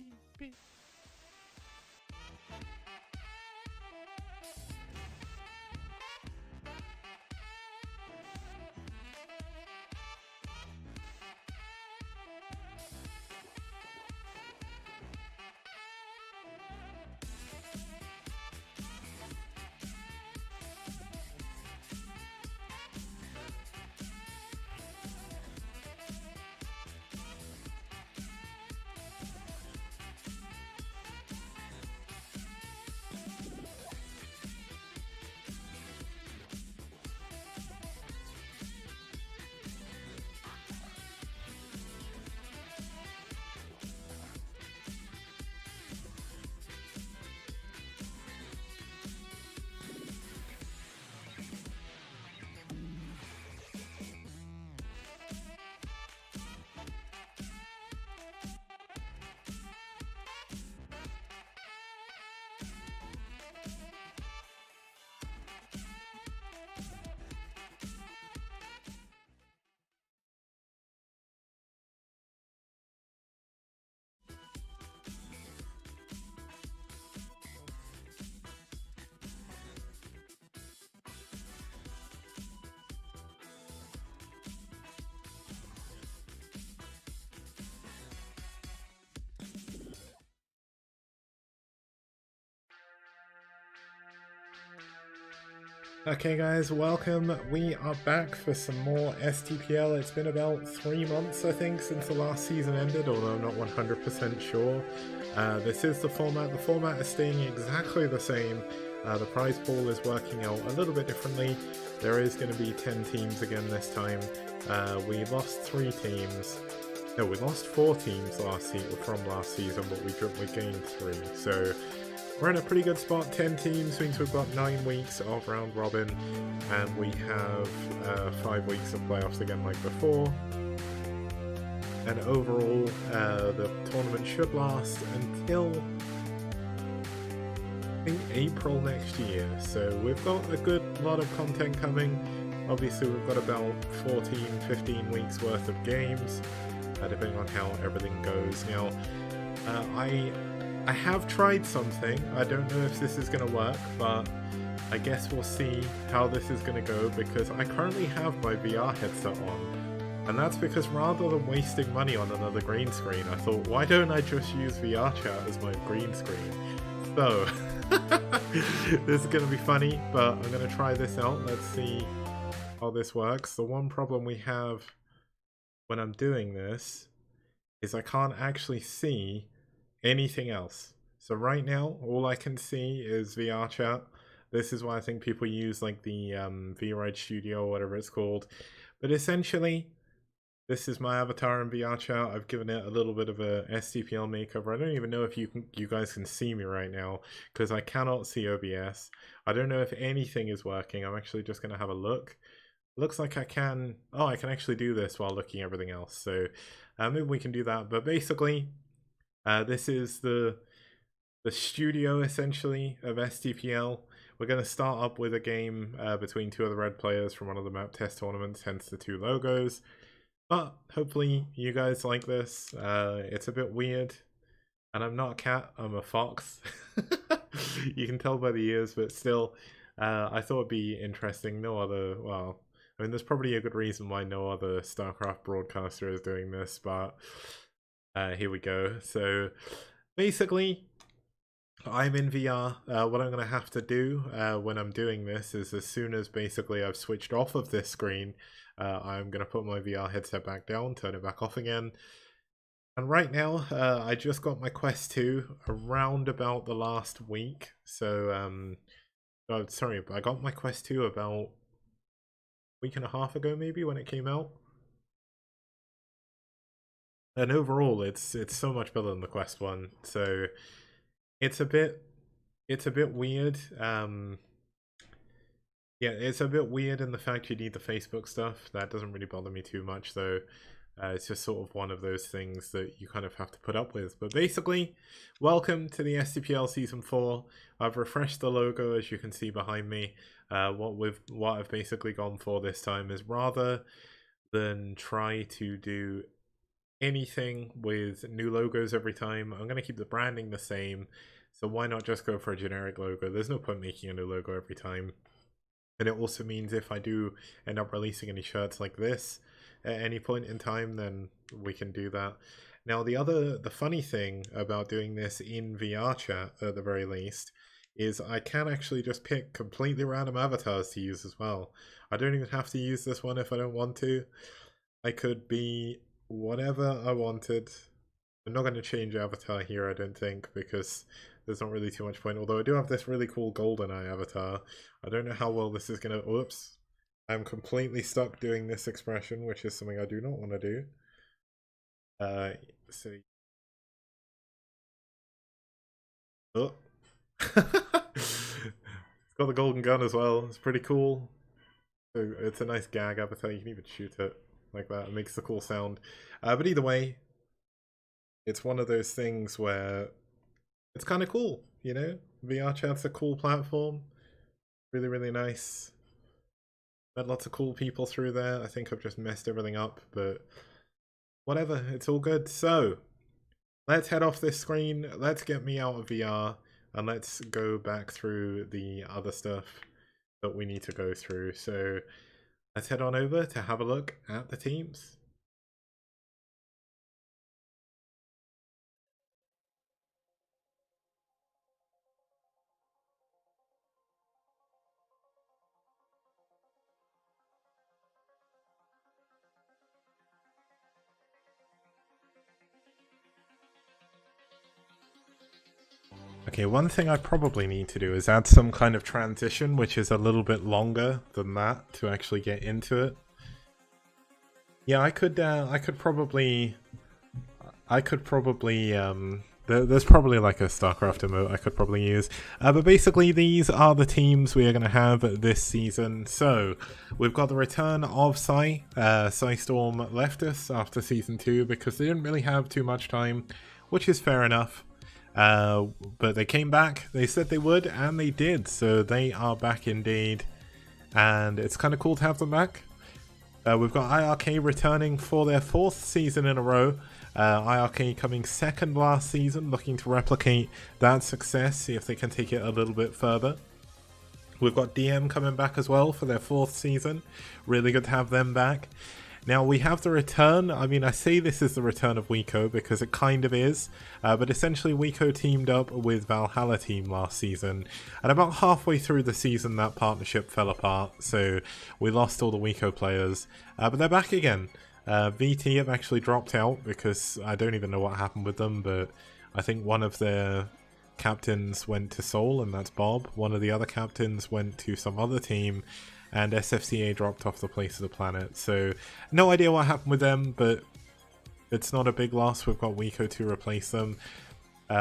STP. Okay guys, welcome. We are back for some more STPL. It's been about 3 months I think since the last season ended, although I'm not 100% sure. This is the format. The format is staying exactly the same. The prize pool is working out a little bit differently. There is going to be 10 teams again this time. We lost 3 teams. No, we lost 4 teams from last season, but we gained 3. So we're in a pretty good spot. 10 teams means we've got 9 weeks of round robin, and we have 5 weeks of playoffs again like before. And overall, the tournament should last until I think April next year. So we've got a good lot of content coming. Obviously we've got about 14-15 weeks worth of games, depending on how everything goes. Now, I have tried something. I don't know if this is going to work, but I guess we'll see how this is going to go, because I currently have my VR headset on. And that's because rather than wasting money on another green screen, I thought, why don't I just use VR chat as my green screen? So, this is going to be funny, but I'm going to try this out. Let's see how this works. The one problem we have when I'm doing this is I can't actually see anything else. So right now, all I can see is VR chat. This is why I think people use like the V-Ride Studio or whatever it's called. But essentially, this is my avatar in VR chat. I've given it a little bit of a STPL makeover. I don't even know if you guys can see me right now, because I cannot see OBS. I don't know if anything is working. I'm actually just going to have a look. Looks like I can... Oh, I can actually do this while looking at everything else. So maybe we can do that. But basically, this is the studio, essentially, of STPL. We're going to start up with a game between 2 of the red players from one of the map test tournaments, hence the 2 logos. But hopefully you guys like this. It's a bit weird. And I'm not a cat, I'm a fox. You can tell by the ears, but still, I thought it'd be interesting. No other, well, I mean, there's probably a good reason why no other StarCraft broadcaster is doing this, but here we go. So basically, I'm in VR. What I'm going to have to do when I'm doing this is, as soon as basically I've switched off of this screen, I'm going to put my VR headset back down, turn it back off again. And right now, I just got my Quest 2 around about the last week. So, oh, sorry, but I got my Quest 2 about a week and a half ago, maybe, when it came out. And overall, it's so much better than the Quest 1. So it's a bit weird. Yeah, it's a bit weird in the fact you need the Facebook stuff. That doesn't really bother me too much, though. It's just sort of one of those things that you kind of have to put up with. But basically, welcome to the STPL Season 4. I've refreshed the logo, as you can see behind me. What I've basically gone for this time is, rather than try to do anything with new logos every time. I'm going to keep the branding the same. So why not just go for a generic logo? There's no point making a new logo every time. And it also means if I do end up releasing any shirts like this at any point in time, then we can do that. Now, the funny thing about doing this in VR chat, at the very least, is I can actually just pick completely random avatars to use as well. I don't even have to use this one if I don't want to. I could be whatever I wanted. I'm not going to change avatar here, I don't think, because there's not really too much point. Although I do have this really cool GoldenEye avatar. I don't know how well this is going to... Whoops. I'm completely stuck doing this expression, which is something I do not want to do. So... Oh. It's got the golden gun as well. It's pretty cool. So it's a nice gag avatar. You can even shoot it like that. It makes a cool sound. But either way, it's one of those things where it's kind of cool, you know? VR chat's a cool platform. Really, really nice. Met lots of cool people through there. I think I've just messed everything up, but whatever. It's all good. So, let's head off this screen. Let's get me out of VR, and let's go back through the other stuff that we need to go through. So, let's head on over to have a look at the teams. Okay, one thing I probably need to do is add some kind of transition, which is a little bit longer than that to actually get into it. Yeah, I could probably, there's probably like a StarCraft emote I could probably use. But basically, these are the teams we are going to have this season. So, we've got the return of Psy. Psystorm left us after Season 2 because they didn't really have too much time, which is fair enough. But they came back, they said they would, and they did. So, they are back indeed. And it's kind of cool to have them back. We've got IRK returning for their 4th season in a row. IRK coming 2nd last season, looking to replicate that success, see if they can take it a little bit further. We've got DM coming back as well for their 4th season. Really good to have them back. Now we have the return, I mean I say this is the return of Wiko because it kind of is, but essentially Wiko teamed up with Valhalla team last season, and about halfway through the season that partnership fell apart, so we lost all the Wiko players, but they're back again. VT have actually dropped out because I don't even know what happened with them, but I think one of their captains went to Seoul, and that's Bob. One of the other captains went to some other team, and SFCA dropped off the face of the planet. So, no idea what happened with them, but it's not a big loss. We've got Wiko to replace them.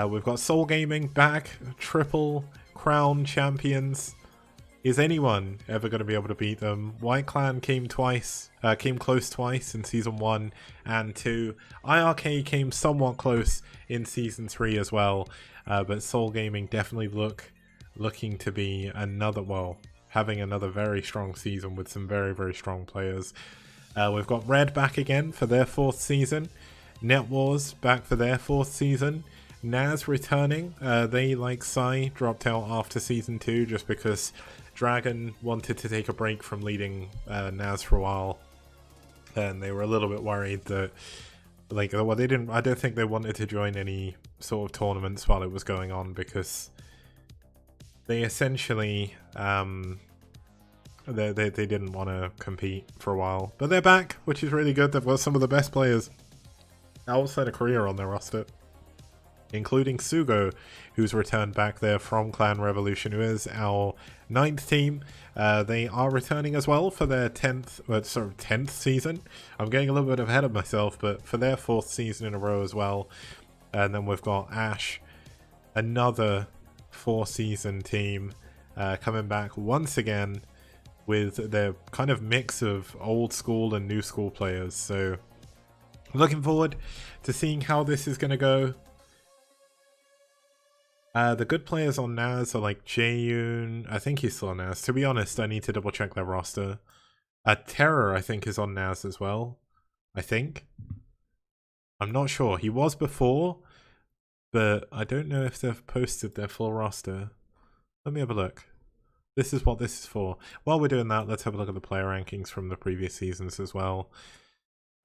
We've got Soul Gaming back, triple crown champions. Is anyone ever going to be able to beat them? White Clan came twice, came close twice in Season 1 and 2. IRK came somewhat close in Season 3 as well, but Soul Gaming definitely looking to be another, well, having another very strong season with some very, very strong players. We've got Red back again for their 4th season. Net Wars back for their 4th season. Naz returning. They, like Psy, dropped out after Season 2 just because Dragon wanted to take a break from leading Naz for a while. And they were a little bit worried that, like, well, they didn't, I don't think they wanted to join any sort of tournaments while it was going on because they essentially, they didn't want to compete for a while. But they're back, which is really good. They've got some of the best players outside of Korea on their roster, including Sugo, who's returned back there from Clan Revolution, who is our 9th team. They are returning as well for their 10th season. I'm getting a little bit ahead of myself, but for their 4th season in a row as well. And then we've got Ash, another 4-season team, coming back once again with their kind of mix of old school and new school players. So looking forward to seeing how this is going to go. The good players on Naz are like Jaeyoon. I think he's still on Naz. To be honest, I need to double check their roster. Terror, I think, is on Naz as well. I think. I'm not sure. He was before, but I don't know if they've posted their full roster. Let me have a look. This is what this is for. While we're doing that, let's have a look at the player rankings from the previous seasons as well.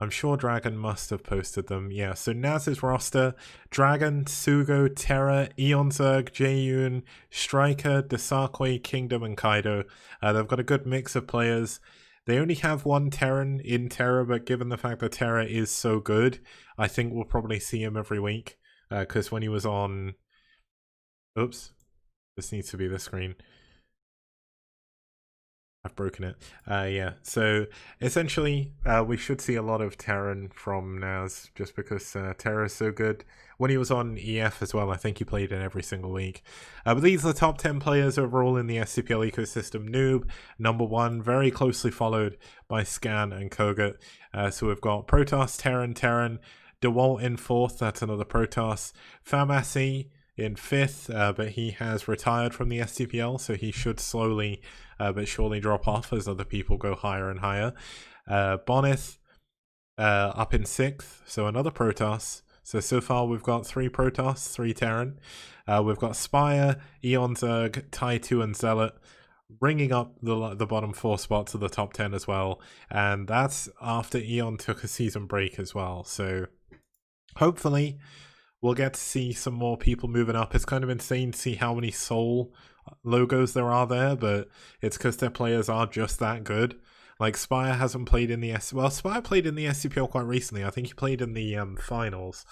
I'm sure Dragon must have posted them. Yeah, so Naz's roster: Dragon, Sugo, Terra, Eon Zerg, Jaeyun, Striker, Desakwe, Kingdom, and Kaido. They've got a good mix of players. They only have one Terran in Terra, but given the fact that Terra is so good, I think we'll probably see him every week. Because when he was on... Oops. This needs to be the screen. I've broken it. Yeah, so essentially we should see a lot of Terran from Naz just because Terra is so good. When he was on EF as well, I think he played in every single week. But these are the top 10 players overall in the STPL ecosystem. Noob, number 1, very closely followed by Scan and Kogut. So we've got Protoss, Terran, DeWalt in 4th, that's another Protoss. Famasi in 5th, but he has retired from the STPL, so he should slowly but surely drop off as other people go higher and higher. Bonneth up in 6th, so another Protoss. So far we've got 3 Protoss, 3 Terran. We've got Spire, Eon Zerg, Tai2 and Zealot, bringing up the bottom 4 spots of the top 10 as well. And that's after Eon took a season break as well. So hopefully we'll get to see some more people moving up. It's kind of insane to see how many Soul logos there are there, but it's because their players are just that good. Like Spire hasn't played in the Spire played in the SCPL quite recently. I think he played in the finals,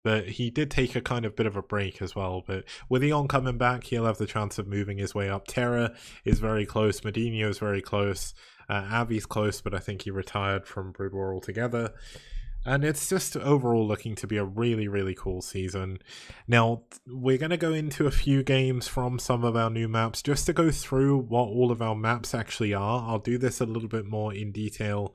but he did take a kind of bit of a break as well. But with Eon coming back, he'll have the chance of moving his way up. Terra is very close. Medinho is very close. Avi's close, but I think he retired from Brood War altogether. And it's just overall looking to be a really, really cool season. Now, we're going to go into a few games from some of our new maps just to go through what all of our maps actually are. I'll do this a little bit more in detail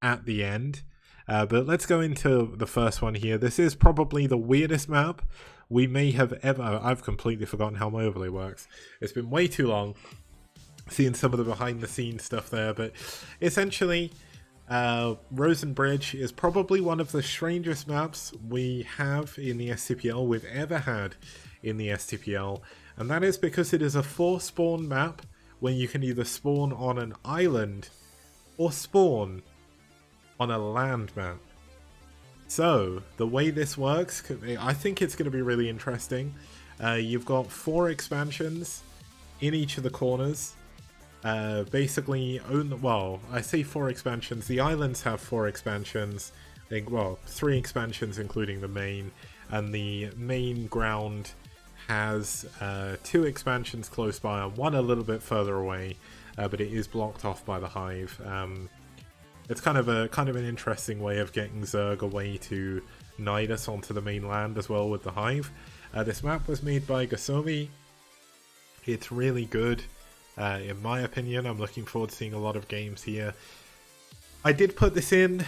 at the end. But let's go into the first one here. This is probably the weirdest map we may have ever... I've completely forgotten how my overlay works. It's been way too long seeing some of the behind-the-scenes stuff there. But essentially... Rosenbridge is probably one of the strangest maps we have in the STPL, we've ever had in the STPL, and that is because it is a 4-spawn map where you can either spawn on an island or spawn on a land map. So, the way this works, I think it's going to be really interesting. You've got 4 expansions in each of the corners. Basically, I say 4 expansions. The islands have 4 expansions. 3 expansions including the main, and the main ground has 2 expansions close by and 1 a little bit further away, but it is blocked off by the hive. It's kind of an interesting way of getting Zerg away to Nidus onto the mainland as well with the hive. This map was made by Gasomi. It's really good. In my opinion, I'm looking forward to seeing a lot of games here. I did put this in.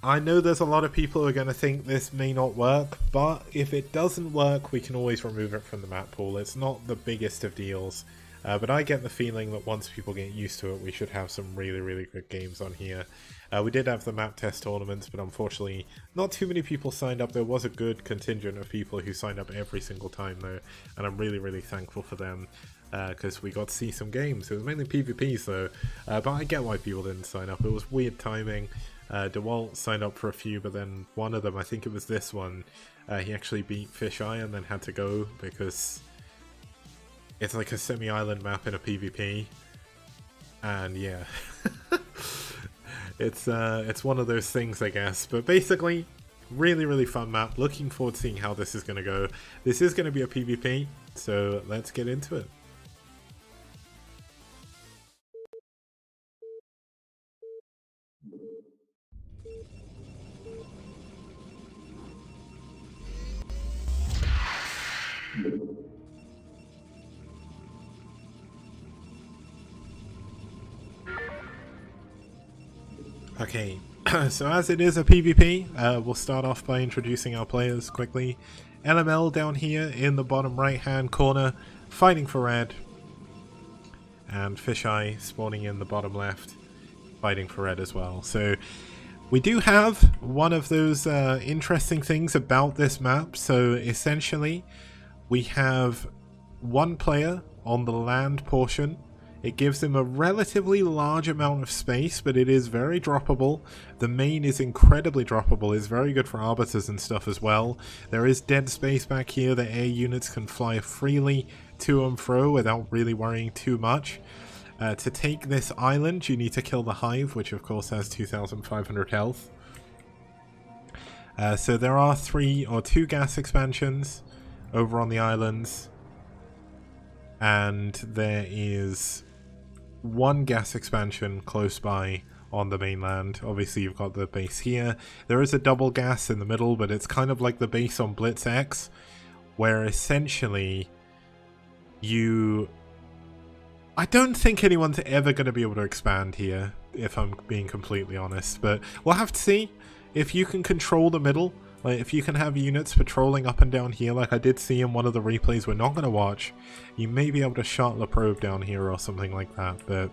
I know there's a lot of people who are going to think this may not work, but if it doesn't work, we can always remove it from the map pool. It's not the biggest of deals, but I get the feeling that once people get used to it, we should have some really, really good games on here. We did have the map test tournaments, but unfortunately, not too many people signed up. There was a good contingent of people who signed up every single time, though, and I'm really, really thankful for them. Because we got to see some games. It was mainly PvPs though, but I get why people didn't sign up. It was weird timing. DeWalt signed up for a few, but then one of them, I think it was this one, he actually beat Fisheye and then had to go because it's like a semi-island map in a PvP. And yeah, it's one of those things, I guess. But basically, really, really fun map. Looking forward to seeing how this is going to go. This is going to be a PvP, so let's get into it. Okay, so as it is a PvP, we'll start off by introducing our players quickly. LML down here in the bottom right hand corner, fighting for red. And Fisheye spawning in the bottom left, fighting for red as well. So We do have one of those interesting things about this map. So essentially, we have one player on the land portion. It gives him a relatively large amount of space, but it is very droppable. The main is incredibly droppable. It's very good for arbiters and stuff as well. There is dead space back here that air units can fly freely to and fro without really worrying too much. To take this island, you need to kill the hive, which of course has 2,500 health. So there are 3 or 2 gas expansions over on the islands. And there is 1 gas expansion close by on the mainland. Obviously you've got the base here. There is a double gas in the middle, but it's kind of like the base on Blitz X, where essentially I don't think anyone's ever going to be able to expand here, if I'm being completely honest, but we'll have to see if you can control the middle. Like, if you can have units patrolling up and down here, like I did see in one of the replays we're not going to watch, you may be able to shot the probe down here or something like that, but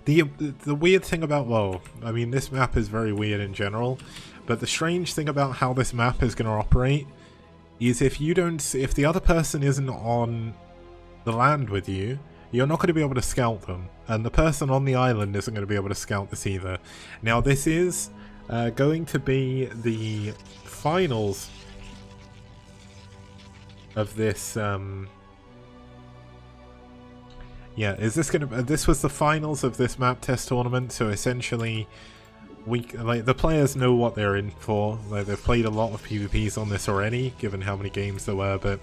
the weird thing about, well, I mean, this map is very weird in general, but the strange thing about how this map is going to operate is if the other person isn't on the land with you, you're not going to be able to scout them, and the person on the island isn't going to be able to scout this either. Now this is going to be the finals of this this was the finals of this map test tournament, so essentially the players know what they're in for. Like, they've played a lot of PvPs on this already, given how many games there were, but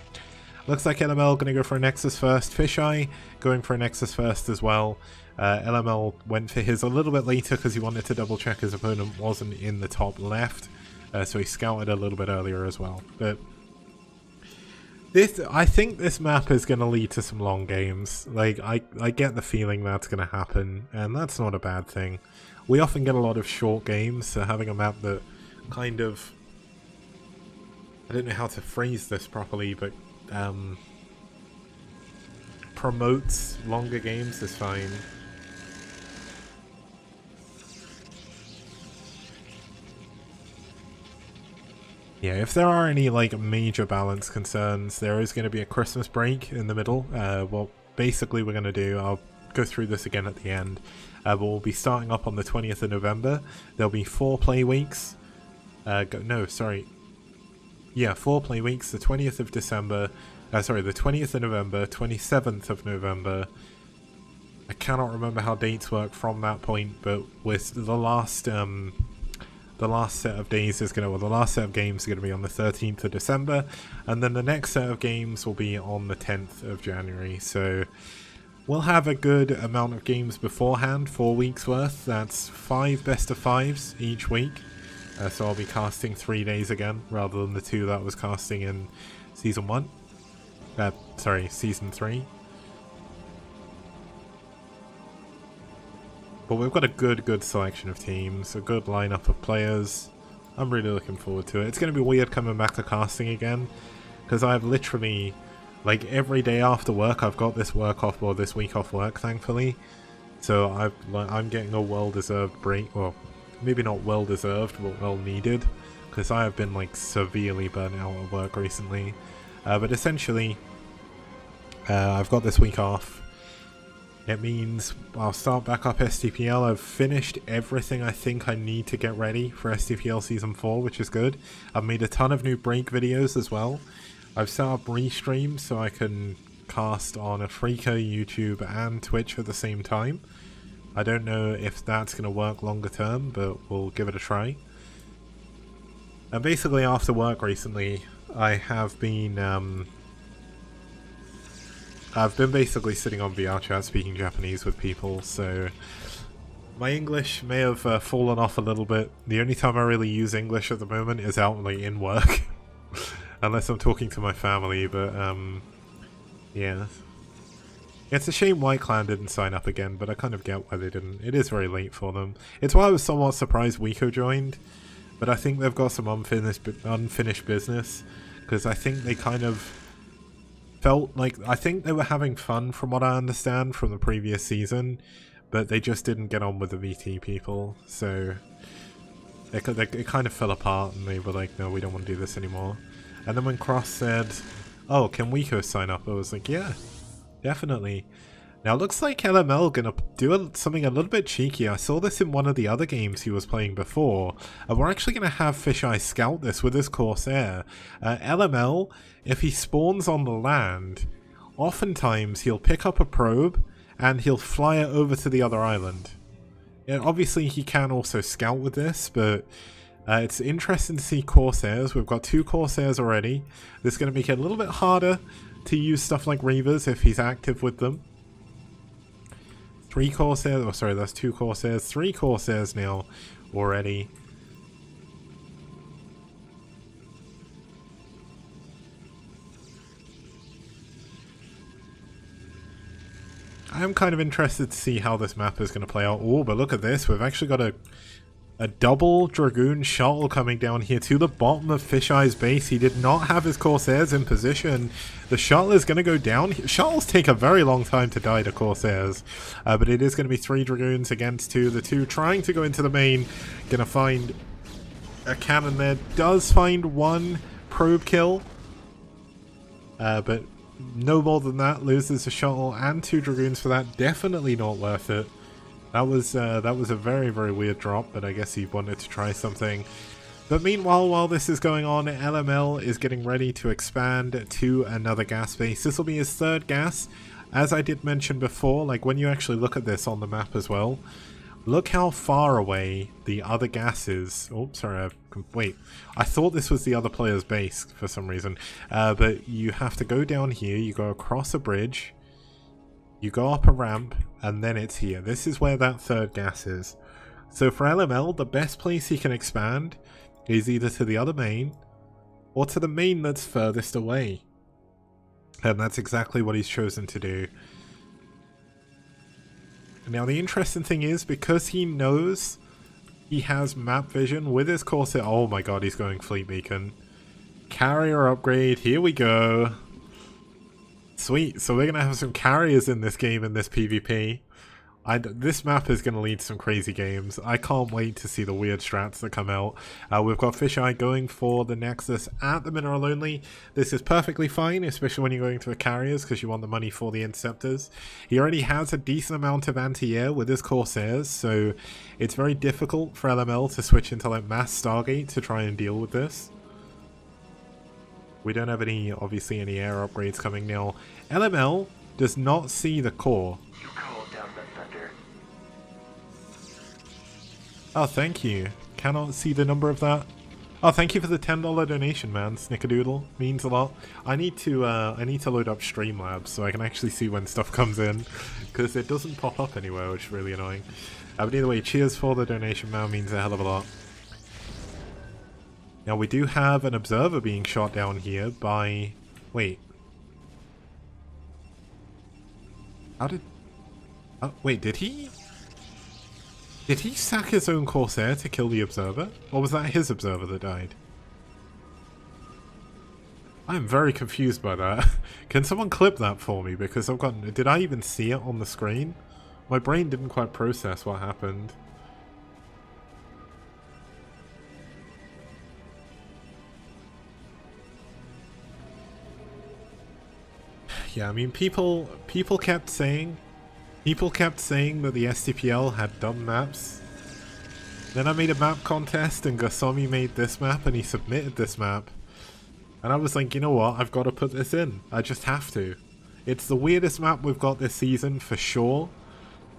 looks like LML going to go for a Nexus first. Fisheye going for a Nexus first as well. LML went for his a little bit later because he wanted to double check his opponent wasn't in the top left. So he scouted a little bit earlier as well. But I think this map is going to lead to some long games. Like, I get the feeling that's going to happen, and that's not a bad thing. We often get a lot of short games, so having a map that kind of... I don't know how to phrase this properly, but promotes longer games is fine. Yeah, if there are any like major balance concerns, there is going to be a Christmas break in the middle. What basically we're going to do, I'll go through this again at the end, but we'll be starting up on the 20th of November. There'll be 4 play weeks. 4 play weeks, the 20th of December, the 20th of November, 27th of November. I cannot remember how dates work from that point, but with the last set of days is the last set of games is going to be on the 13th of December, and then the next set of games will be on the 10th of January. So we'll have a good amount of games beforehand, 4 weeks worth. That's 5 best of 5s each week. So I'll be casting 3 days again, rather than the 2 that I was casting in Season 1. Season 3. But we've got a good selection of teams, a good lineup of players. I'm really looking forward to it. It's going to be weird coming back to casting again, because I've literally, like, every day after work, I've got this week off work, thankfully. So I'm getting a well-deserved break. Well, maybe not well-deserved, but well-needed, because I have been, like, severely burnt out at work recently. But essentially, I've got this week off. It means I'll start back up STPL. I've finished everything I think I need to get ready for STPL Season 4, which is good. I've made a ton of new break videos as well. I've set up restreams so I can cast on Afrika, YouTube, and Twitch at the same time. I don't know if that's going to work longer term, but we'll give it a try. And basically after work recently, I've been basically sitting on VR chat speaking Japanese with people, so my English may have fallen off a little bit. The only time I really use English at the moment is out like in work, unless I'm talking to my family, but yeah. It's a shame White Clan didn't sign up again, but I kind of get why they didn't. It is very late for them. It's why I was somewhat surprised Wiko joined, but I think they've got some unfinished business, because I think they kind of felt like, I think they were having fun from what I understand from the previous season, but they just didn't get on with the VT people, so it kind of fell apart, and they were like, no, we don't want to do this anymore. And then when Cross said, oh, can Wiko sign up? I was like, yeah, definitely. Now it looks like LML gonna do something a little bit cheeky. I saw this in one of the other games he was playing before, and we're actually gonna have Fisheye scout this with his Corsair. LML, if he spawns on the land, oftentimes he'll pick up a probe and he'll fly it over to the other island. Yeah, obviously he can also scout with this, but it's interesting to see Corsairs. We've got 2 Corsairs already. This is going to make it a little bit harder to use stuff like Reavers if he's active with them. 3 Corsairs, oh sorry, that's 2 Corsairs. 3 Corsairs now already. I'm kind of interested to see how this map is going to play out. Oh, but look at this. We've actually got a double Dragoon shuttle coming down here to the bottom of Fisheye's base. He did not have his Corsairs in position. The shuttle is going to go down. Shuttles take a very long time to die to Corsairs. But it is going to be 3 Dragoons against 2. The 2 trying to go into the main. Going to find a cannon there. Does find 1 probe kill. But no more than that. Loses a shuttle and 2 Dragoons for that. Definitely not worth it. That was a very, very weird drop, but I guess he wanted to try something. But meanwhile, while this is going on, LML is getting ready to expand to another gas base. This will be his 3rd gas. As I did mention before, like when you actually look at this on the map as well, look how far away the other gas is. Oh, sorry, wait. I thought this was the other player's base for some reason. But you have to go down here, you go across a bridge, you go up a ramp, and then it's here. This is where that 3rd gas is. So for LML, the best place he can expand is either to the other main, or to the main that's furthest away. And that's exactly what he's chosen to do. Now the interesting thing is, because he knows he has map vision with his Corsair. Oh my god, he's going Fleet Beacon. Carrier upgrade, here we go. Sweet, so we're going to have some carriers in this game, in this PvP. This map is going to lead to some crazy games. I can't wait to see the weird strats that come out. We've got Fisheye going for the Nexus at the mineral only. This is perfectly fine, especially when you're going to the carriers, because you want the money for the Interceptors. He already has a decent amount of anti-air with his Corsairs, so it's very difficult for LML to switch into like mass Stargate to try and deal with this. We don't have any, obviously, any air upgrades coming now. LML does not see the core. You called down the thunder. Oh, thank you. Cannot see the number of that. Oh, thank you for the $10 donation, man. Snickerdoodle means a lot. I need to load up Streamlabs so I can actually see when stuff comes in, because it doesn't pop up anywhere, which is really annoying. But either way, cheers for the donation, man. Means a hell of a lot. Now we do have an observer being shot down here by... Wait. How did... Oh, wait, did he? Did he sack his own Corsair to kill the observer? Or was that his observer that died? I'm very confused by that. Can someone clip that for me? Because I've got... Did I even see it on the screen? My brain didn't quite process what happened. Yeah, I mean, people kept saying that the STPL had dumb maps. Then I made a map contest and Gosomi made this map and he submitted this map. And I was like, you know what, I've got to put this in. I just have to. It's the weirdest map we've got this season for sure.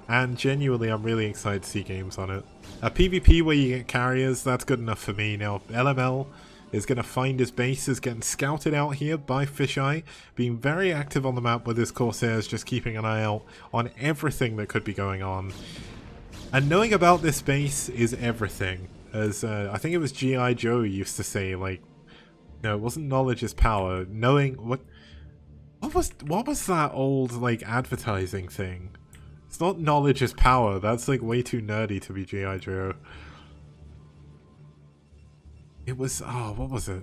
And genuinely, I'm really excited to see games on it. A PvP where you get carriers, that's good enough for me. Now, LML is going to find his base, is getting scouted out here by Fisheye, being very active on the map with his Corsairs, just keeping an eye out on everything that could be going on. And knowing about this base is everything. As I think it was G.I. Joe used to say, like, no, it wasn't knowledge is power. Knowing what was that old, like, advertising thing? It's not knowledge is power. That's, like, way too nerdy to be G.I. Joe. It was, oh, what was it?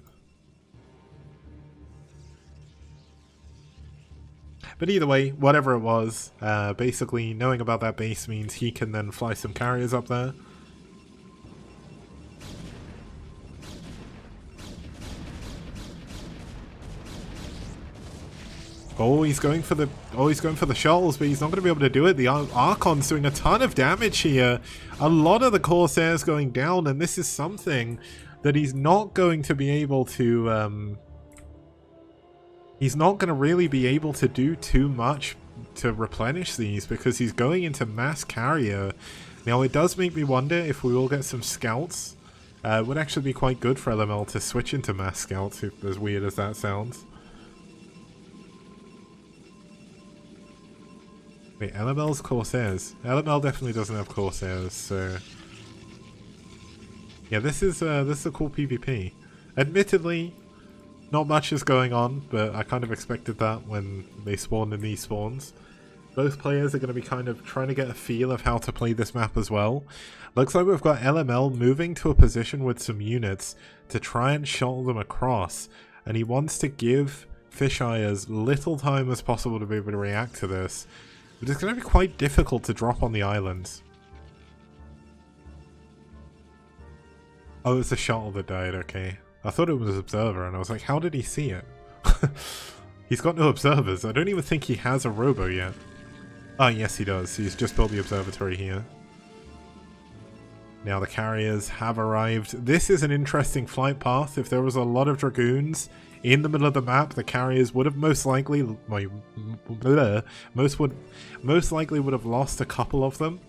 But either way, whatever it was, basically knowing about that base means he can then fly some carriers up there. Oh, he's going for the shuttles, but he's not going to be able to do it. The Archon's doing a ton of damage here. A lot of the Corsairs going down, and this is something that he's not going to be able to, he's not going to really be able to do too much to replenish these because he's going into mass carrier. Now, it does make me wonder if we will get some scouts. It would actually be quite good for LML to switch into mass scouts, as weird as that sounds. Wait, LML's Corsairs. LML definitely doesn't have Corsairs, so... Yeah, this is a cool PvP. Admittedly, not much is going on, but I kind of expected that when they spawned in these spawns. Both players are going to be kind of trying to get a feel of how to play this map as well. Looks like we've got LML moving to a position with some units to try and shuttle them across, and he wants to give Fisheye as little time as possible to be able to react to this. But it's going to be quite difficult to drop on the islands. Oh, it's the shuttle that died, okay. I thought it was Observer, and I was like, how did he see it? He's got no observers. I don't even think he has a robo yet. Oh, yes he does. He's just built the observatory here. Now the carriers have arrived. This is an interesting flight path. If there was a lot of Dragoons in the middle of the map, the carriers would have most likely would have lost a couple of them.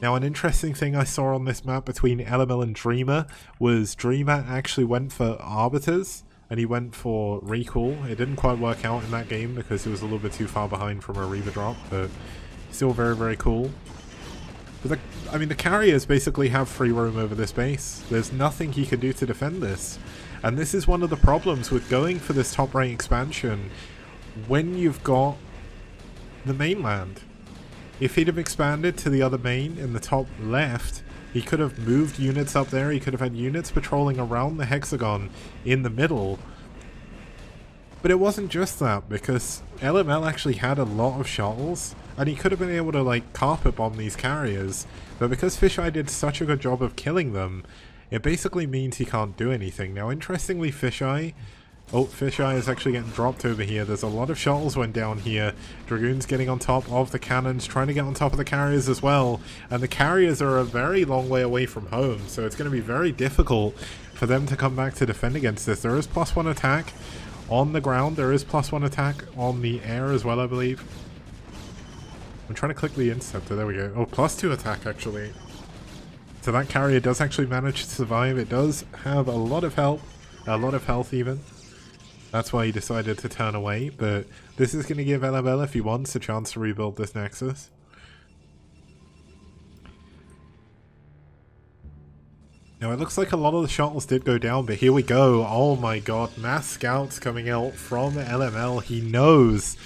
Now, an interesting thing I saw on this map between LML and Dreamer was Dreamer actually went for Arbiters and he went for Recall. It didn't quite work out in that game because he was a little bit too far behind from a Reaver drop, but still very, very cool. But I mean, the carriers basically have free roam over this base. There's nothing he can do to defend this. And this is one of the problems with going for this top rank expansion when you've got the mainland. If he'd have expanded to the other main in the top left, he could have moved units up there. He could have had units patrolling around the hexagon in the middle. But it wasn't just that, because LML actually had a lot of shuttles, and he could have been able to like carpet bomb these carriers. But because Fisheye did such a good job of killing them, it basically means he can't do anything. Now, interestingly, Fisheye is actually getting dropped over here. There's a lot of shuttles went down here. Dragoons getting on top of the cannons, trying to get on top of the carriers as well. And the carriers are a very long way away from home, so it's going to be very difficult for them to come back to defend against this. There is +1 attack on the ground. There is +1 attack on the air as well, I believe. I'm trying to click the interceptor. There we go. Oh, +2 attack, actually. So that carrier does actually manage to survive. It does have a lot of health even. That's why he decided to turn away, but this is going to give LML, if he wants, a chance to rebuild this Nexus. Now it looks like a lot of the shuttles did go down, but here we go. Oh my god, mass scouts coming out from LML. He knows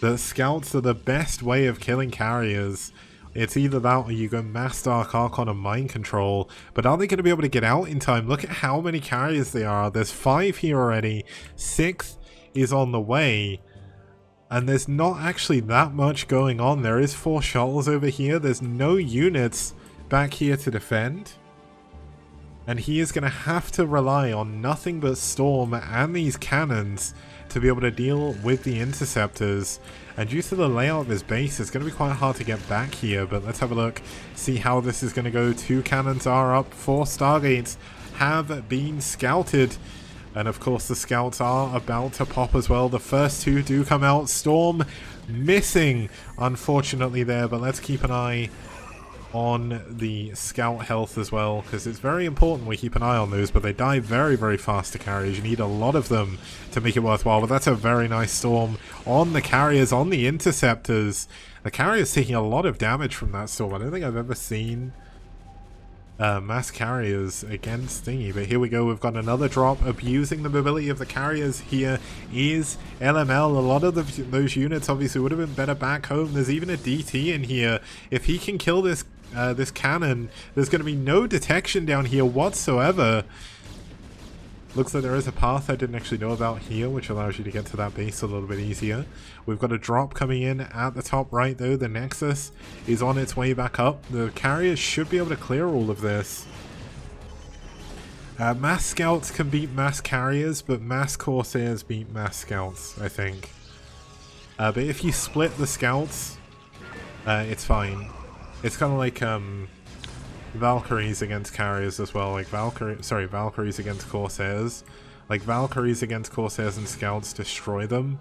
that scouts are the best way of killing carriers. It's either that or you go Mass Dark Archon and Mind Control. But are they going to be able to get out in time? Look at how many carriers there are. There's 5 here already. 6th is on the way. And there's not actually that much going on. There is 4 shuttles over here. There's no units back here to defend. And he is going to have to rely on nothing but Storm and these cannons to be able to deal with the interceptors. And due to the layout of his base, it's going to be quite hard to get back here. But let's have a look, see how this is going to go. 2 cannons are up, 4 Stargates have been scouted. And of course the scouts are about to pop as well. The first 2 do come out. Storm missing, unfortunately, there. But let's keep an eye on the scout health as well, because it's very important we keep an eye on those, but they die very, very fast to carriers. You need a lot of them to make it worthwhile, but that's a very nice storm on the carriers, on the interceptors. The carriers taking a lot of damage from that storm. I don't think I've ever seen mass carriers against thingy, but here we go. We've got another drop abusing the mobility of the carriers. Here is LML. A lot of those units obviously would have been better back home. There's even a DT in here. If he can kill this this cannon, there's going to be no detection down here whatsoever. Looks like there is a path I didn't actually know about here, which allows you to get to that base a little bit easier. We've got a drop coming in at the top right though. The Nexus is on its way back up. The carriers should be able to clear all of this. Mass Scouts can beat Mass Carriers, but Mass Corsairs beat Mass Scouts, I think. But if you split the Scouts, it's fine. It's kind of like Valkyries against Carriers as well. Like Valkyries against Corsairs. Like Valkyries against Corsairs and Scouts destroy them.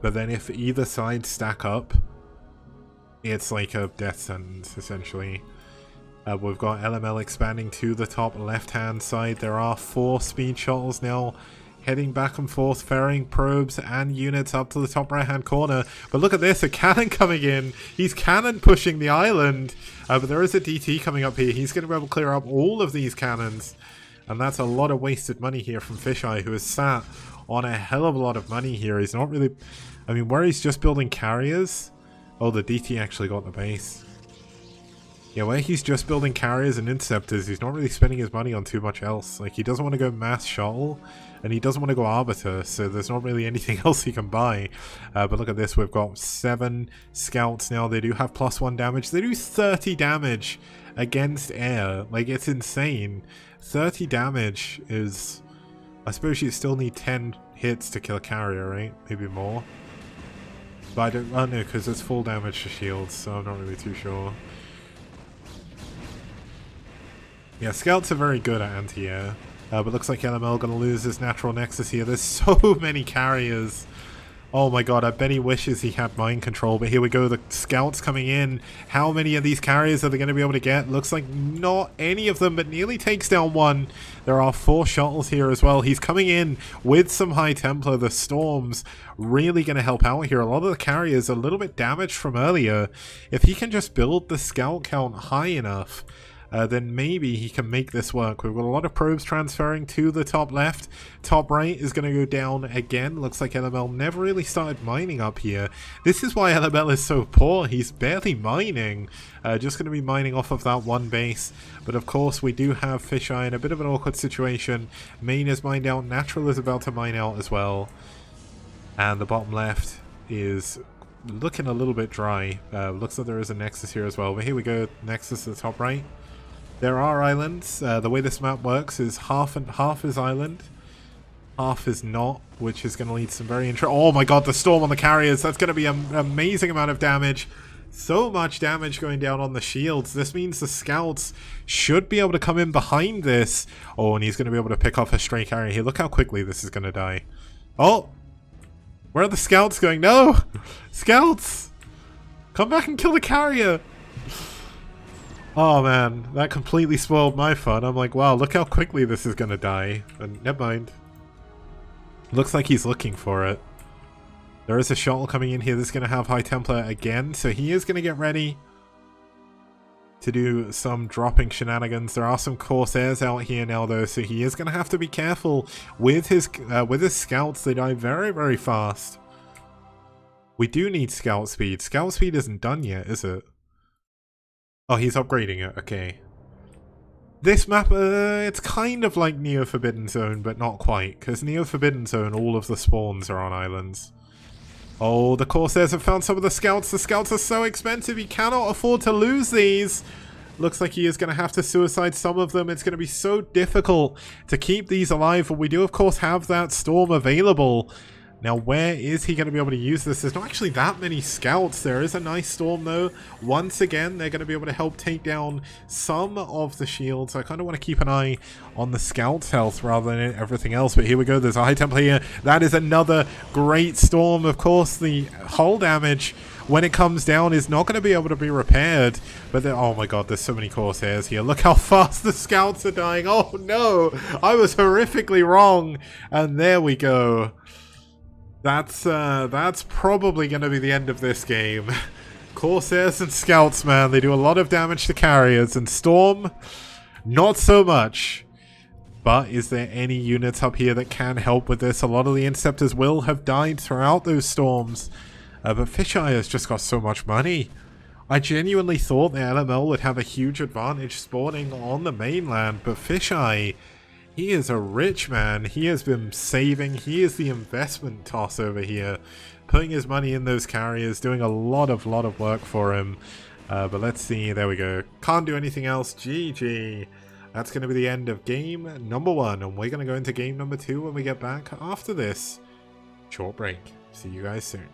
But then if either side stack up, it's like a death sentence, essentially. We've got LML expanding to the top left-hand side. There are 4 speed shuttles now heading back and forth, ferrying probes and units up to the top right-hand corner. But look at this, a cannon coming in. He's cannon pushing the island. But there is a DT coming up here. He's going to be able to clear up all of these cannons. And that's a lot of wasted money here from Fisheye, who has sat on a hell of a lot of money here. He's not really... I mean, where he's just building carriers... Oh, the DT actually got the base. Yeah, where he's just building carriers and interceptors, he's not really spending his money on too much else. Like, he doesn't want to go mass shuttle, and he doesn't want to go arbiter, so there's not really anything else he can buy. But look at this, we've got 7 scouts now. They do have +1 damage. They do 30 damage against air. Like, it's insane. 30 damage is... I suppose you still need 10 hits to kill a carrier, right? Maybe more. But I don't... Oh, no, because it's full damage to shields, so I'm not really too sure. Yeah, scouts are very good at anti-air, but looks like LML gonna lose his natural nexus here. There's so many carriers. Oh my god, I bet he wishes he had mind control, but here we go, the scouts coming in. How many of these carriers are they gonna be able to get? Looks like not any of them, but nearly takes down 1. There are 4 shuttles here as well. He's coming in with some High Templar. The storms really gonna help out here. A lot of the carriers are a little bit damaged from earlier. If he can just build the scout count high enough, then maybe he can make this work. We've got a lot of probes transferring to the top left. Top right is going to go down again. Looks like LML never really started mining up here. This is why LML is so poor. He's barely mining. Just going to be mining off of that 1 base. But of course, we do have Fisheye in a bit of an awkward situation. Main is mined out. Natural is about to mine out as well. And the bottom left is looking a little bit dry. Looks like there is a Nexus here as well. But here we go. Nexus at the top right. There are islands. The way this map works is half is island, half is not, which is going to lead to some very interesting... Oh my god, the storm on the carriers. That's going to be an amazing amount of damage. So much damage going down on the shields. This means the scouts should be able to come in behind this. Oh, and he's going to be able to pick off a stray carrier here. Look how quickly this is going to die. Oh! Where are the scouts going? No! Scouts! Come back and kill the carrier! Oh man, that completely spoiled my fun. I'm like, wow, look how quickly this is gonna die. And never mind. Looks like he's looking for it. There is a shuttle coming in here that's gonna have High Templar again, so he is gonna get ready to do some dropping shenanigans. There are some Corsairs out here now though, so he is gonna have to be careful with his scouts. They die very, very fast. We do need scout speed. Scout speed isn't done yet, is it? Oh, he's upgrading it. Okay. This map, it's kind of like Neo Forbidden Zone, but not quite. Because Neo Forbidden Zone, all of the spawns are on islands. Oh, the Corsairs have found some of the scouts. The scouts are so expensive, he cannot afford to lose these. Looks like he is going to have to suicide some of them. It's going to be so difficult to keep these alive. But we do, of course, have that storm available. Now, where is he going to be able to use this? There's not actually that many scouts. There is a nice storm, though. Once again, they're going to be able to help take down some of the shields. I kind of want to keep an eye on the scouts' health rather than everything else. But here we go. There's a High Templar here. That is another great storm. Of course, the hull damage, when it comes down, is not going to be able to be repaired. But oh my god, there's so many Corsairs here. Look how fast the scouts are dying. Oh no, I was horrifically wrong. And there we go. That's probably going to be the end of this game. Corsairs and scouts, man, they do a lot of damage to carriers, and Storm, not so much. But is there any units up here that can help with this? A lot of the interceptors will have died throughout those storms. But Fisheye has just got so much money. I genuinely thought the LML would have a huge advantage spawning on the mainland, but Fisheye He is a rich man. He has been saving. He is the investment toss over here, putting his money in those carriers, doing a lot of work for him. But let's see. There we go. Can't do anything else. GG. That's going to be the end of game number 1, and we're going to go into game number 2 when we get back after this short break. See you guys soon.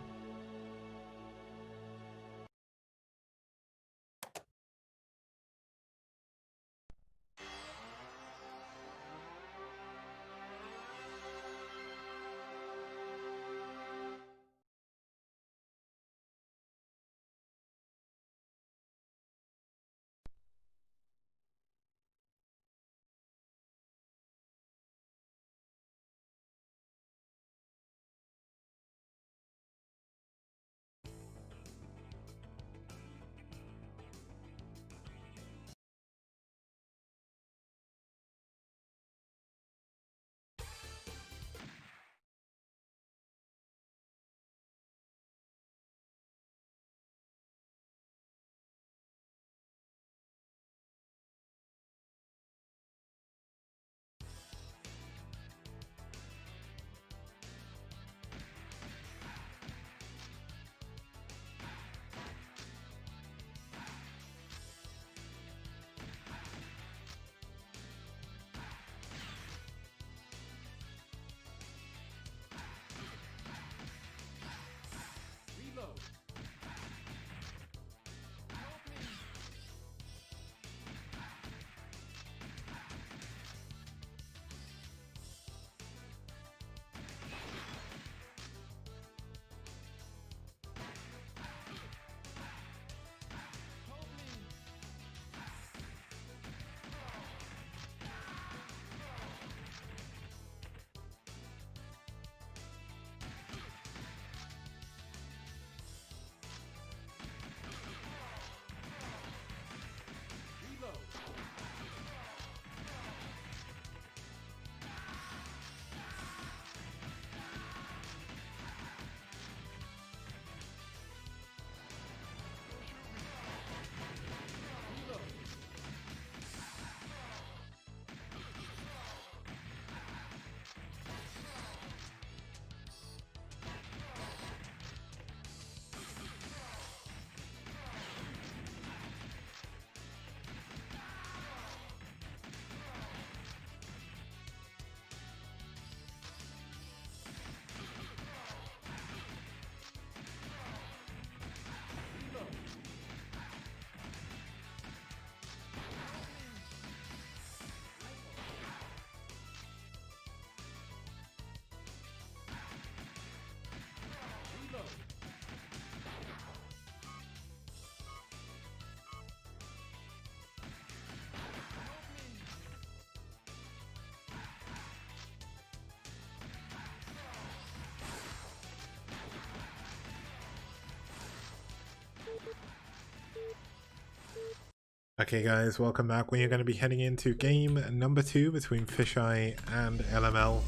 Okay guys, welcome back. We are going to be heading into game number 2 between Fisheye and LML.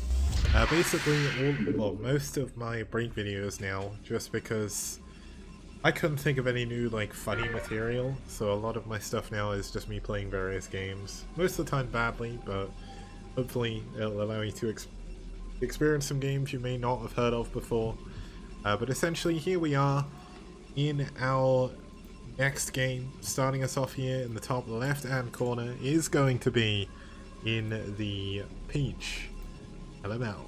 Basically, most of my break videos now, just because I couldn't think of any new funny material, so a lot of my stuff now is just me playing various games. Most of the time badly, but hopefully it'll allow you to experience some games you may not have heard of before. But essentially, here we are in our next game. Starting us off here in the top left hand corner is going to be in the Peach LML.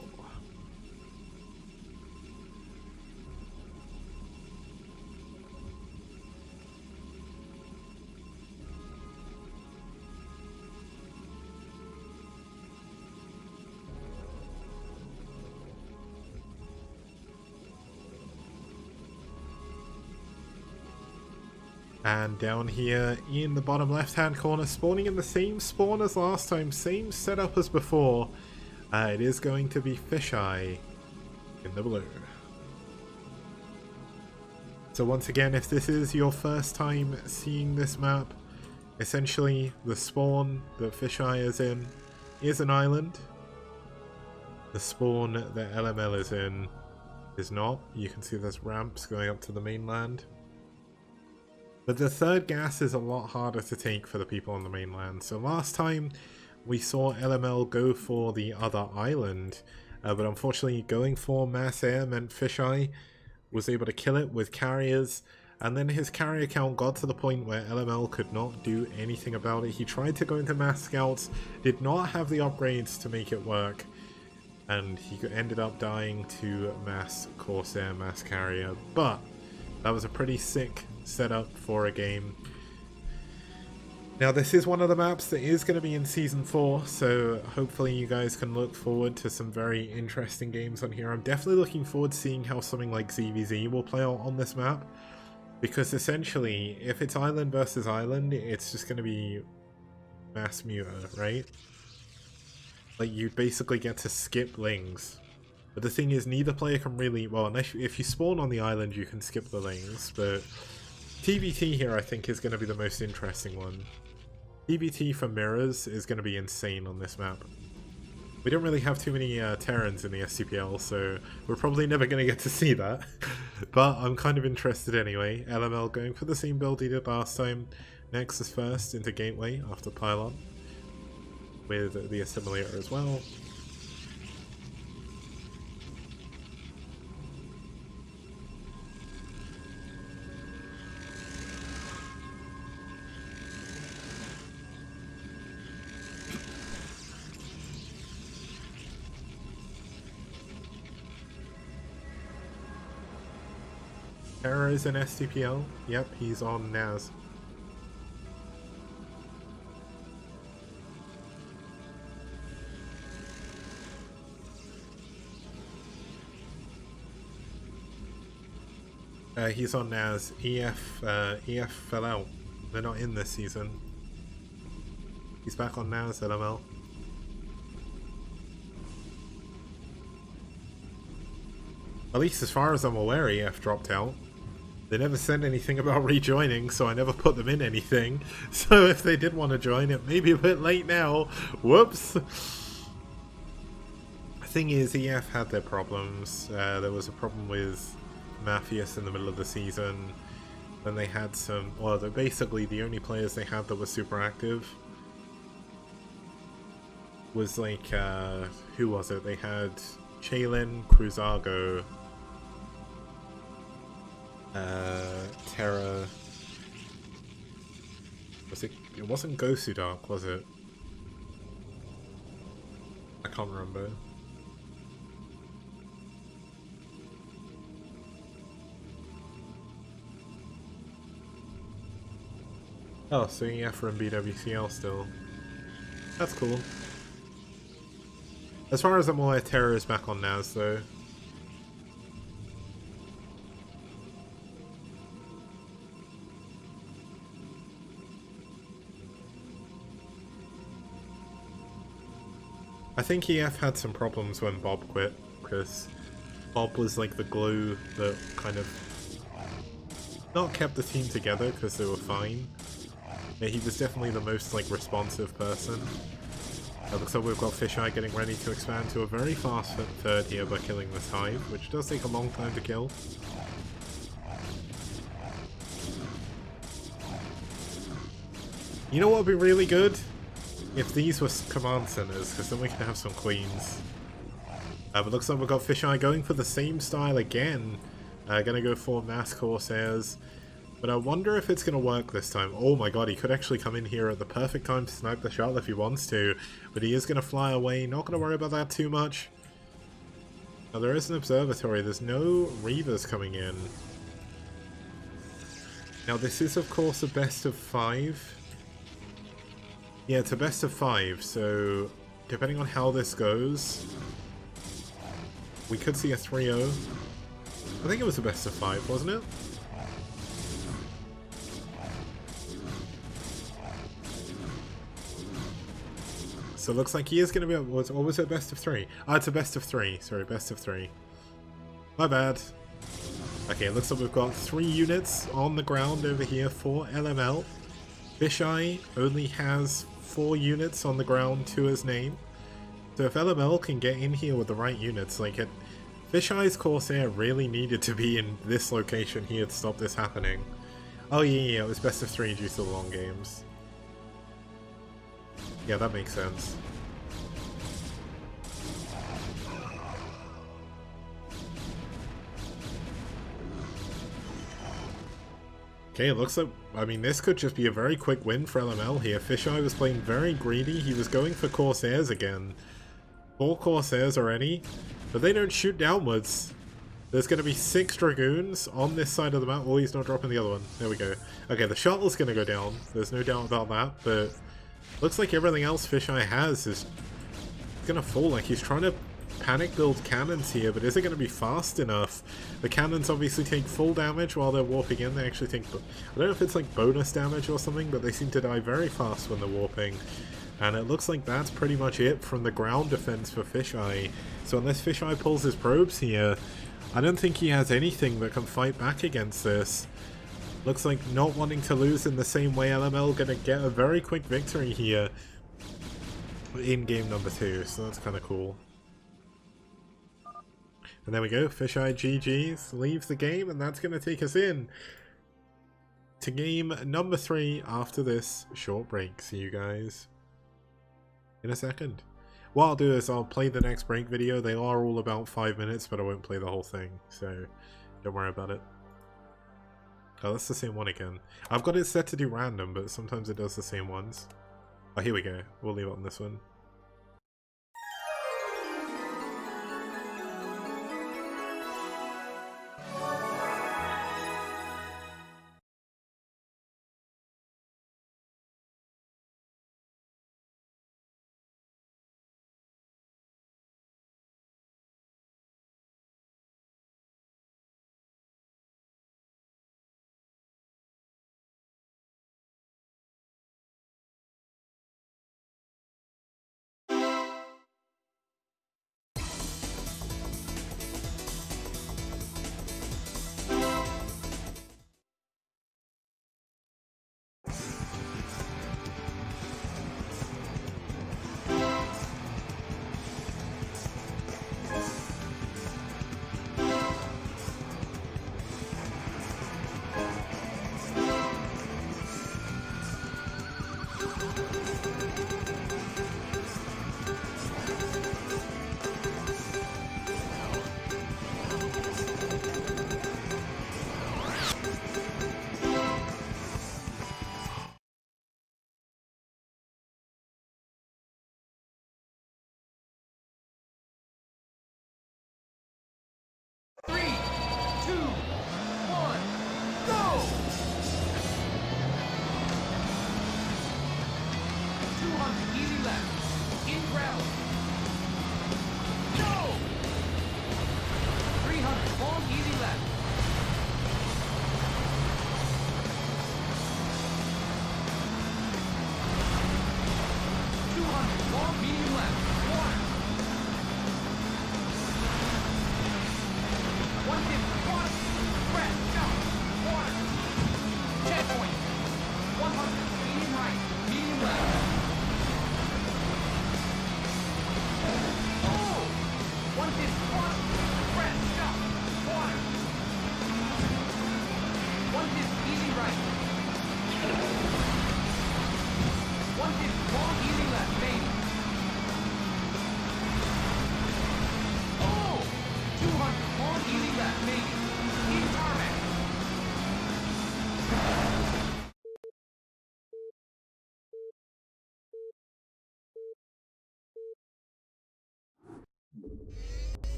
And down here in the bottom left hand corner, spawning in the same spawn as last time, same setup as before, it is going to be Fisheye in the blue. So once again, if this is your first time seeing this map, essentially the spawn that Fisheye is in is an island. The spawn that LML is in is not. You can see there's ramps going up to the mainland. But the third gas is a lot harder to take for the people on the mainland. So last time we saw LML go for the other island, but unfortunately going for Mass Air meant Fisheye was able to kill it with carriers, and then his carrier count got to the point where LML could not do anything about it. He tried to go into Mass Scouts, did not have the upgrades to make it work, and he ended up dying to Mass Corsair, Mass Carrier, but that was a pretty sick setup for a game. Now this is one of the maps that is going to be in Season 4, so hopefully you guys can look forward to some very interesting games on here. I'm definitely looking forward to seeing how something like ZVZ will play out on this map, because essentially, if it's island versus island, it's just going to be mass muta, right? Like, you basically get to skip lings. But the thing is, neither player can really... Well, unless if you spawn on the island, you can skip the lings, but TVT here, I think, is going to be the most interesting one. TVT for mirrors is going to be insane on this map. We don't really have too many Terrans in the STPL, so we're probably never going to get to see that. But I'm kind of interested anyway. LML going for the same build he did last time. Nexus first into Gateway after Pylon, with the Assimilator as well. Terra is an STPL. Yep, he's on Naz. He's on Naz. EF fell out. They're not in this season. He's back on Naz, LML. At least as far as I'm aware, EF dropped out. They never said anything about rejoining, so I never put them in anything. So if they did want to join, it may be a bit late now. Whoops! The thing is, EF had their problems. There was a problem with Matthias in the middle of the season. Then they had some... Well, they're basically the only players they had that were super active was like... who was it? They had Chaylin, Cruzago... Terra... Was it? It wasn't Gosudark, was it? I can't remember. Oh, so EF and BWCL still. That's cool. As far as I'm aware, Terra is back on Naz though. I think EF had some problems when Bob quit, because Bob was like the glue that kind of not kept the team together because they were fine. Yeah, he was definitely the most like responsive person. Looks like we've got Fisheye getting ready to expand to a very fast third here by killing this Hive, which does take a long time to kill. You know what would be really good? If these were command centers, because then we can have some queens. But looks like we've got Fisheye going for the same style again. Gonna go for Mass Corsairs. But I wonder if it's gonna work this time. Oh my god, he could actually come in here at the perfect time to snipe the shot if he wants to. But he is gonna fly away, not gonna worry about that too much. Now there is an observatory, there's no Reavers coming in. Now this is of course a best of 5. Yeah, it's a best of 5, so depending on how this goes, we could see a 3-0. I think it was a best of 5, wasn't it? So it looks like he is going to be... What was it? Best of 3? Ah, it's a best of 3. Sorry, best of 3. My bad. Okay, it looks like we've got 3 units on the ground over here for LML. Fisheye only has 4 units on the ground to his name. So if LML can get in here with the right units, like it... Fisheye's Corsair really needed to be in this location here to stop this happening. Oh yeah, it was best of 3 due to the long games. Yeah, that makes sense. Okay, it looks like, I mean, this could just be a very quick win for LML here. Fisheye was playing very greedy. He was going for Corsairs again. 4 Corsairs already, but they don't shoot downwards. There's going to be 6 Dragoons on this side of the map. Oh, he's not dropping the other one. There we go. Okay, the shuttle's going to go down. There's no doubt about that, but looks like everything else Fisheye has is going to fall. Like, he's trying to panic build cannons here, but is it going to be fast enough? The cannons obviously take full damage while they're warping in. They actually take, I don't know if it's like bonus damage or something, but they seem to die very fast when they're warping. And it looks like that's pretty much it from the ground defense for Fisheye. So unless Fisheye pulls his probes here, I don't think he has anything that can fight back against this. Looks like not wanting to lose in the same way, LML gonna get a very quick victory here in game number 2, so that's kind of cool. And there we go, Fisheye GG's leaves the game, and that's going to take us in to game number 3 after this short break. See you guys in a second. What I'll do is I'll play the next break video. They are all about 5 minutes, but I won't play the whole thing, so don't worry about it. Oh, that's the same one again. I've got it set to do random, but sometimes it does the same ones. Oh, here we go. We'll leave it on this one.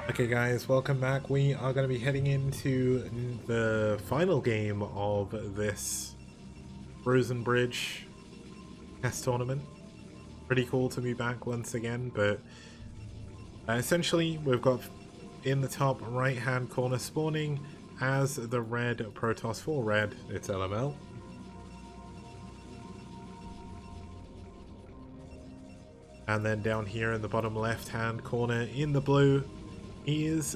Okay guys, welcome back. We are going to be heading into the final game of this Rosenbridge test tournament. Pretty cool to be back once again, but essentially we've got in the top right hand corner spawning as the red Protoss for red, it's LML. And then down here in the bottom left hand corner in the blue is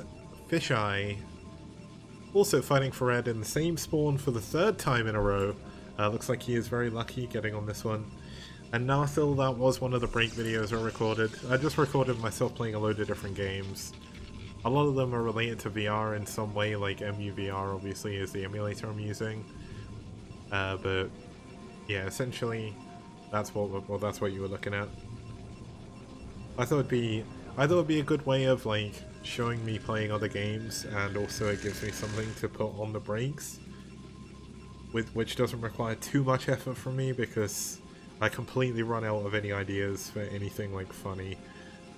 Fisheye, also fighting for red in the same spawn for the 3rd time in a row. Looks like he is very lucky getting on this one. And Narthil, that was one of the break videos I recorded. I just recorded myself playing a load of different games. A lot of them are related to VR in some way, like MUVR obviously is the emulator I'm using. But yeah, essentially that's what you were looking at. I thought it'd be a good way of like showing me playing other games, and also it gives me something to put on the breaks, which doesn't require too much effort from me because I completely run out of any ideas for anything like funny.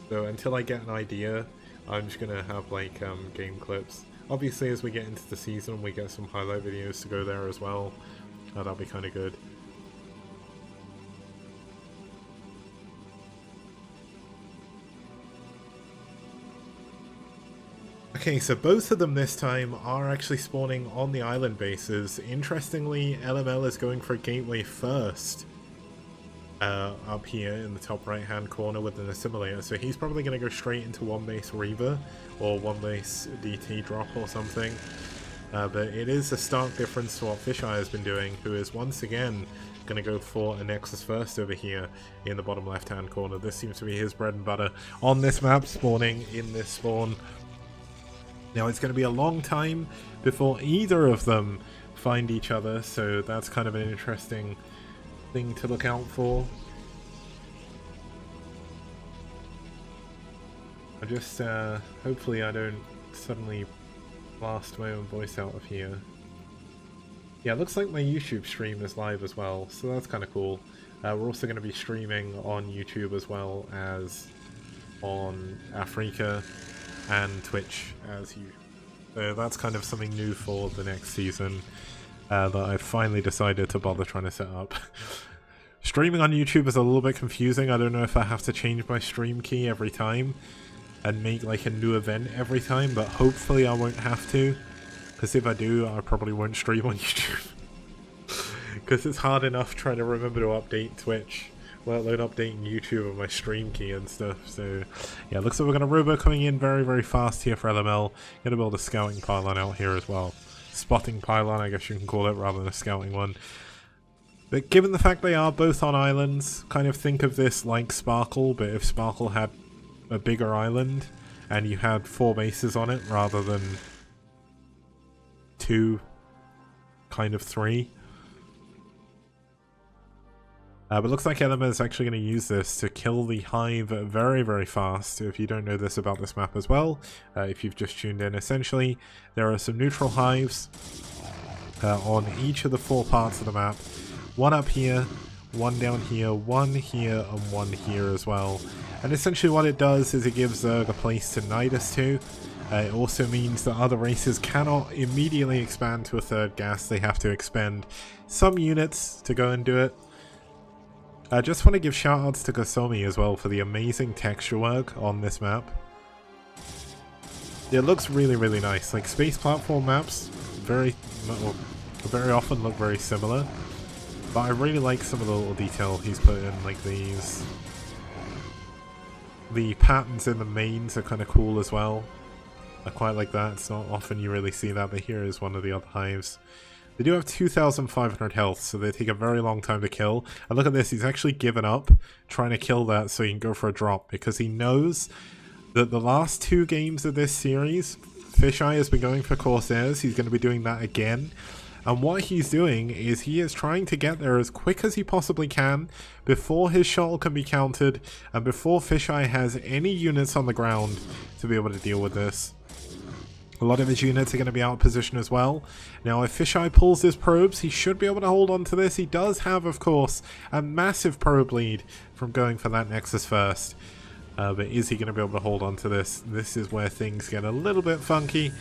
So until I get an idea, I'm just gonna have like game clips. Obviously, as we get into the season, we get some highlight videos to go there as well. That'll be kind of good. Okay, so both of them this time are actually spawning on the island bases. Interestingly, LML is going for a gateway first. Up here in the top right hand corner with an assimilator, so he's probably going to go straight into one base Reaver or one base DT drop or something. But it is a stark difference to what Fisheye has been doing, who is once again going to go for a Nexus first over here in the bottom left hand corner. This seems to be his bread and butter on this map, spawning in this spawn. Now it's going to be a long time before either of them find each other, so that's kind of an interesting thing to look out for. I just hopefully I don't suddenly blast my own voice out of here. Yeah, it looks like my YouTube stream is live as well, so that's kind of cool. We're also going to be streaming on YouTube as well as on Africa and Twitch as usual. So that's kind of something new for the next season that I finally decided to bother trying to set up. Streaming on YouTube is a little bit confusing. I don't know if I have to change my stream key every time and make like a new event every time, but hopefully I won't have to, because if I do, I probably won't stream on YouTube. Because it's hard enough trying to remember to update Twitch, let alone updating YouTube on my stream key and stuff. So yeah, looks like we're going to Robo coming in very, very fast here for LML. Going to build a scouting pylon out here as well. Spotting pylon, I guess you can call it, rather than a scouting one. But given the fact they are both on islands, kind of think of this like Sparkle, but if Sparkle had a bigger island and you had 4 bases on it rather than 2, kind of 3. But looks like Element is actually going to use this to kill the hive very, very fast. If you don't know this about this map as well, if you've just tuned in, essentially there are some neutral hives on each of the 4 parts of the map. One up here, one down here, one here, and one here as well. And essentially what it does is it gives Zerg a place to nidus to. It also means that other races cannot immediately expand to a 3rd gas. They have to expend some units to go and do it. I just want to give shoutouts to Gosomi as well for the amazing texture work on this map. It looks really, really nice. Like, space platform maps very often look very similar. But I really like some of the little detail he's put in, like these. The patterns in the mains are kind of cool as well. I quite like that. It's not often you really see that, but here is one of the other hives. They do have 2,500 health, so they take a very long time to kill. And look at this, he's actually given up trying to kill that so he can go for a drop, because he knows that the last 2 games of this series, Fisheye has been going for Corsairs. He's going to be doing that again. And what he's doing is he is trying to get there as quick as he possibly can before his shuttle can be countered and before Fisheye has any units on the ground to be able to deal with this. A lot of his units are going to be out of position as well. Now, if Fisheye pulls his probes, he should be able to hold on to this. He does have, of course, a massive probe lead from going for that Nexus first. But is he going to be able to hold on to this? This is where things get a little bit funky.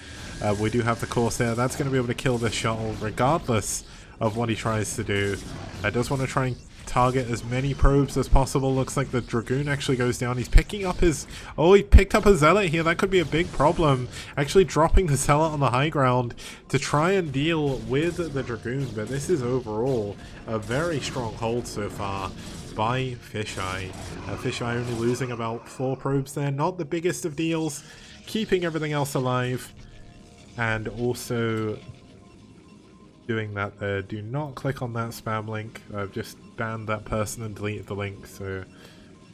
We do have the Corsair. That's going to be able to kill this shuttle regardless of what he tries to do. Does want to try and target as many probes as possible. Looks like the Dragoon actually goes down. He's picking up his... Oh, he picked up a Zealot here. That could be a big problem. Actually dropping the Zealot on the high ground to try and deal with the Dragoon. But this is overall a very strong hold so far by Fisheye. Fisheye only losing about 4 probes there. Not the biggest of deals. Keeping everything else alive. And also doing that there. Do not click on that spam link. I've just banned that person and deleted the link, so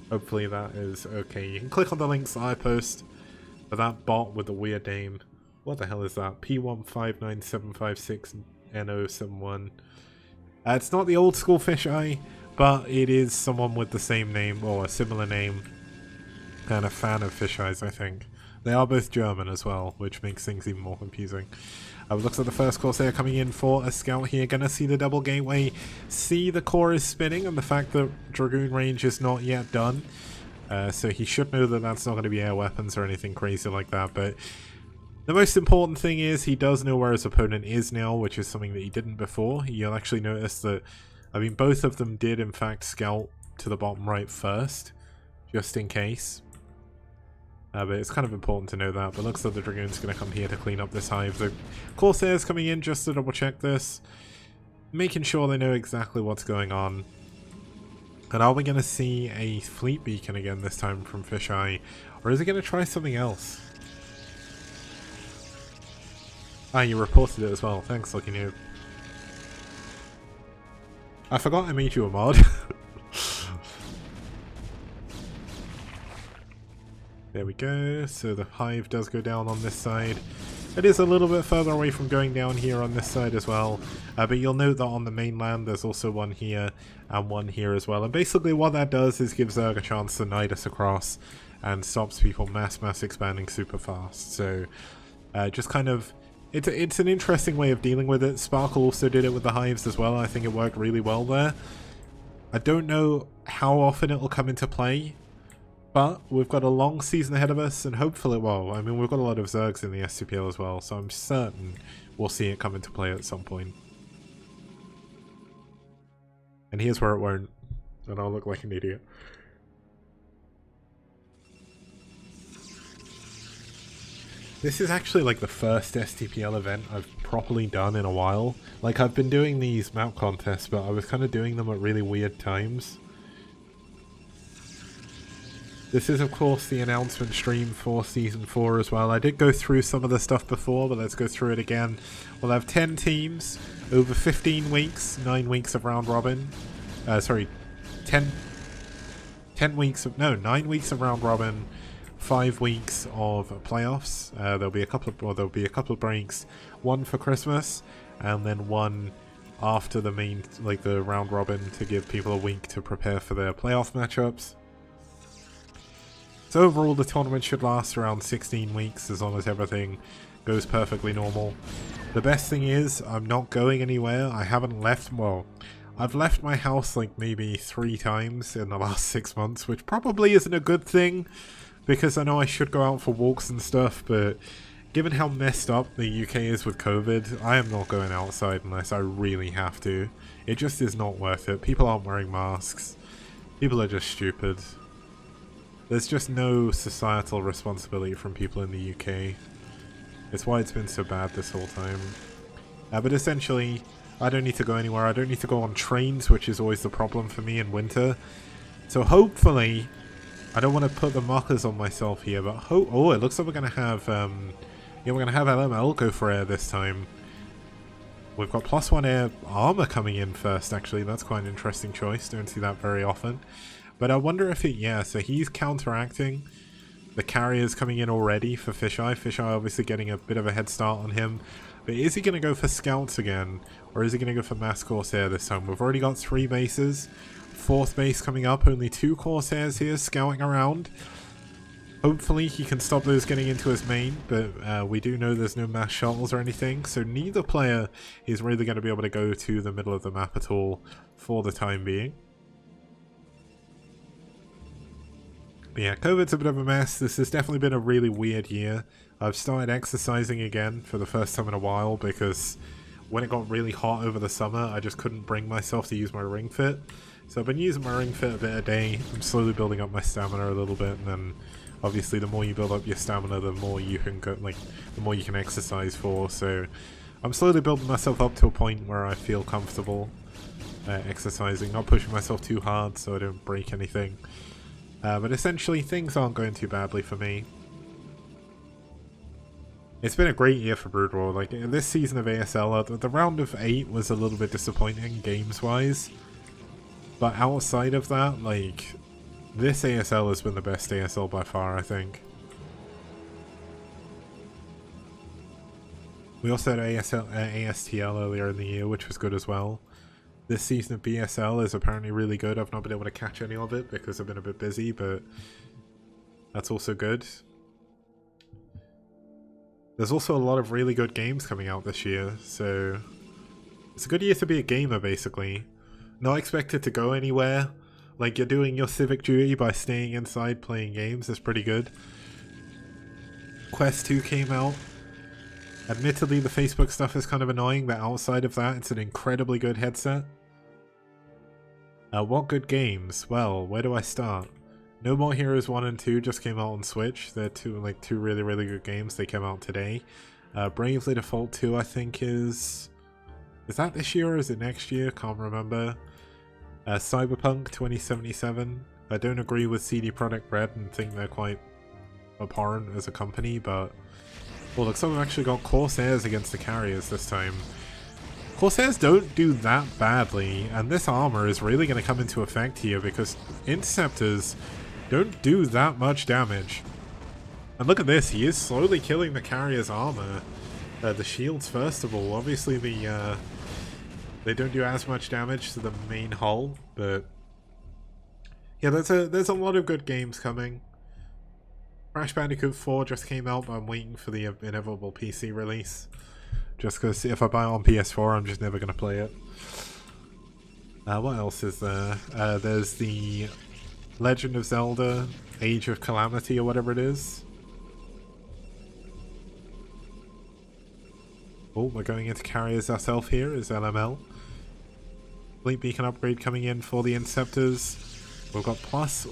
hopefully that is okay. You can click on the links that I post, But that bot with the weird name, what the hell is that? P159756NO71. It's not the old school fisheye, but it is someone with the same name or a similar name and a fan of fisheyes, I think. They are both German as well, which makes things even more confusing. Looks like the first Corsair coming in for a scout here. Gonna see the double gateway. See the core is spinning and the fact that Dragoon range is not yet done. So he should know that that's not going to be air weapons or anything crazy like that. But the most important thing is he does know where his opponent is now, which is something that he didn't before. You'll actually notice that, I mean, both of them did in fact scout to the bottom right first, just in case. But it's kind of important to know that. But looks like the Dragoon's going to come here to clean up this hive. The Corsair's coming in just to double check this, making sure they know exactly what's going on. And are we going to see a fleet beacon again this time from Fisheye? Or is he going to try something else? Ah, you reported it as well. Thanks, Lucky Noob. I forgot I made you a mod. There we go. So the hive does go down on this side. It is a little bit further away from going down here on this side as well. But you'll note that on the mainland there's also one here and one here as well. And basically what that does is gives Zerg a chance to knight us across and stops people mass expanding super fast. So just kind of, it's an interesting way of dealing with it. Sparkle also did it with the hives as well. I think it worked really well there. I don't know how often it will come into play, but we've got a long season ahead of us, and hopefully, well, I mean, we've got a lot of Zergs in the STPL as well, so I'm certain we'll see it come into play at some point. And here's where it won't, and I'll look like an idiot. This is actually like the first STPL event I've properly done in a while. Like, I've been doing these map contests, but I was kind of doing them at really weird times. This is, of course, the announcement stream for Season 4 as well. I did go through some of the stuff before, but let's go through it again. We'll have 10 teams over 15 weeks, 9 weeks of round robin. Sorry, 10 weeks of, no, 9 weeks of round robin, 5 weeks of playoffs. There'll be a couple of breaks, one for Christmas, and then one after the main, like the round robin, to give people a week to prepare for their playoff matchups. So overall, the tournament should last around 16 weeks as long as everything goes perfectly normal. The best thing is, I'm not going anywhere. I haven't left, well, I've left my house like maybe 3 times in the last 6 months, which probably isn't a good thing, because I know I should go out for walks and stuff, but given how messed up the UK is with COVID, I am not going outside unless I really have to. It just is not worth it. People aren't wearing masks. People are just stupid. There's just no societal responsibility from people in the UK. It's why it's been so bad this whole time. But essentially, I don't need to go anywhere. I don't need to go on trains, which is always the problem for me in winter. So hopefully, I don't want to put the markers on myself here, but oh, it looks like we're gonna have yeah, we're gonna have LML go for air this time. We've got +1 air armor coming in first. Actually, that's quite an interesting choice. Don't see that very often. But I wonder if it, yeah, so he's counteracting. The carrier's coming in already for Fisheye. Fisheye obviously getting a bit of a head start on him. But is he going to go for scouts again? Or is he going to go for mass Corsair this time? We've already got 3 bases. 4th base coming up. Only 2 Corsairs here scouting around. Hopefully he can stop those getting into his main. But we do know there's no mass shuttles or anything. So neither player is really going to be able to go to the middle of the map at all for the time being. But yeah, COVID's a bit of a mess. This has definitely been a really weird year. I've started exercising again for the first time in a while because when it got really hot over the summer, I just couldn't bring myself to use my Ring Fit. So I've been using my Ring Fit a bit a day. I'm slowly building up my stamina a little bit, and then obviously the more you build up your stamina, the more you can go, like, the more you can exercise for. So I'm slowly building myself up to a point where I feel comfortable exercising, not pushing myself too hard so I don't break anything. But essentially, things aren't going too badly for me. It's been a great year for Brood War. Like, this season of ASL, the round of 8 was a little bit disappointing games-wise. But outside of that, like, this ASL has been the best ASL by far, I think. We also had ASTL earlier in the year, which was good as well. This season of BSL is apparently really good. I've not been able to catch any of it because I've been a bit busy, but that's also good. There's also a lot of really good games coming out this year, so it's a good year to be a gamer, basically. Not expected to go anywhere. Like, you're doing your civic duty by staying inside playing games. That's pretty good. Quest 2 came out. Admittedly, the Facebook stuff is kind of annoying, but outside of that, it's an incredibly good headset. What good games? Well, where do I start? No More Heroes 1 and 2 just came out on Switch. They're two really, really good games. They came out today. Bravely Default 2, I think, is that this year or is it next year? Can't remember. Cyberpunk 2077. I don't agree with CD Projekt Red and think they're quite abhorrent as a company, but... Well, looks like we've actually got Corsairs against the Carriers this time. Corsairs don't do that badly, and this armor is really going to come into effect here because Interceptors don't do that much damage. And look at this, he is slowly killing the Carrier's armor. The shields, first of all. Obviously, they don't do as much damage to the main hull, but... Yeah, there's a lot of good games coming. Crash Bandicoot 4 just came out, but I'm waiting for the inevitable PC release. Just because if I buy it on PS4, I'm just never going to play it. What else is there? There's the Legend of Zelda Age of Calamity or whatever it is. Oh, we're going into Carriers ourselves here is LML. Fleet Beacon upgrade coming in for the Interceptors. We've got plus...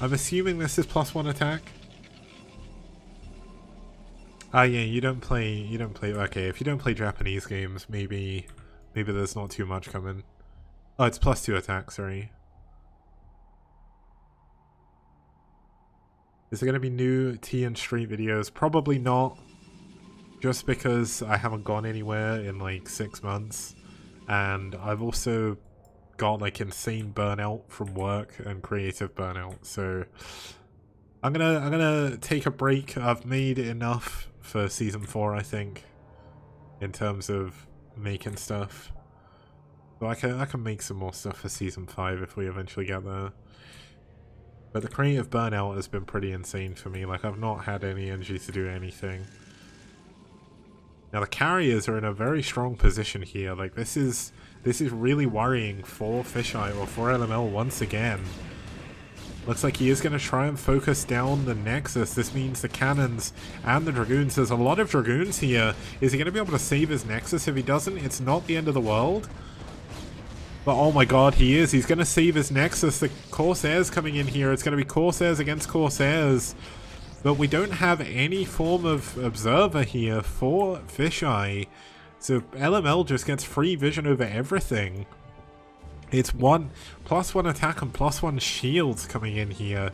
I'm assuming this is +1 attack. Ah, yeah, you don't play, okay, if you don't play Japanese games, maybe there's not too much coming. Oh, it's +2 attack, sorry. Is there going to be new T and Street videos? Probably not. Just because I haven't gone anywhere in like 6 months. And I've also got like insane burnout from work and creative burnout, so... I'm gonna take a break. I've made enough for Season 4, I think, in terms of making stuff. So I can make some more stuff for Season 5 if we eventually get there. But the creative burnout has been pretty insane for me. Like, I've not had any energy to do anything. Now the Carriers are in a very strong position here. Like, this is really worrying for Fisheye or for LML once again. Looks like he is going to try and focus down the Nexus. This means the cannons and the Dragoons. There's a lot of Dragoons here. Is he going to be able to save his Nexus? If he doesn't, it's not the end of the world. But oh my god, he is. He's going to save his Nexus. The Corsairs coming in here. It's going to be Corsairs against Corsairs. But we don't have any form of observer here for Fisheye. So LML just gets free vision over everything. It's +1 attack and +1 shields coming in here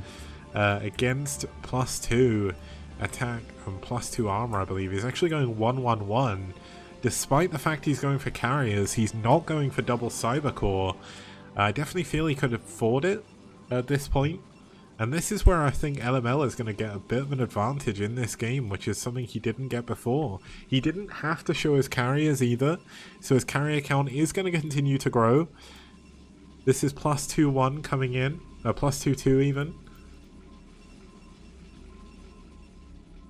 against +2 attack and +2 armor, I believe. He's actually going 1-1-1. Despite the fact he's going for Carriers, he's not going for double Cybercore. I definitely feel he could afford it at this point. And this is where I think LML is going to get a bit of an advantage in this game, which is something he didn't get before. He didn't have to show his Carriers either, so his carrier count is going to continue to grow. This is +2-1 coming in, +2-2 even.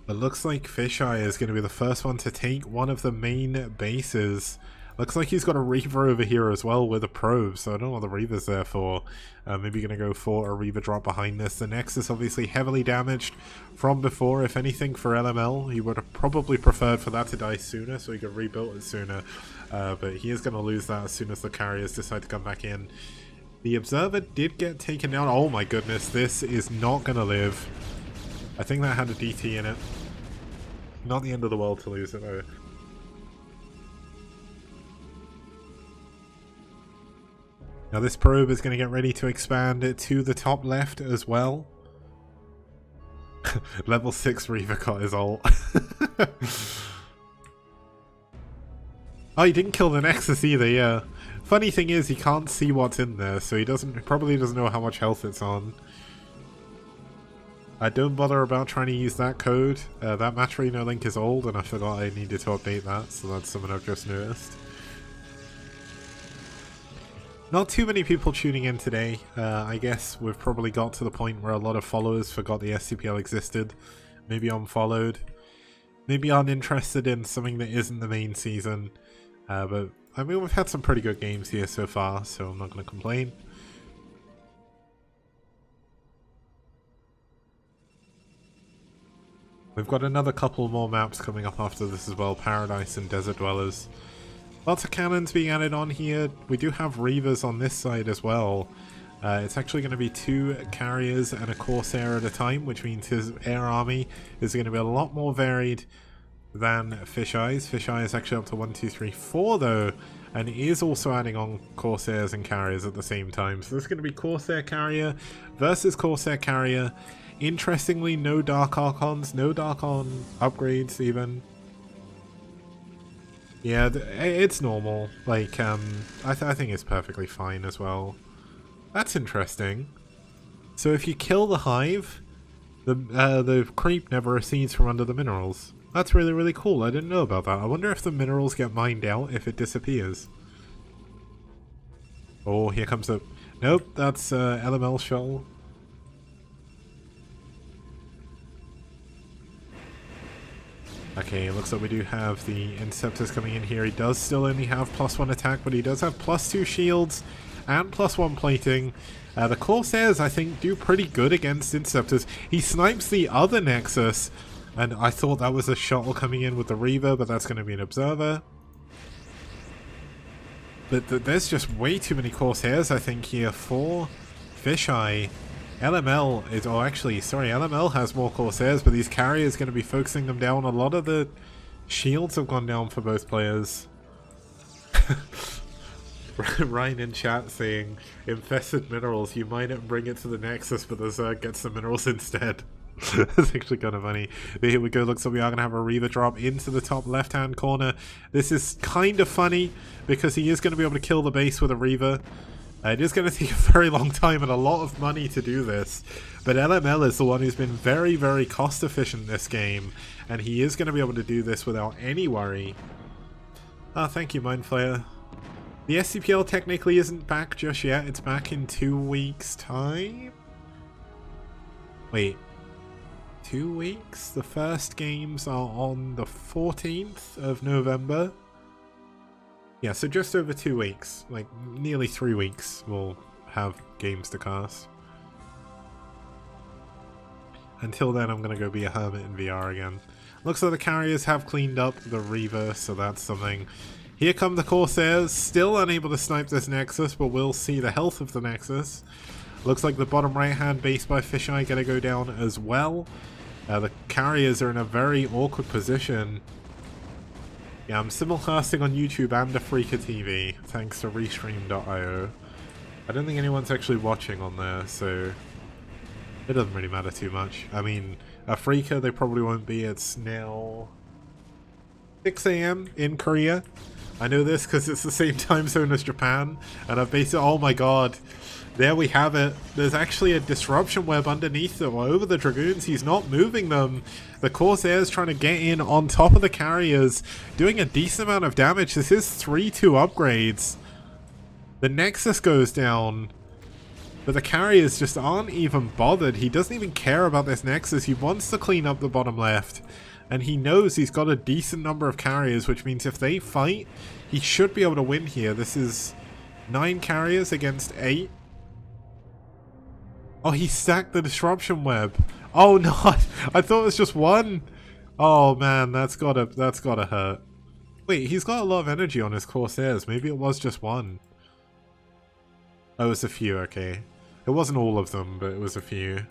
It looks like Fisheye is going to be the first one to take one of the main bases. Looks like he's got a Reaver over here as well with a probe, so I don't know what the Reaver's there for. Maybe going to go for a Reaver drop behind this. The Nexus obviously heavily damaged from before. If anything, for LML, he would have probably preferred for that to die sooner so he could rebuild it sooner. But he is going to lose that as soon as the Carriers decide to come back in. The Observer did get taken down. Oh my goodness, this is not going to live. I think that had a DT in it. Not the end of the world to lose it though. Now this probe is going to get ready to expand it to the top left as well. Level 6 Reaver got his ult. Oh, he didn't kill the Nexus either, yeah. Funny thing is, he can't see what's in there, so he probably doesn't know how much health it's on. don't bother about trying to use that code. That match reno link is old and I forgot I needed to update that, so that's something I've just noticed. Not too many people tuning in today. I guess we've probably got to the point where a lot of followers forgot the STPL existed. Maybe unfollowed. Maybe aren't interested in something that isn't the main season. But I mean, we've had some pretty good games here so far, so I'm not going to complain. We've got another couple more maps coming up after this as well, Paradise and Desert Dwellers. Lots of cannons being added on here. We do have Reavers on this side as well. It's actually going to be 2 carriers and a Corsair at a time, which means his air army is going to be a lot more varied than Fisheye's. Fisheye is actually up to 1, 2, 3, 4 though, and is also adding on Corsairs and carriers at the same time. So this is going to be Corsair carrier versus Corsair carrier. Interestingly, no Dark Archons, no Dark Archon upgrades even. Yeah, it's normal. Like, I think it's perfectly fine as well. That's interesting. So if you kill the hive, the creep never recedes from under the minerals. That's really, really cool. I didn't know about that. I wonder if the minerals get mined out if it disappears. Oh, here comes the... Nope, that's LML shuttle. Okay, it looks like we do have the Inceptors coming in here. He does still only have +1 attack, but he does have +2 shields and +1 plating. The Corsairs, I think, do pretty good against Inceptors. He snipes the other Nexus, and I thought that was a shuttle coming in with the Reaver, but that's going to be an Observer. But there's just way too many Corsairs, I think, here for Fisheye. LML is, oh actually, sorry, LML has more Corsairs, but these carriers going to be focusing them down. A lot of the shields have gone down for both players. Ryan in chat saying, infested minerals, you mine it and bring it to the Nexus, but the Zerg gets the minerals instead. That's actually kind of funny. But here we go, looks like we are going to have a Reaver drop into the top left hand corner. This is kind of funny, because he is going to be able to kill the base with a Reaver. It is going to take a very long time and a lot of money to do this, but LML is the one who's been very, very cost efficient this game, and he is going to be able to do this without any worry. Ah, thank you, Mindflayer. The STPL technically isn't back just yet, it's back in 2 weeks' time? Wait, 2 weeks? The first games are on the 14th of November. Yeah, so just over 2 weeks, like nearly 3 weeks, we'll have games to cast. Until then, I'm going to go be a hermit in VR again. Looks like the carriers have cleaned up the Reaver, so that's something. Here come the Corsairs, still unable to snipe this Nexus, but we'll see the health of the Nexus. Looks like the bottom right hand base by Fisheye going to go down as well. The carriers are in a very awkward position. Yeah, I'm simulcasting on YouTube and Afrika TV, thanks to Restream.io. I don't think anyone's actually watching on there, so it doesn't really matter too much. I mean, Afrika, they probably won't be. It's now 6 AM in Korea. I know this because it's the same time zone as Japan, and I've basically, oh my god, there we have it. There's actually a disruption web underneath them, over the Dragoons. He's not moving them. The Corsairs trying to get in on top of the carriers, doing a decent amount of damage. This is 3-2 upgrades. The Nexus goes down, but the carriers just aren't even bothered. He doesn't even care about this Nexus. He wants to clean up the bottom left, and he knows he's got a decent number of carriers, which means if they fight, he should be able to win here. This is 9 carriers against 8. Oh, he stacked the disruption web. Oh no, I thought it was just 1. Oh man, that's gotta hurt. Wait, he's got a lot of energy on his Corsairs. Maybe it was just 1. Oh, it was a few, okay. It wasn't all of them, but it was a few.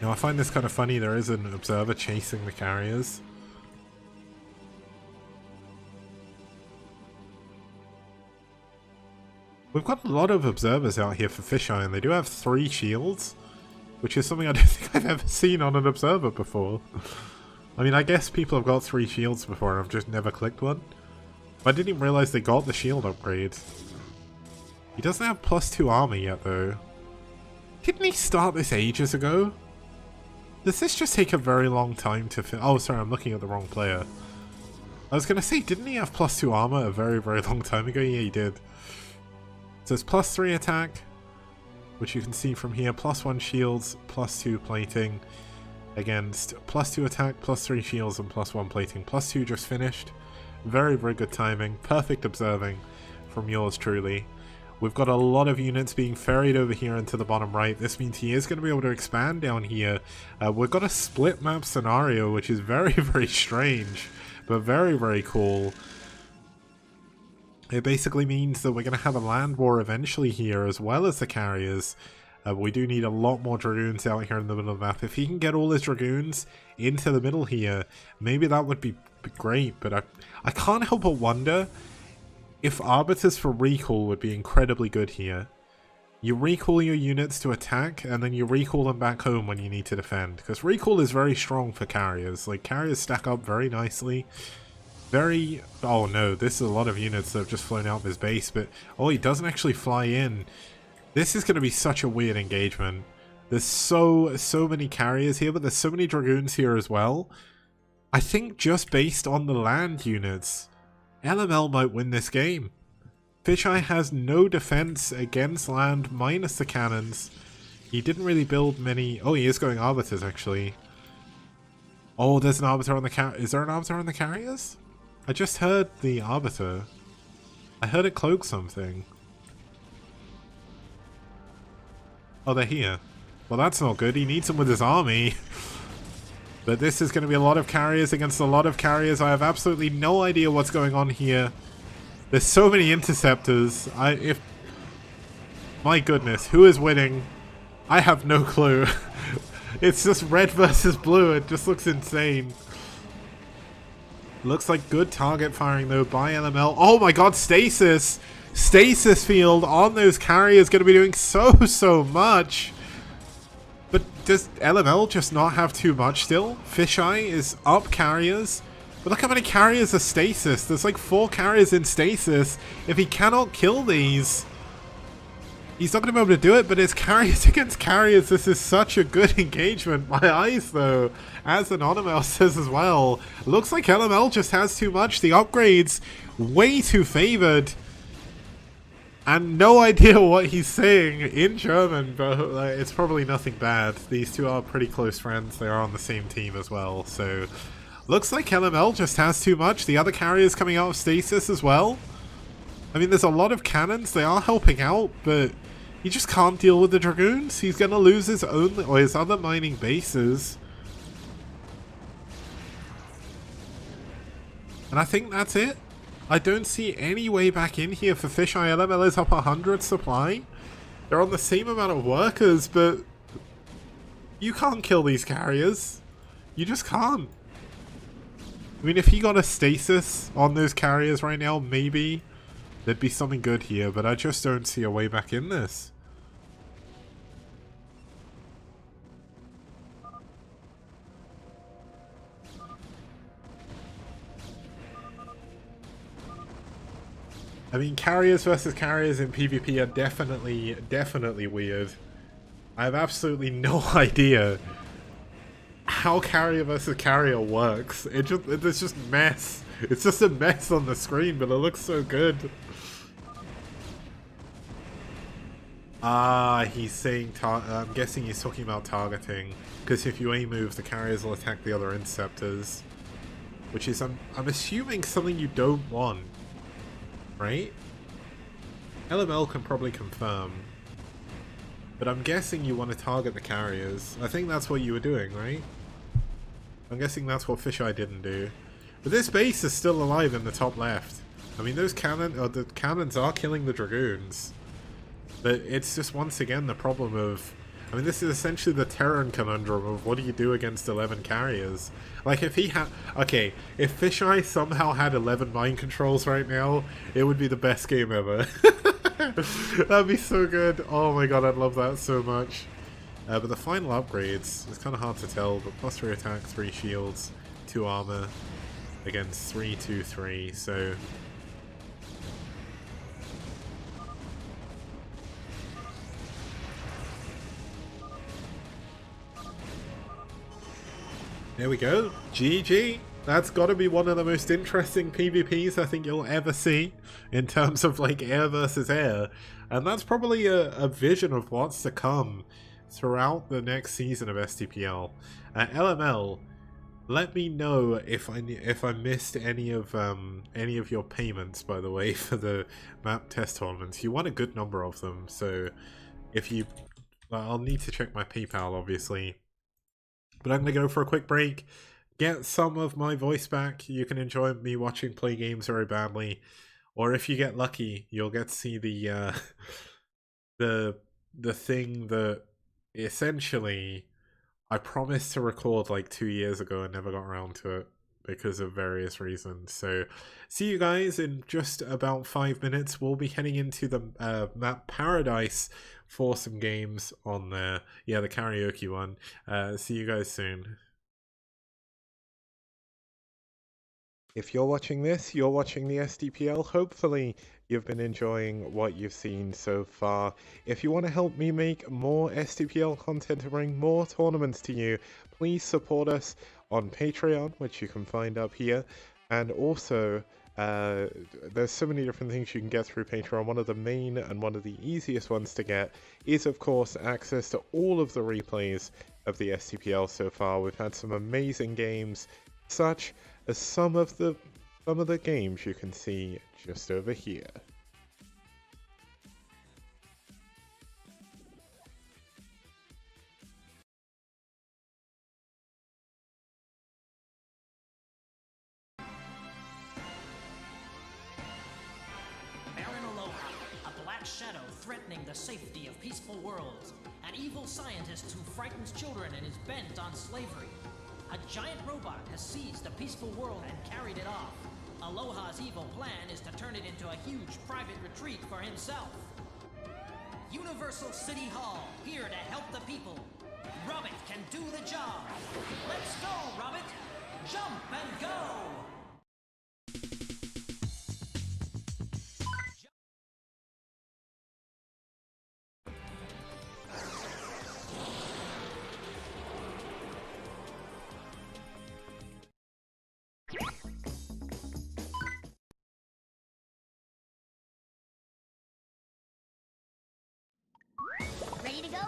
Now I find this kind of funny, there is an observer chasing the carriers. We've got a lot of observers out here for Fisheye, and they do have 3 shields, which is something I don't think I've ever seen on an observer before. I mean, I guess people have got 3 shields before, and I've just never clicked one. But I didn't even realize they got the shield upgrade. He doesn't have +2 armor yet, though. Didn't he start this ages ago? Does this just take a very long time to oh, sorry, I'm looking at the wrong player. I was going to say, didn't he have +2 armor a very, very long time ago? Yeah, he did. So it's +3 attack, which you can see from here, +1 shields, +2 plating, against +2 attack, +3 shields, and +1 plating. +2 just finished. Very, very good timing. Perfect observing from yours truly. We've got a lot of units being ferried over here into the bottom right. This means he is going to be able to expand down here. We've got a split map scenario, which is very, very strange, but very, very cool. It basically means that we're going to have a land war eventually here, as well as the carriers. We do need a lot more dragoons out here in the middle of the map. If he can get all his dragoons into the middle here, maybe that would be great, but I can't help but wonder if Arbiters for recall would be incredibly good here. You recall your units to attack, and then you recall them back home when you need to defend. Because recall is very strong for carriers. Like, carriers stack up very nicely. Very... oh no, this is a lot of units that have just flown out of his base, but... oh, he doesn't actually fly in. This is going to be such a weird engagement. There's so many carriers here, but there's so many dragoons here as well. I think just based on the land units, LML might win this game. Fisheye has no defense against land minus the cannons. He didn't really build many... oh, he is going Arbiters actually. Oh, there's an Arbiter on the is there an Arbiter on the carriers? I just heard the Arbiter. I heard it cloak something. Oh, they're here. Well, that's not good. He needs them with his army. But this is going to be a lot of carriers against a lot of carriers. I have absolutely no idea what's going on here. There's so many interceptors. My goodness, who is winning? I have no clue. It's just red versus blue. It just looks insane. Looks like good target firing though by LML. Oh my god, stasis! Stasis field on those carriers going to be doing so much. But does LML just not have too much still? Fisheye is up carriers. But look how many carriers are stasis. There's like 4 carriers in stasis. If he cannot kill these, he's not going to be able to do it. But it's carriers against carriers. This is such a good engagement. My eyes though, as Anonymous says as well, looks like LML just has too much. The upgrades way too favored. And no idea what he's saying in German, but it's probably nothing bad. These two are pretty close friends. They are on the same team as well, so... looks like LML just has too much. The other carriers coming out of stasis as well. I mean, there's a lot of cannons. They are helping out, but he just can't deal with the dragoons. He's going to lose his own or his other mining bases. And I think that's it. I don't see any way back in here for Fisheye. LML is up 100 supply. They're on the same amount of workers, but you can't kill these carriers. You just can't. I mean, if he got a stasis on those carriers right now, maybe there'd be something good here, but I just don't see a way back in this. I mean, carriers versus carriers in PvP are definitely weird. I have absolutely no idea how carrier versus carrier works. It's just mess. It's just a mess on the screen, but it looks so good. Ah, he's saying I'm guessing he's talking about targeting, because if you A-move, the carriers will attack the other interceptors, which is I'm assuming something you don't want. Right? LML can probably confirm. But I'm guessing you want to target the carriers. I think that's what you were doing, right? I'm guessing that's what Fisheye didn't do. But this base is still alive in the top left. I mean, those the cannons are killing the dragoons. But it's just once again the problem of... I mean, this is essentially the Terran conundrum of what do you do against 11 carriers? Like, if he had... okay, if Fisheye somehow had 11 mind controls right now, it would be the best game ever. That'd be so good. Oh my god, I'd love that so much. But the final upgrades, it's kind of hard to tell, but +3 attack, 3 shields, 2 armor, against 3, 2, 3, so... There we go. GG. That's got to be one of the most interesting PvPs I think you'll ever see in terms of like air versus air. And that's probably a vision of what's to come throughout the next season of STPL. LML, let me know if I missed any of your payments, by the way, for the map test tournaments. You won a good number of them, so if you... I'll need to check my PayPal, obviously. But I'm going to go for a quick break, get some of my voice back. You can enjoy me watching play games very badly. Or if you get lucky, you'll get to see the thing that essentially I promised to record like 2 years ago and never got around to it because of various reasons. So see you guys in just about 5 minutes. We'll be heading into the map Paradise for some games on there. Yeah, the karaoke one. See you guys soon. If you're watching this, you're watching the STPL. Hopefully you've been enjoying what you've seen so far. If you want to help me make more STPL content to bring more tournaments to you, please support us on Patreon, which you can find up here. And also, there's so many different things you can get through Patreon. One of the main and one of the easiest ones to get is, of course, access to all of the replays of the STPL so far. We've had some amazing games, such as some of the games you can see just over here. Shadow threatening the safety of peaceful worlds, an evil scientist who frightens children and is bent on slavery. A giant robot has seized a peaceful world and carried it off. Aloha's evil plan is to turn it into a huge private retreat for himself. Universal City Hall, here to help the people. Robbit can do the job. Let's go, Robbit! Jump and go! Ready to go?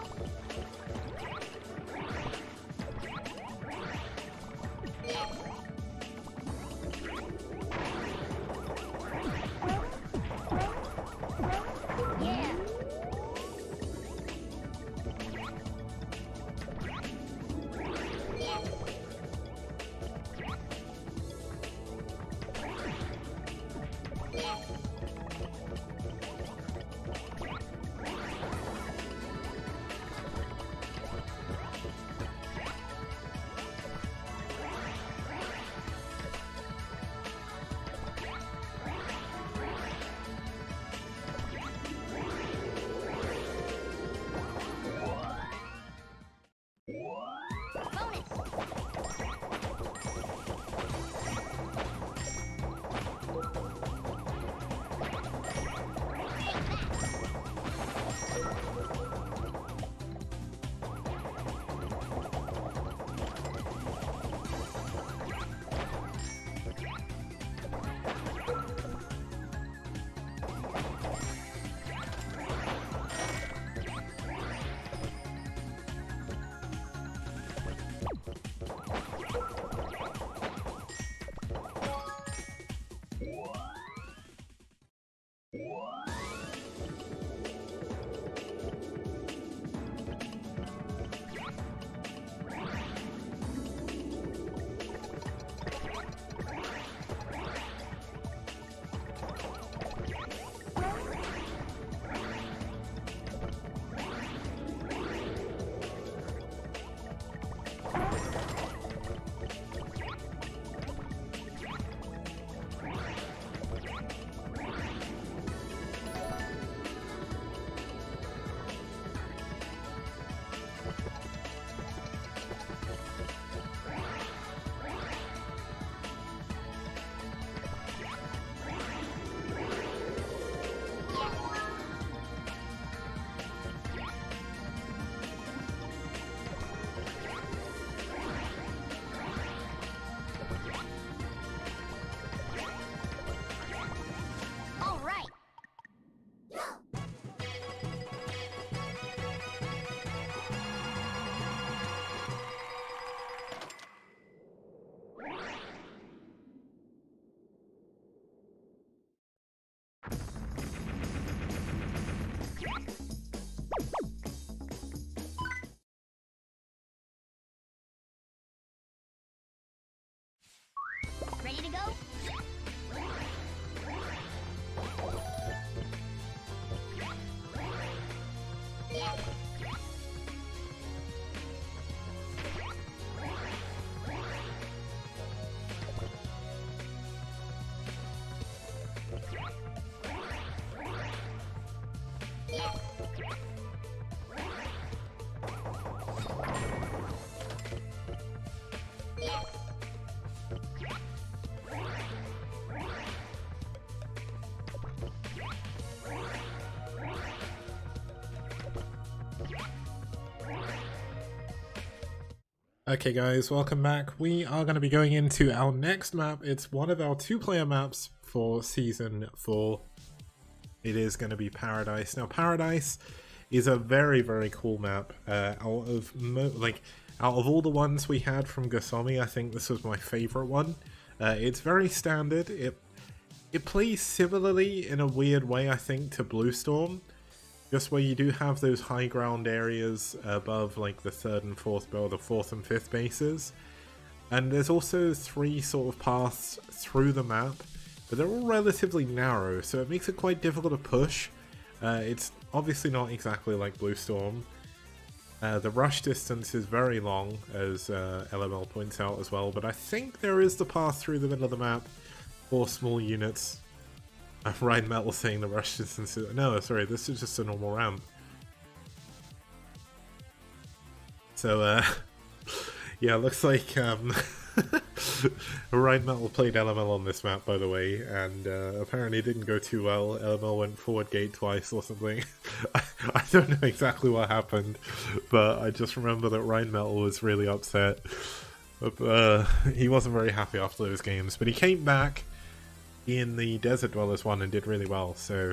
go? Yeah. Okay guys, welcome back. We are going to be going into our next map. It's one of our 2-player maps for Season 4. It is going to be Paradise. Now Paradise is a very, very cool map. Out of all the ones we had from Gosami, I think this was my favorite one. It's very standard. It plays similarly in a weird way, I think, to Bluestorm. Just where you do have those high ground areas above like the 3rd and 4th, or the 4th and 5th bases. And there's also 3 sort of paths through the map, but they're all relatively narrow, so it makes it quite difficult to push. It's obviously not exactly like Bluestorm. The rush distance is very long, as LML points out as well, but I think there is the path through the middle of the map for small units. Ryan Metal saying the rush distance is... No, sorry, this is just a normal ramp. So, yeah, looks like Ryan Metal played LML on this map, by the way, and apparently it didn't go too well. LML went forward gate twice or something. I don't know exactly what happened, but I just remember that Ryan Metal was really upset. He wasn't very happy after those games, but he came back in the Desert Dwellers one and did really well, so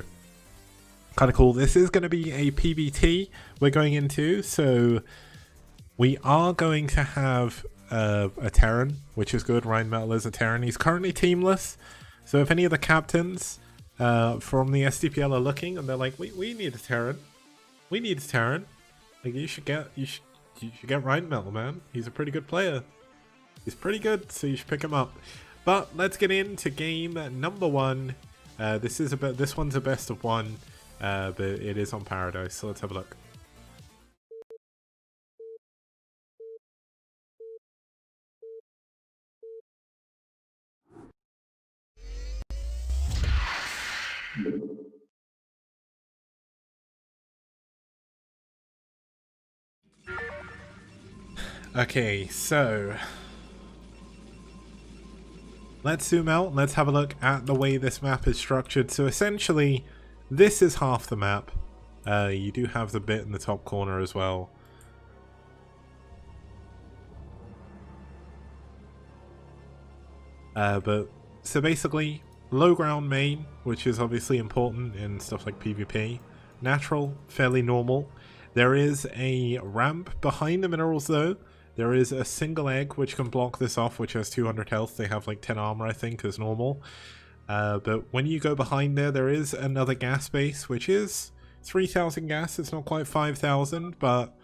kind of cool. This is going to be a PBT we're going into, so we are going to have a Terran, which is good. Ryan Metal is a Terran. He's currently teamless, so if any of the captains from the STPL are looking and they're like, we need a Terran, we need a Terran, like you should get Ryan Metal, man. He's a pretty good player. He's pretty good, so you should pick him up. But let's get into game number 1. This one's a best of 1, but it is on Paradise, so let's have a look. Okay, so let's zoom out, let's have a look at the way this map is structured. So essentially, this is half the map. You do have the bit in the top corner as well. So basically, low ground main, which is obviously important in stuff like PvP. Natural, fairly normal. There is a ramp behind the minerals though. There is a single egg which can block this off, which has 200 health. They have like 10 armor, I think, as normal. But when you go behind there is another gas base, which is 3,000 gas. It's not quite 5,000, but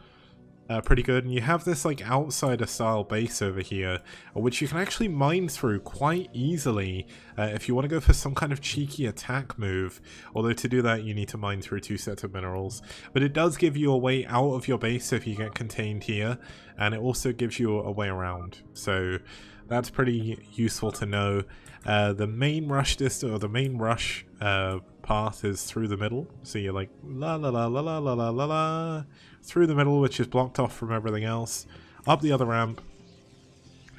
pretty good. And you have this like outsider style base over here, which you can actually mine through quite easily if you want to go for some kind of cheeky attack move. Although to do that you need to mine through 2 sets of minerals. But it does give you a way out of your base if you get contained here, and it also gives you a way around. So that's pretty useful to know. The main rush distance, or the main rush path, is through the middle. So you're like la la la la la la la la la through the middle, which is blocked off from everything else, up the other ramp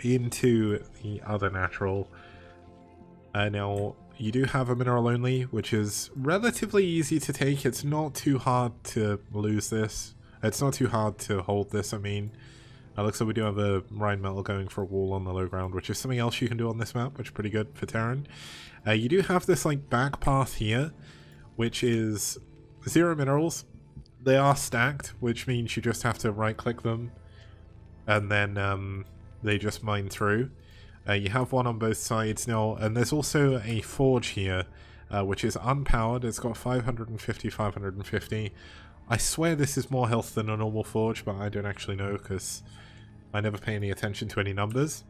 into the other natural. Now you do have a mineral only, which is relatively easy to take. It's not too hard to lose this. It's not too hard to hold this, I mean. Looks like we do have a Rhine Metal going for a wall on the low ground, which is something else you can do on this map, which is pretty good for Terran. You do have this like back path here, which is 0 minerals. They are stacked, which means you just have to right click them and then they just mine through. You have one on both sides now, and there's also a forge here, which is unpowered. It's got 550, 550. I swear this is more health than a normal forge, but I don't actually know because I never pay any attention to any numbers.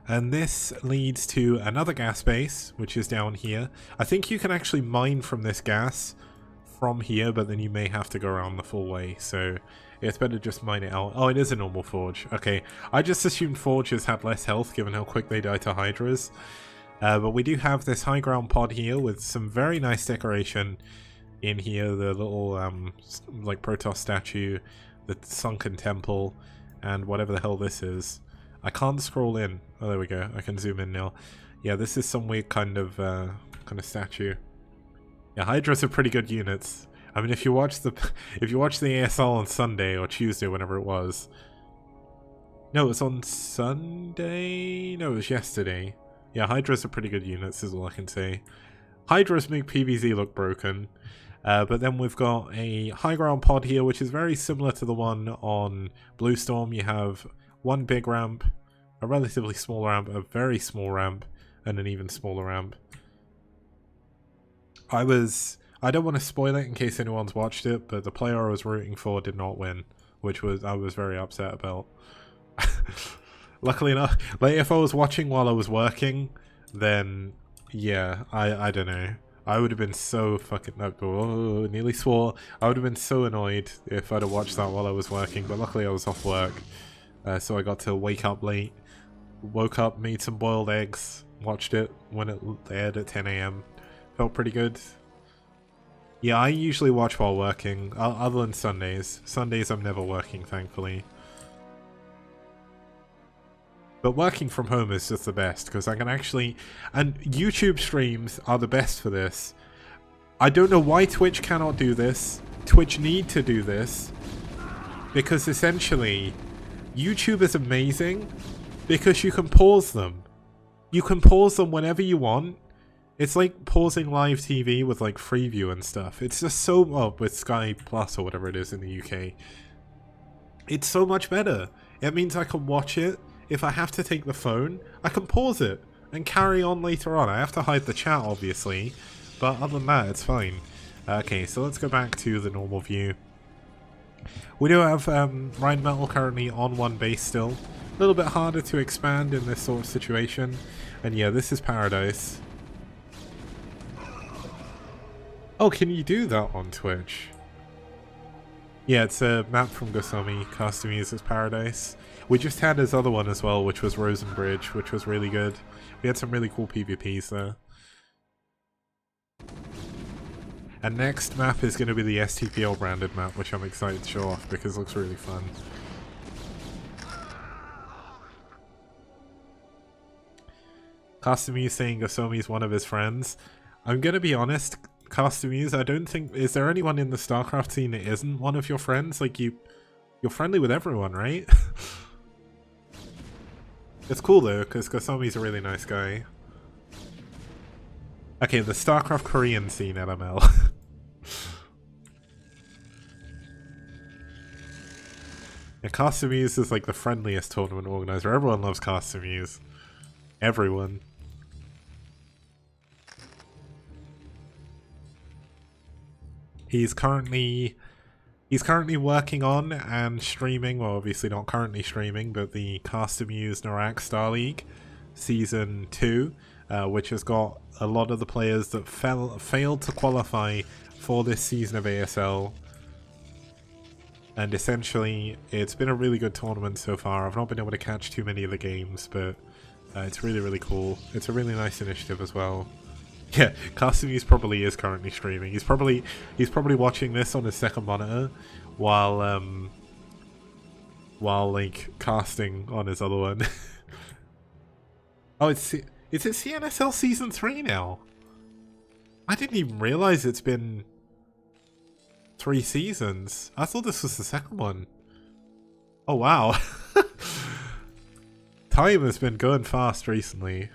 And this leads to another gas base, which is down here. I think you can actually mine from this gas from here, but then you may have to go around the full way, so it's better just mine it out. Oh, it is a normal forge. Okay, I just assumed forges had less health given how quick they die to hydras. But we do have this high ground pod here with some very nice decoration in here. The little like Protoss statue, the sunken temple, and whatever the hell this is. I can't scroll in. Oh, there we go. I can zoom in now. Yeah, this is some weird kind of statue. Yeah, Hydras are pretty good units. I mean, if you watch the ASL on Sunday or Tuesday, whenever it was. No, it was on Sunday. No, it was yesterday. Yeah, Hydras are pretty good units, is all I can say. Hydras make PvZ look broken. But then we've got a high ground pod here, which is very similar to the one on Bluestorm. You have one big ramp, a relatively small ramp, a very small ramp, and an even smaller ramp. I don't want to spoil it in case anyone's watched it, but the player I was rooting for did not win, which I was very upset about. Luckily enough, like if I was watching while I was working, then yeah, I don't know. I would have been so fucking... Oh, nearly swore. I would have been so annoyed if I'd have watched that while I was working, but luckily I was off work. So I got to wake up late. Woke up, made some boiled eggs, watched it when it aired at 10 AM. Felt pretty good. Yeah, I usually watch while working, other than Sundays. Sundays I'm never working, thankfully. But working from home is just the best, because I can actually... And YouTube streams are the best for this. I don't know why Twitch cannot do this. Twitch need to do this. Because essentially, YouTube is amazing because you can pause them. You can pause them whenever you want. It's like pausing live TV with like Freeview and stuff. It's just so... Well, with Sky Plus or whatever it is in the UK. It's so much better. It means I can watch it. If I have to take the phone, I can pause it and carry on later on. I have to hide the chat, obviously, but other than that, it's fine. Okay, so let's go back to the normal view. We do have Rhine Metal currently on one base still. A little bit harder to expand in this sort of situation. And yeah, this is Paradise. Oh, can you do that on Twitch? Yeah, it's a map from Gosumi. Custom uses Paradise. We just had his other one as well, which was Rosenbridge, which was really good. We had some really cool PvPs there. And next map is going to be the STPL branded map, which I'm excited to show off because it looks really fun. Castamu saying Gosumi is one of his friends. I'm going to be honest, Castamu, I don't think... Is there anyone in the StarCraft scene that isn't one of your friends? Like, you're friendly with everyone, right? It's cool though, because Gosumi's a really nice guy. Okay, the StarCraft Korean scene LML. Yeah, Castamus is like the friendliest tournament organizer. Everyone loves Castamus. Everyone. He's currently working on and streaming, well obviously not currently streaming, but the Castamus Narak Star League Season 2, which has got a lot of the players that failed to qualify for this season of ASL. And essentially, it's been a really good tournament so far. I've not been able to catch too many of the games, but it's really, really cool. It's a really nice initiative as well. Yeah, Castamus probably is currently streaming. He's probably watching this on his second monitor while like casting on his other one. Oh, is it CNSL Season 3 now? I didn't even realize it's been 3 seasons. I thought this was the second one. Oh wow. Time has been going fast recently.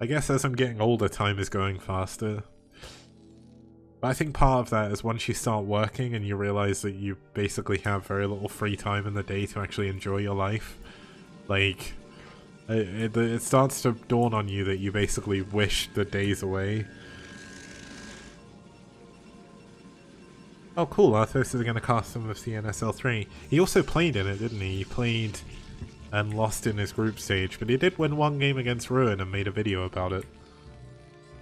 I guess as I'm getting older, time is going faster. But I think part of that is once you start working and you realize that you basically have very little free time in the day to actually enjoy your life. Like, it starts to dawn on you that you basically wish the days away. Oh cool, Arthos is going to cast some of CNSL 3. He also played in it, didn't he? He played and lost in his group stage, but he did win one game against Ruin and made a video about it.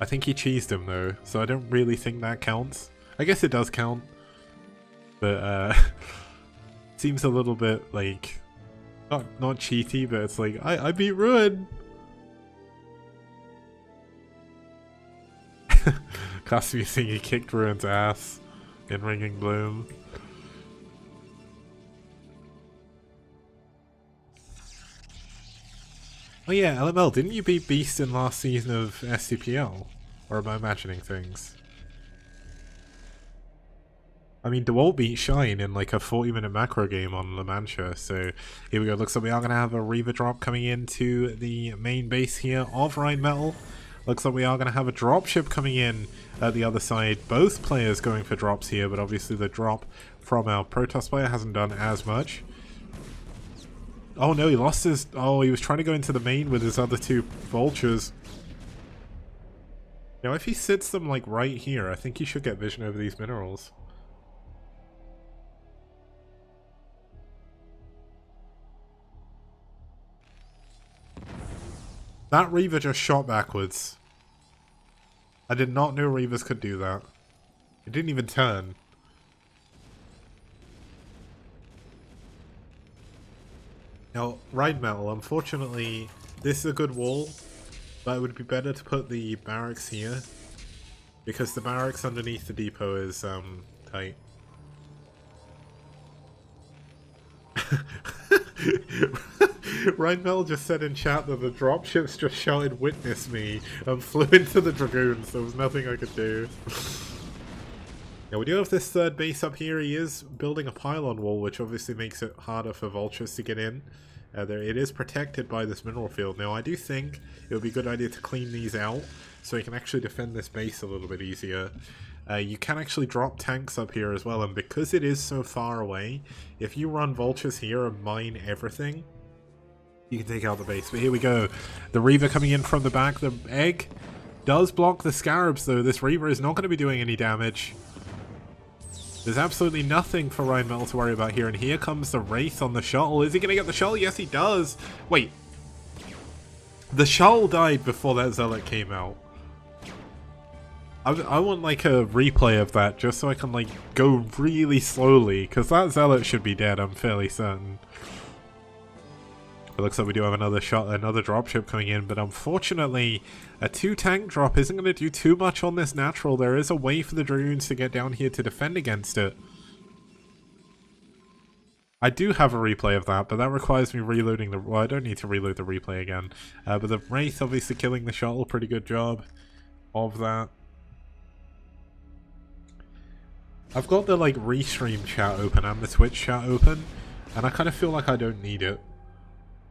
I think he cheesed him though, so I don't really think that counts. I guess it does count, but seems a little bit like not cheaty, but it's like I beat Ruin. Kasumi saying he kicked Ruin's ass in Ringing Bloom. Oh yeah, LML, didn't you beat Beast in last season of STPL? Or am I imagining things? I mean, DeWalt beat Shine in like a 40-minute macro game on La Mancha, so here we go. Looks like we are going to have a Reaver drop coming into the main base here of Rheinmetall. Looks like we are going to have a dropship coming in at the other side. Both players going for drops here, but obviously the drop from our Protoss player hasn't done as much. Oh no, he lost his... Oh, he was trying to go into the main with his other two vultures. Now, if he sits them like right here, I think he should get vision over these minerals. That Reaver just shot backwards. I did not know Reavers could do that. It didn't even turn. Now, Rheinmetall, unfortunately, this is a good wall, but it would be better to put the barracks here, because the barracks underneath the depot is tight. Rheinmetall just said in chat that the dropships just shouted "witness me" and flew into the dragoons. There was nothing I could do. Now we do have this third base up here. He is building a pylon wall, which obviously makes it harder for vultures to get in. It is protected by this mineral field. Now I do think it would be a good idea to clean these out so you can actually defend this base a little bit easier. You can actually drop tanks up here as well, and because it is so far away, if you run vultures here and mine everything, you can take out the base. But here we go. The Reaver coming in from the back. The egg does block the scarabs though. This Reaver is not going to be doing any damage. There's absolutely nothing for Rheinmetall to worry about here. And here comes the Wraith on the shuttle. Is he going to get the shuttle? Yes, he does. Wait. The shuttle died before that Zealot came out. I want like a replay of that just so I can like go really slowly. Because that Zealot should be dead, I'm fairly certain. It looks like we do have another dropship coming in, but unfortunately, a 2-tank drop isn't going to do too much on this natural. There is a way for the Dragoons to get down here to defend against it. I do have a replay of that, but that requires me reloading the... Well, I don't need to reload the replay again. But the Wraith obviously killing the shuttle, pretty good job of that. I've got the like restream chat open and the Twitch chat open, and I kind of feel like I don't need it.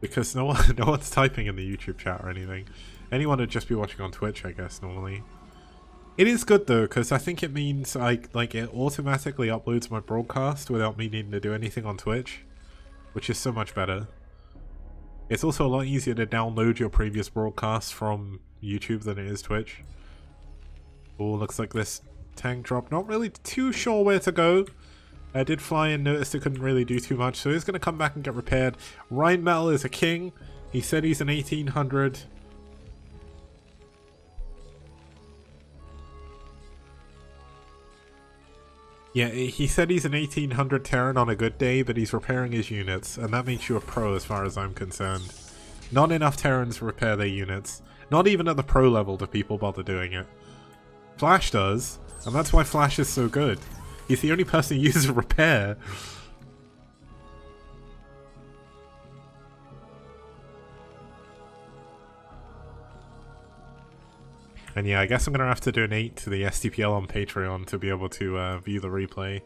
Because no one's typing in the YouTube chat or anything. Anyone would just be watching on Twitch, I guess, normally. It is good though, because I think it means like it automatically uploads my broadcast without me needing to do anything on Twitch, which is so much better. It's also a lot easier to download your previous broadcasts from YouTube than it is Twitch. Oh, looks like this tank drop. Not really too sure where to go. I did fly and noticed it couldn't really do too much, so he's going to come back and get repaired. Rheinmetall is a king. He said he's an 1800. Yeah, he said he's an 1800 Terran on a good day, but he's repairing his units, and that makes you a pro as far as I'm concerned. Not enough Terrans repair their units. Not even at the pro level do people bother doing it. Flash does, and that's why Flash is so good. He's the only person who uses repair. And yeah, I guess I'm going to have to donate to the STPL on Patreon to be able to view the replay.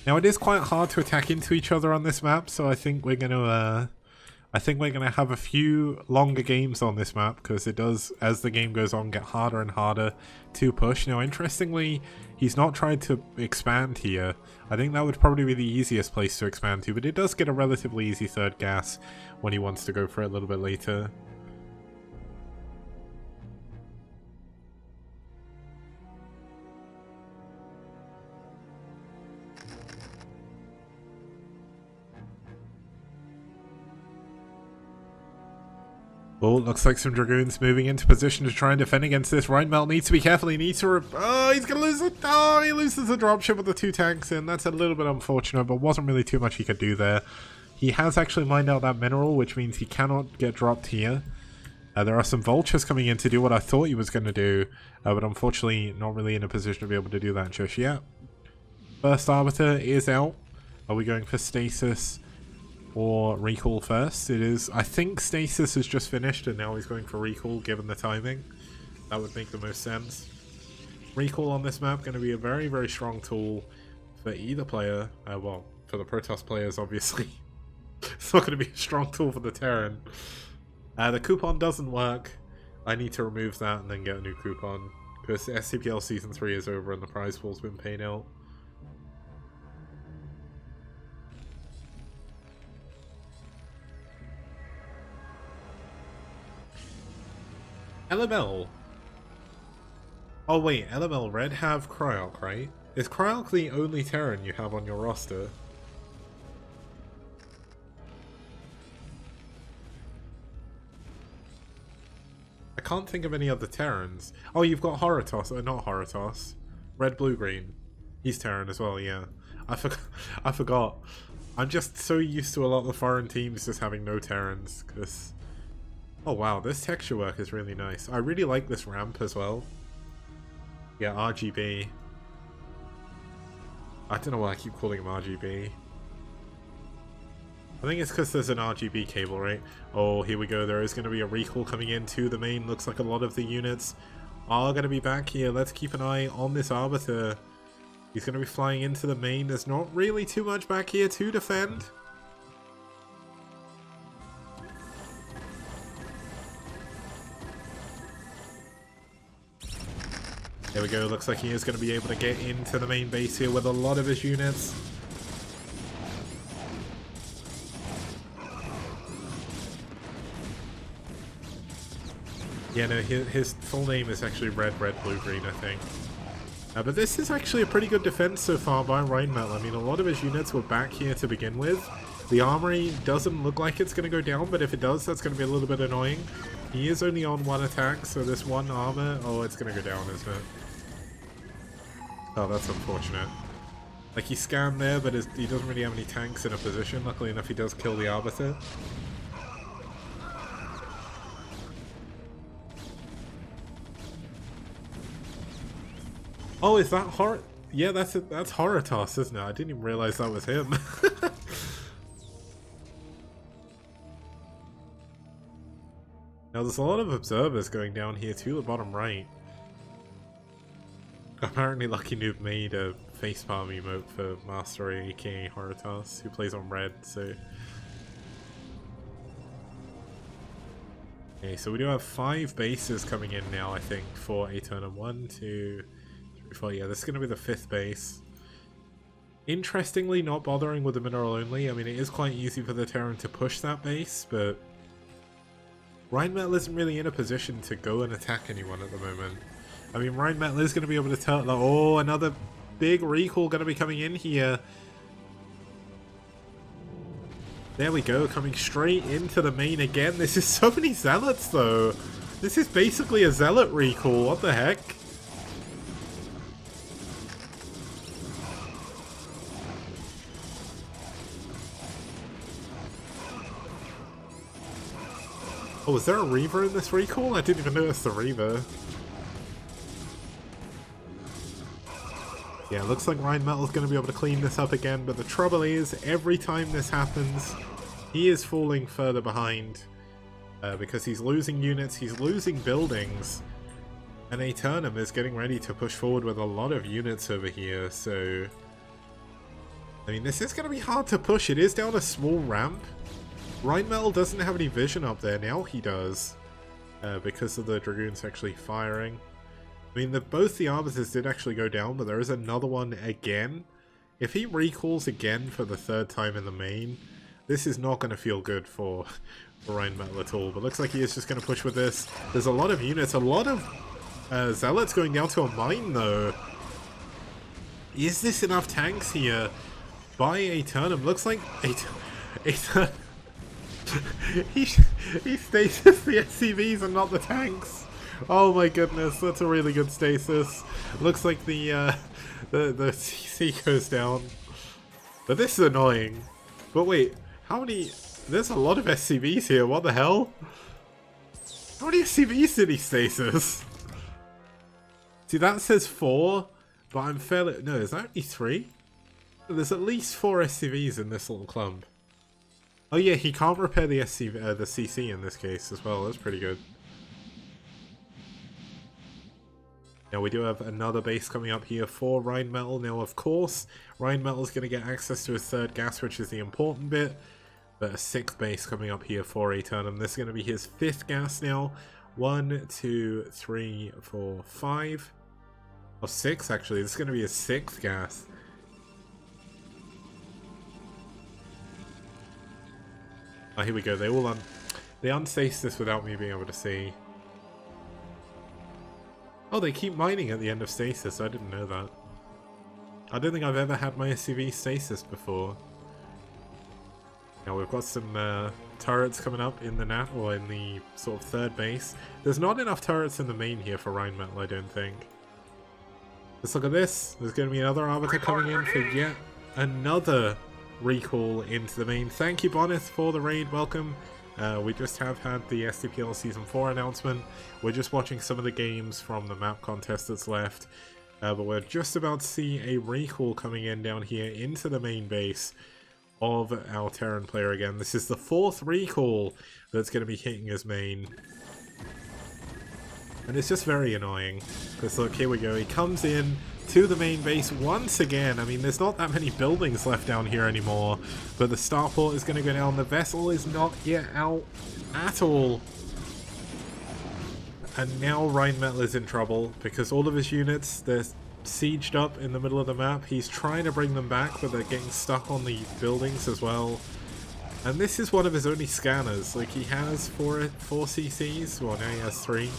Now it is quite hard to attack into each other on this map, so I think we're going to have a few longer games on this map, because it does, as the game goes on, get harder and harder to push. Now, interestingly, he's not tried to expand here. I think that would probably be the easiest place to expand to, but it does get a relatively easy third gas when he wants to go for it a little bit later. Oh, looks like some Dragoons moving into position to try and defend against this. Rheinmetall needs to be careful. He needs to... Oh, he's going to lose it. Oh, he loses the dropship with the 2 tanks in. That's a little bit unfortunate, but wasn't really too much he could do there. He has actually mined out that mineral, which means he cannot get dropped here. There are some vultures coming in to do what I thought he was going to do, but unfortunately not really in a position to be able to do that just yet. First Arbiter is out. Are we going for stasis or recall first? It is. I think stasis has just finished and now he's going for recall given the timing. That would make the most sense. Recall on this map going to be a very, very strong tool for either player. Well, for the Protoss players obviously. It's not going to be a strong tool for the Terran. The coupon doesn't work. I need to remove that and then get a new coupon. Because STPL Season 3 is over and the prize pool's been paid out. LML. Oh wait, LML Red have Cryarch, right? Is Cryarch the only Terran you have on your roster? I can't think of any other Terrans. Oh, you've got Horatoss, not Horatoss. Red, blue, green. He's Terran as well, yeah. I forgot. I'm just so used to a lot of the foreign teams just having no Terrans, because... Oh wow, this texture work is really nice. I really like this ramp as well. Yeah, RGB. I don't know why I keep calling him RGB. I think it's because there's an RGB cable, right? Oh, here we go. There is going to be a recall coming into the main. Looks like a lot of the units are going to be back here. Let's keep an eye on this Arbiter. He's going to be flying into the main. There's not really too much back here to defend. There we go, looks like he is going to be able to get into the main base here with a lot of his units. Yeah, no, his full name is actually Red, Red, Blue, Green, I think. But this is actually a pretty good defense so far by Rheinmetall. I mean, a lot of his units were back here to begin with. The armory doesn't look like it's going to go down, but if it does, that's going to be a little bit annoying. He is only on 1 attack, so this 1 armor... Oh, it's going to go down, isn't it? Oh, that's unfortunate. Like, he scanned there, but he doesn't really have any tanks in a position. Luckily enough, he does kill the Arbiter. Oh, is that Hor... Yeah, that's Horatoss, isn't it? I didn't even realize that was him. Now, there's a lot of observers going down here to the bottom right. Apparently Lucky Noob made a facepalm emote for Mastery, aka Horatoss, who plays on red, so... Okay, so we do have 5 bases coming in now, I think, for Aeternum. 1, 2, 3, 4, yeah, this is going to be the 5th base. Interestingly, not bothering with the mineral only. I mean, it is quite easy for the Terran to push that base, but... Rheinmetall isn't really in a position to go and attack anyone at the moment. I mean, Rheinmetall is going to be able to tell... Like, oh, another big recall going to be coming in here. There we go, coming straight into the main again. This is so many zealots, though. This is basically a zealot recall. What the heck? Oh, is there a Reaver in this recall? I didn't even notice the Reaver. Yeah, looks like Rheinmetall's going to be able to clean this up again, but the trouble is, every time this happens, he is falling further behind. Because he's losing units, he's losing buildings, and Aeternum is getting ready to push forward with a lot of units over here, so... I mean, this is going to be hard to push. It is down a small ramp. Rheinmetall doesn't have any vision up there, now he does. Because of the Dragoons actually firing. I mean, both the Arbiters did actually go down, but there is another one again. If he recalls again for the 3rd time in the main, this is not going to feel good for Rheinmetall at all. But looks like he is just going to push with this. There's a lot of units, a lot of Zealots going down to a mine, though. Is this enough tanks here by Aeternum? Looks like Aeternum... He stasis the SCVs and not the tanks. Oh my goodness, that's a really good stasis. Looks like the CC goes down. But this is annoying. But wait, how many... There's a lot of SCVs here, what the hell? How many SCVs did he stasis? See, that says 4, but I'm fairly... No, is that only 3? There's at least 4 SCVs in this little clump. Oh yeah, he can't repair the SCV, the CC in this case as well. That's pretty good. Now we do have another base coming up here for Rheinmetall. Now of course, Rheinmetall is going to get access to his 3rd gas, which is the important bit. But a 6th base coming up here for Aeternum. This is going to be his 5th gas now. 1, 2, 3, 4, 5. Or 6 actually. This is going to be his 6th gas. Oh, here we go. They unstasis this without me being able to see. Oh, they keep mining at the end of stasis. I didn't know that. I don't think I've ever had my SCV stasis before. Now we've got some turrets coming up in the NAT, or in the sort of 3rd base. There's not enough turrets in the main here for Rheinmetall, I don't think. Let's look at this. There's going to be another Arbiter coming in for yet another recall into the main. Thank you, Bonith, for the raid. Welcome. We just have had the STPL Season 4 announcement. We're just watching some of the games from the map contest that's left. But we're just about to see a recall coming in down here into the main base of our Terran player again. This is the 4th recall that's going to be hitting his main. And it's just very annoying. Because look, here we go. He comes in to the main base once again. I mean, there's not that many buildings left down here anymore. But the starport is going to go down. The vessel is not yet out at all. And now Rheinmetall is in trouble. Because all of his units, they're sieged up in the middle of the map. He's trying to bring them back, but they're getting stuck on the buildings as well. And this is one of his only scanners. Like, he has four CCs. Well, now he has 3.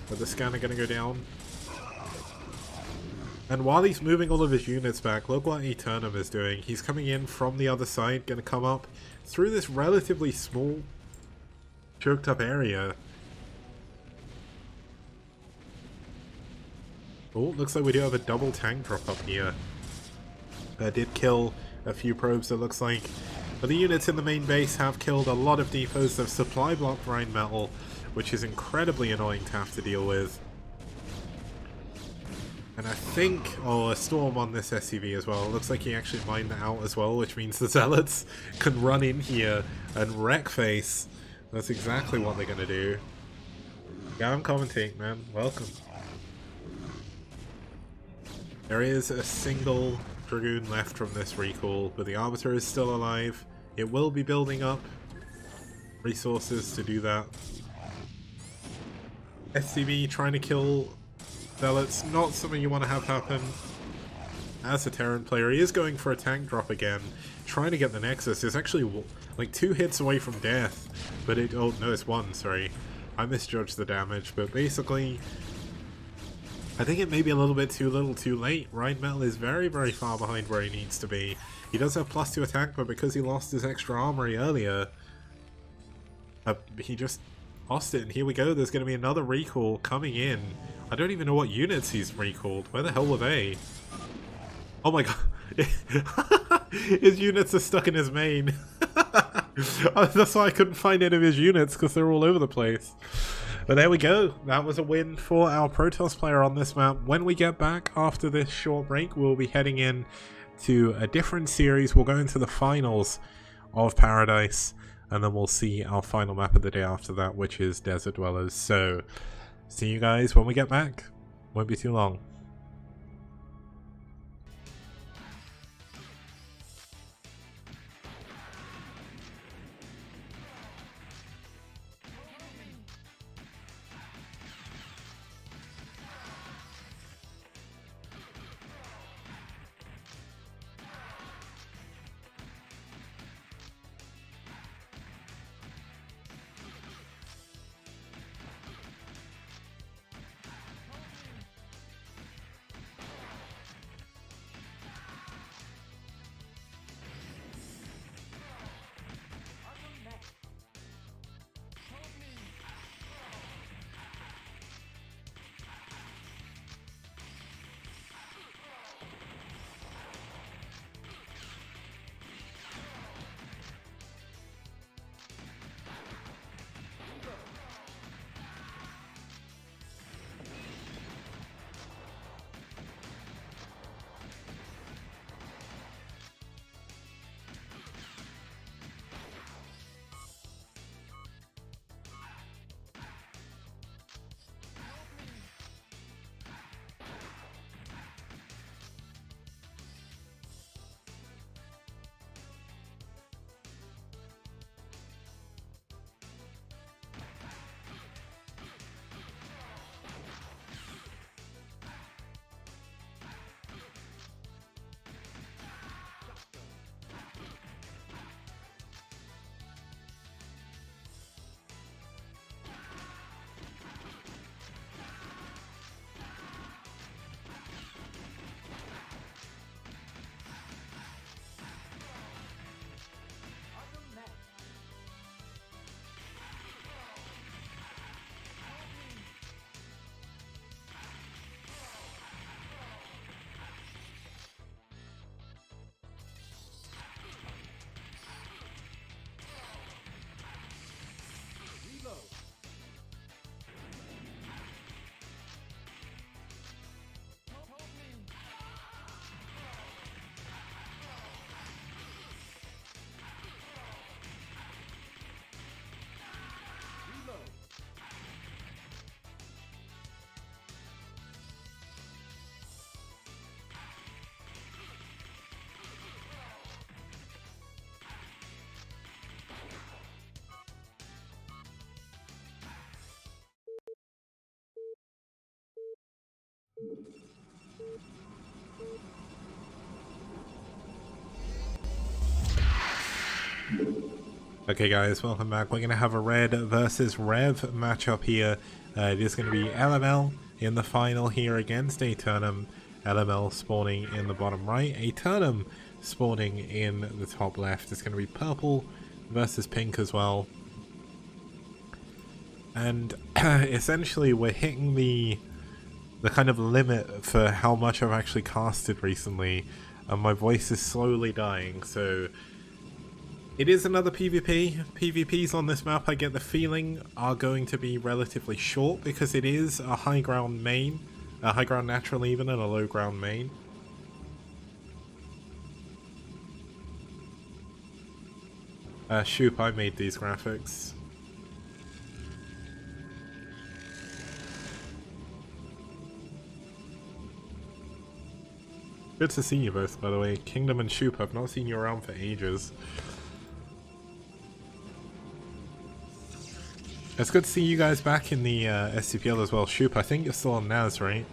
But the scanner going to go down. And while he's moving all of his units back, look what Aeternum is doing. He's coming in from the other side, going to come up through this relatively small, choked up area. Oh, looks like we do have a double tank drop up here. Did kill a few probes, it looks like. But the units in the main base have killed a lot of depots. They've supply blocked Rheinmetall, which is incredibly annoying to have to deal with. And I think... Oh, a storm on this SCV as well. It looks like he actually mined that out as well, which means the Zealots can run in here and wreck face. That's exactly what they're going to do. Yeah, I'm commentating, man. Welcome. There is a single Dragoon left from this recall, but the Arbiter is still alive. It will be building up resources to do that. SCV trying to kill Zealots, not something you want to have happen. As a Terran player, he is going for a tank drop again, trying to get the Nexus. It's actually like 2 hits away from death, but it... Oh, no, it's 1, sorry. I misjudged the damage, but basically... I think it may be a little bit too little too late. Rheinmetall is very, very far behind where he needs to be. He does have +2 attack, but because he lost his extra armory earlier, he just lost it. And here we go, there's going to be another recall coming in. I don't even know what units he's recalled. Where the hell were they? Oh my god. His units are stuck in his main. That's why I couldn't find any of his units, because they're all over the place. But there we go. That was a win for our Protoss player on this map. When we get back after this short break, we'll be heading in to a different series. We'll go into the finals of Paradise, and then we'll see our final map of the day after that, which is Desert Dwellers. So, see you guys when we get back. Won't be too long. Okay guys, welcome back. We're going to have a Red versus Rev matchup here. It is going to be LML in the final here against Aeternum. LML spawning in the bottom right, Aeternum spawning in the top left. It's going to be purple versus pink as well. And essentially we're hitting the kind of limit for how much I've actually casted recently. And my voice is slowly dying, so... It is another PvP. PvPs on this map, I get the feeling, are going to be relatively short because it is a high ground main. A high ground natural even and a low ground main. Shoop, I made these graphics. Good to see you both, by the way. Kingdom and Shoop, I've not seen you around for ages. It's good to see you guys back in the STPL as well. Shoop, I think you're still on Naz, right?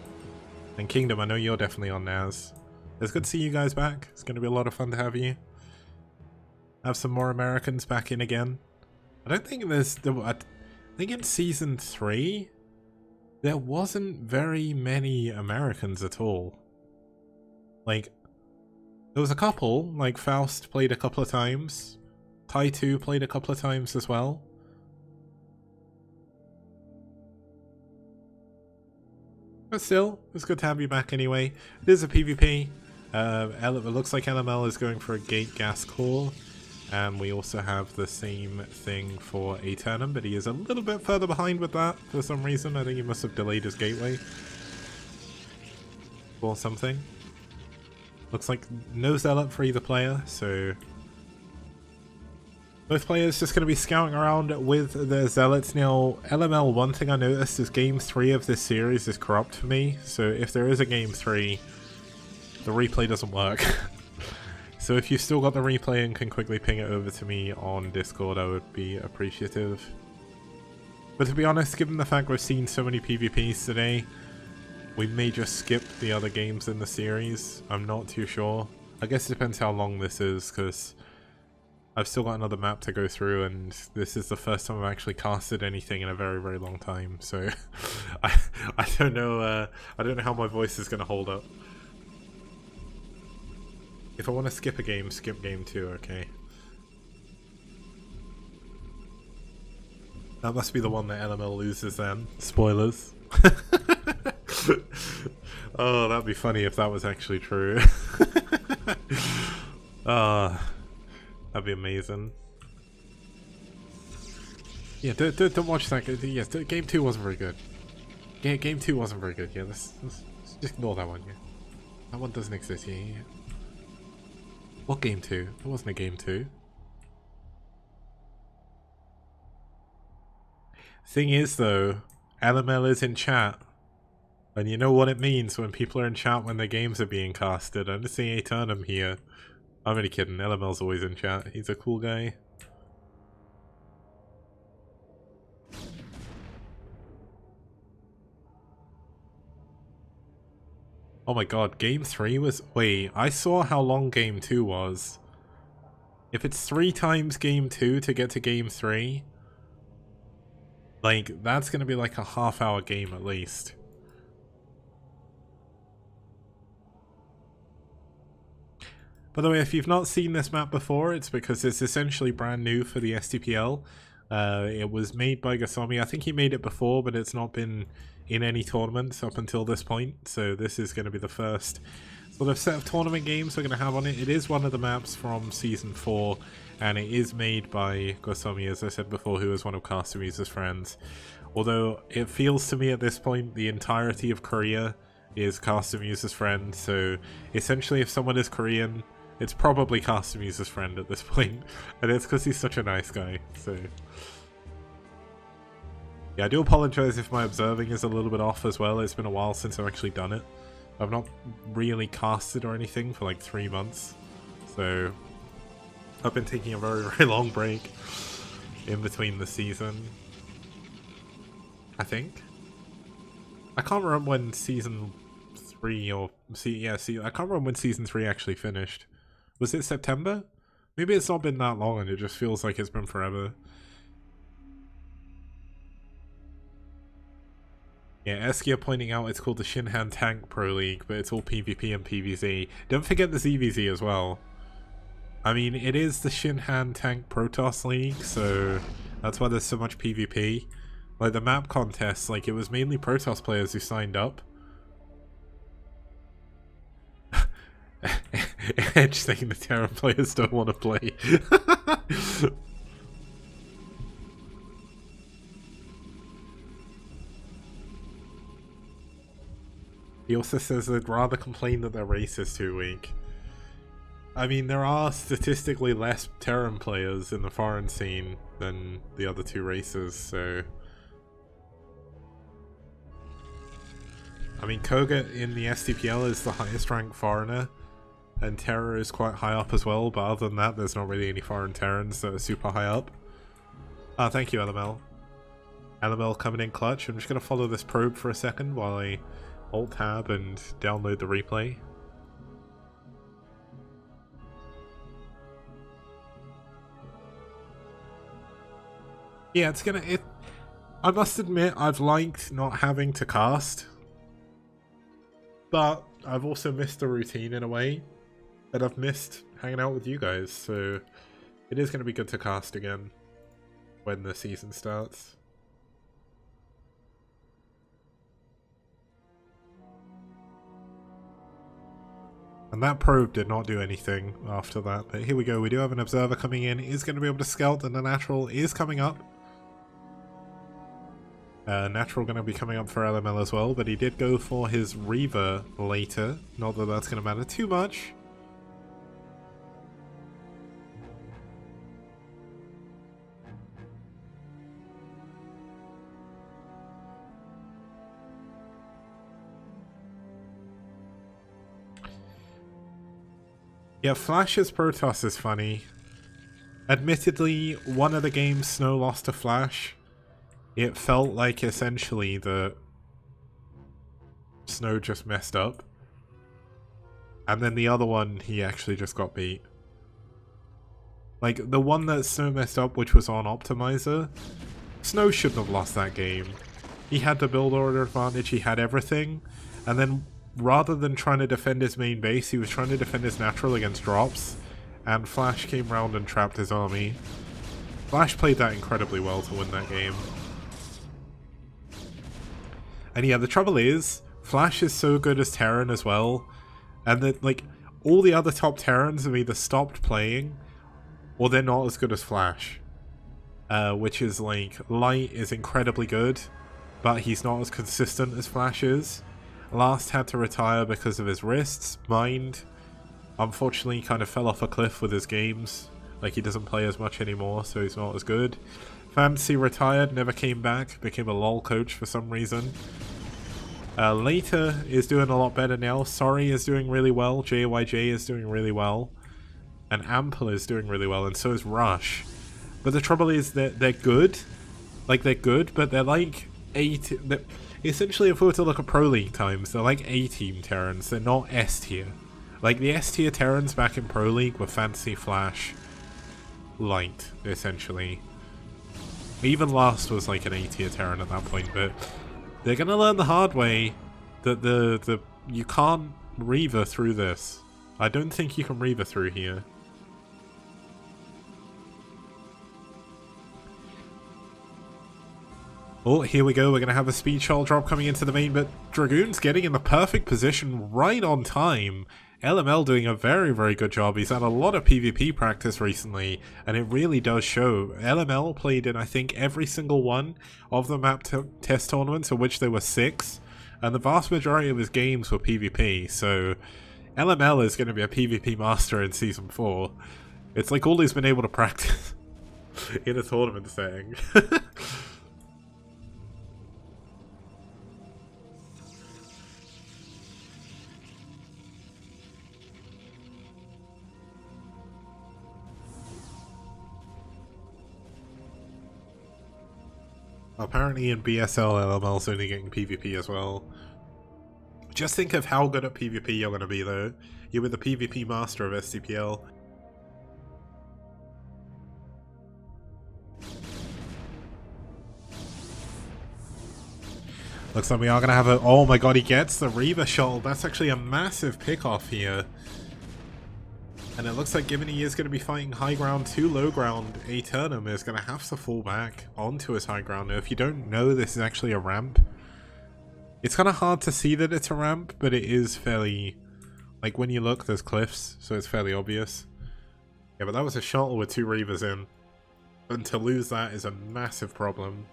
And Kingdom, I know you're definitely on Naz. It's good to see you guys back. It's going to be a lot of fun to have you. Have some more Americans back in again. I don't think I think in Season 3, there wasn't very many Americans at all. Like, there was a couple, like Faust played a couple of times. Tai 2 played a couple of times as well. But still, it's good to have you back anyway. It is a PvP. It looks like LML is going for a gate gas core. And we also have the same thing for Aeternum, but he is a little bit further behind with that for some reason. I think he must have delayed his gateway. Or something. Looks like no zealot for either player, so... Both players just going to be scouting around with their zealots. Now, LML, one thing I noticed is Game 3 of this series is corrupt for me. So if there is a Game 3, the replay doesn't work. So if you've still got the replay and can quickly ping it over to me on Discord, I would be appreciative. But to be honest, given the fact we've seen so many PvPs today, we may just skip the other games in the series. I'm not too sure. I guess it depends how long this is, because... I've still got another map to go through, and this is the first time I've actually casted anything in a very, very long time. So I don't know. I don't know how my voice is going to hold up. If I want to skip a game, skip game 2. Okay. That must be the one that LML loses then. Spoilers. Oh, that'd be funny if that was actually true. That'd be amazing. Yeah, don't watch that. Yes, game 2 wasn't very good. Game 2 wasn't very good. Yeah, let's just ignore that one. Yeah, that one doesn't exist. Yeah. What game 2? There wasn't a game 2. Thing is, though, LML is in chat, and you know what it means when people are in chat when their games are being casted. I'm just seeing Aeternum here. I'm only kidding, LML's always in chat. He's a cool guy. Oh my god, game 3 was... Wait, I saw how long game 2 was. If it's 3 times game 2 to get to game 3, like, that's gonna be like a half-hour game at least. By the way, if you've not seen this map before, it's because it's essentially brand new for the STPL. It was made by Goswami. I think he made it before, but it's not been in any tournaments up until this point. So this is going to be the first sort of set of tournament games we're going to have on it. It is one of the maps from Season 4, and it is made by Goswami, as I said before, who is one of Castamuse's friends. Although it feels to me at this point the entirety of Korea is Castamuse's friend. So essentially if someone is Korean... It's probably Castamuse's friend at this point, and it's because he's such a nice guy, so... Yeah, I do apologize if my observing is a little bit off as well. It's been a while since I've actually done it. I've not really casted or anything for like 3 months, so... I've been taking a very, very long break in between the season. I think. I can't remember when season 3 or yeah, see, I can't remember when season 3 actually finished. Was it September? Maybe it's not been that long and it just feels like it's been forever. Yeah, Eskia pointing out it's called the Shinhan Tank Pro League, but it's all PvP and PvZ. Don't forget the ZVZ as well. I mean, it is the Shinhan Tank Protoss League, so that's why there's so much PvP. Like, the map contests, like, it was mainly Protoss players who signed up. Edge saying the Terran players don't want to play. He also says they'd rather complain that their race is too weak. I mean, there are statistically less Terran players in the foreign scene than the other two races, so... I mean, Koga in the STPL is the highest ranked foreigner, and Terra is quite high up as well, but other than that, there's not really any foreign Terrans that are super high up. Ah, thank you, LML. LML coming in clutch. I'm just going to follow this probe for a second while I Alt-Tab and download the replay. Yeah, it's gonna... I must admit, I've liked not having to cast. But I've also missed the routine in a way. And I've missed hanging out with you guys, so... It is going to be good to cast again when the season starts. And that probe did not do anything after that, but here we go. We do have an observer coming in. Is going to be able to scout, and the natural is coming up. Natural going to be coming up for LML as well, but he did go for his Reaver later. Not that that's going to matter too much. Yeah, Flash's Protoss is funny. Admittedly, one of the games Snow lost to Flash, it felt like essentially that Snow just messed up. And then the other one, he actually just got beat. Like, the one that Snow messed up, which was on Optimizer, Snow shouldn't have lost that game. He had the build order advantage, he had everything, and then rather than trying to defend his main base, he was trying to defend his natural against drops, and Flash came round and trapped his army. Flash played that incredibly well to win that game. And yeah, the trouble is, Flash is so good as Terran as well, and that, like, all the other top Terrans have either stopped playing, or they're not as good as Flash. Which is, like, Light is incredibly good, but he's not as consistent as Flash is. Last had to retire because of his wrists. Mind, unfortunately, kind of fell off a cliff with his games. Like, he doesn't play as much anymore, so he's not as good. Fantasy retired, never came back, became a LoL coach for some reason. Later is doing a lot better now. Sorry is doing really well. JYJ is doing really well. And Ample is doing really well, and so is Rush. But the trouble is that they're good. Like, they're good, but they're like essentially, if we were to look at Pro League times, they're like A-team Terrans, they're not S-tier. Like, the S-tier Terrans back in Pro League were Fantasy, Flash, Light, essentially. Even Last was like an A-tier Terran at that point, but they're gonna learn the hard way that you can't Reaver through this. I don't think you can Reaver through here. Oh, here we go. We're going to have a speed shuttle drop coming into the main, but Dragoon's getting in the perfect position right on time. LML doing a very, very good job. He's had a lot of PvP practice recently, and it really does show. LML played in, I think, every single one of the map test tournaments, of which there were 6, and the vast majority of his games were PvP, so LML is going to be a PvP master in Season 4. It's like all he's been able to practice in a tournament setting. Apparently in BSL, LML's only getting PvP as well. Just think of how good at PvP you're going to be, though. You're with the PvP master of STPL. Looks like we are going to have a... Oh my god, he gets the Reaver shuttle. That's actually a massive pick-off here. And it looks like, given he is going to be fighting high ground to low ground, Aeternum is going to have to fall back onto his high ground. Now, if you don't know, this is actually a ramp. It's kind of hard to see that it's a ramp, but it is fairly... Like, when you look, there's cliffs, so it's fairly obvious. Yeah, but that was a shuttle with 2 Reavers in. And to lose that is a massive problem.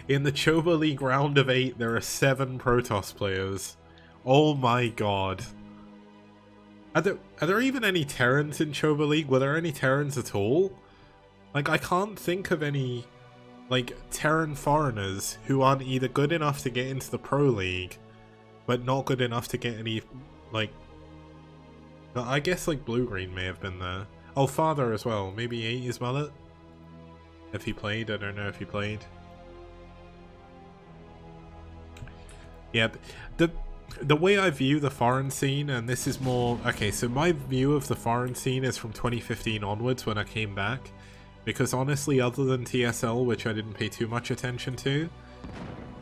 In the Choba League round of 8, there are 7 Protoss players. Oh my god. Are there even any Terrans in Choba League? Were there any Terrans at all? Like, I can't think of any, like, Terran foreigners who aren't either good enough to get into the Pro League, but not good enough to get any, like... I guess, like, Blue-Green may have been there. Oh, Father as well. Maybe 8 is Mullet? If he played, I don't know if he played. Yeah, the way I view the foreign scene, and this is more... Okay, so my view of the foreign scene is from 2015 onwards when I came back. Because honestly, other than TSL, which I didn't pay too much attention to,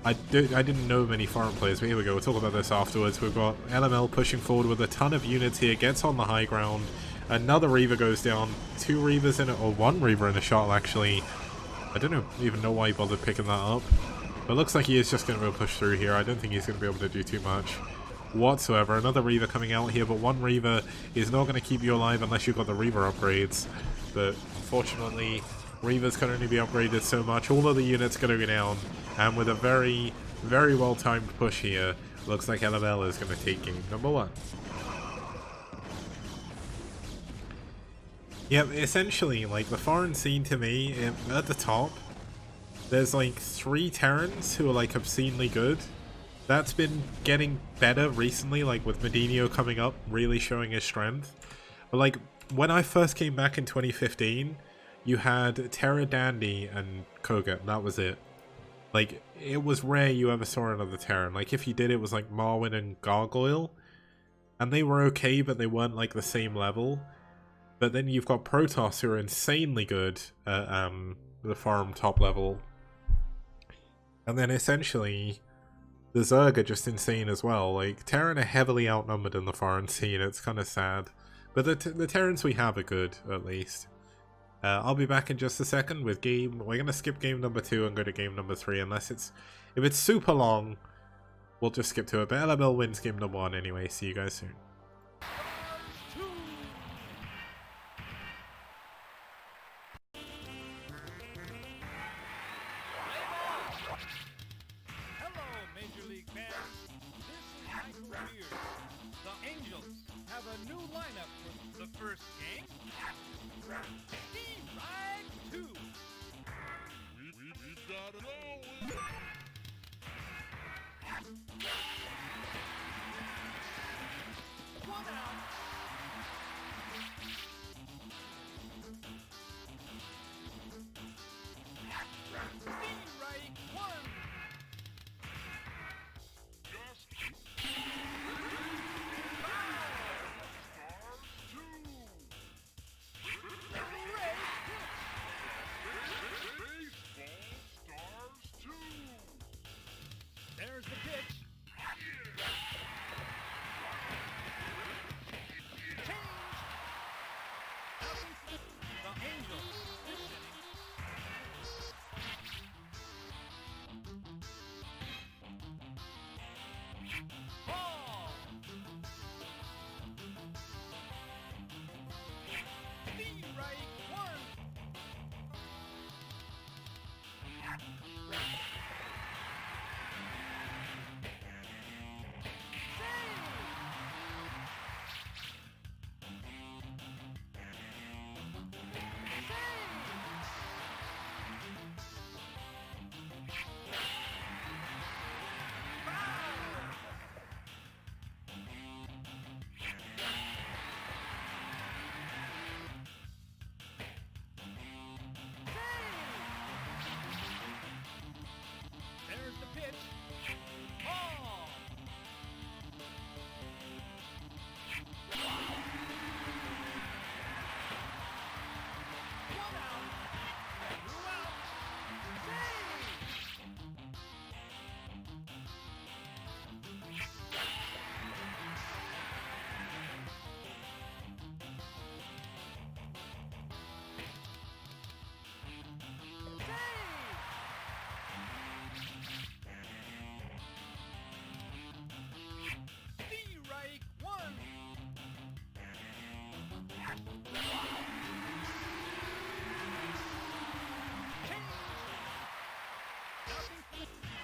I didn't know many foreign players. But here we go, we'll talk about this afterwards. We've got LML pushing forward with a ton of units here, gets on the high ground. Another Reaver goes down, 2 Reavers in it, or 1 Reaver in a shot actually. I don't even know why he bothered picking that up. But it looks like he is just going to be able to push through here. I don't think he's going to be able to do too much whatsoever. Another Reaver coming out here, but 1 Reaver is not going to keep you alive unless you've got the Reaver upgrades. But unfortunately, Reavers can only be upgraded so much. All of the units going to go down. And with a very, very well-timed push here, looks like LML is going to take game number 1. Yeah, essentially, like, the foreign scene to me, at the top, there's like 3 Terrans who are like obscenely good. That's been getting better recently, like with Medinio coming up, really showing his strength. But like, when I first came back in 2015, you had Terra Dandy and Koga, that was it. Like, it was rare you ever saw another Terran. Like, if you did, it was like Marwyn and Gargoyle. And they were okay, but they weren't like the same level. But then you've got Protoss who are insanely good at the farm top level. And then essentially, the Zerg are just insane as well. Like, Terran are heavily outnumbered in the foreign scene, it's kind of sad. But the Terrans we have are good, at least. I'll be back in just a second with game... We're going to skip game number 2 and go to game number 3, unless it's... If it's super long, we'll just skip to it. But LML wins game number 1 anyway, see you guys soon. There's the pitch. Change. The Angels. Ball. Speed right 1. Save!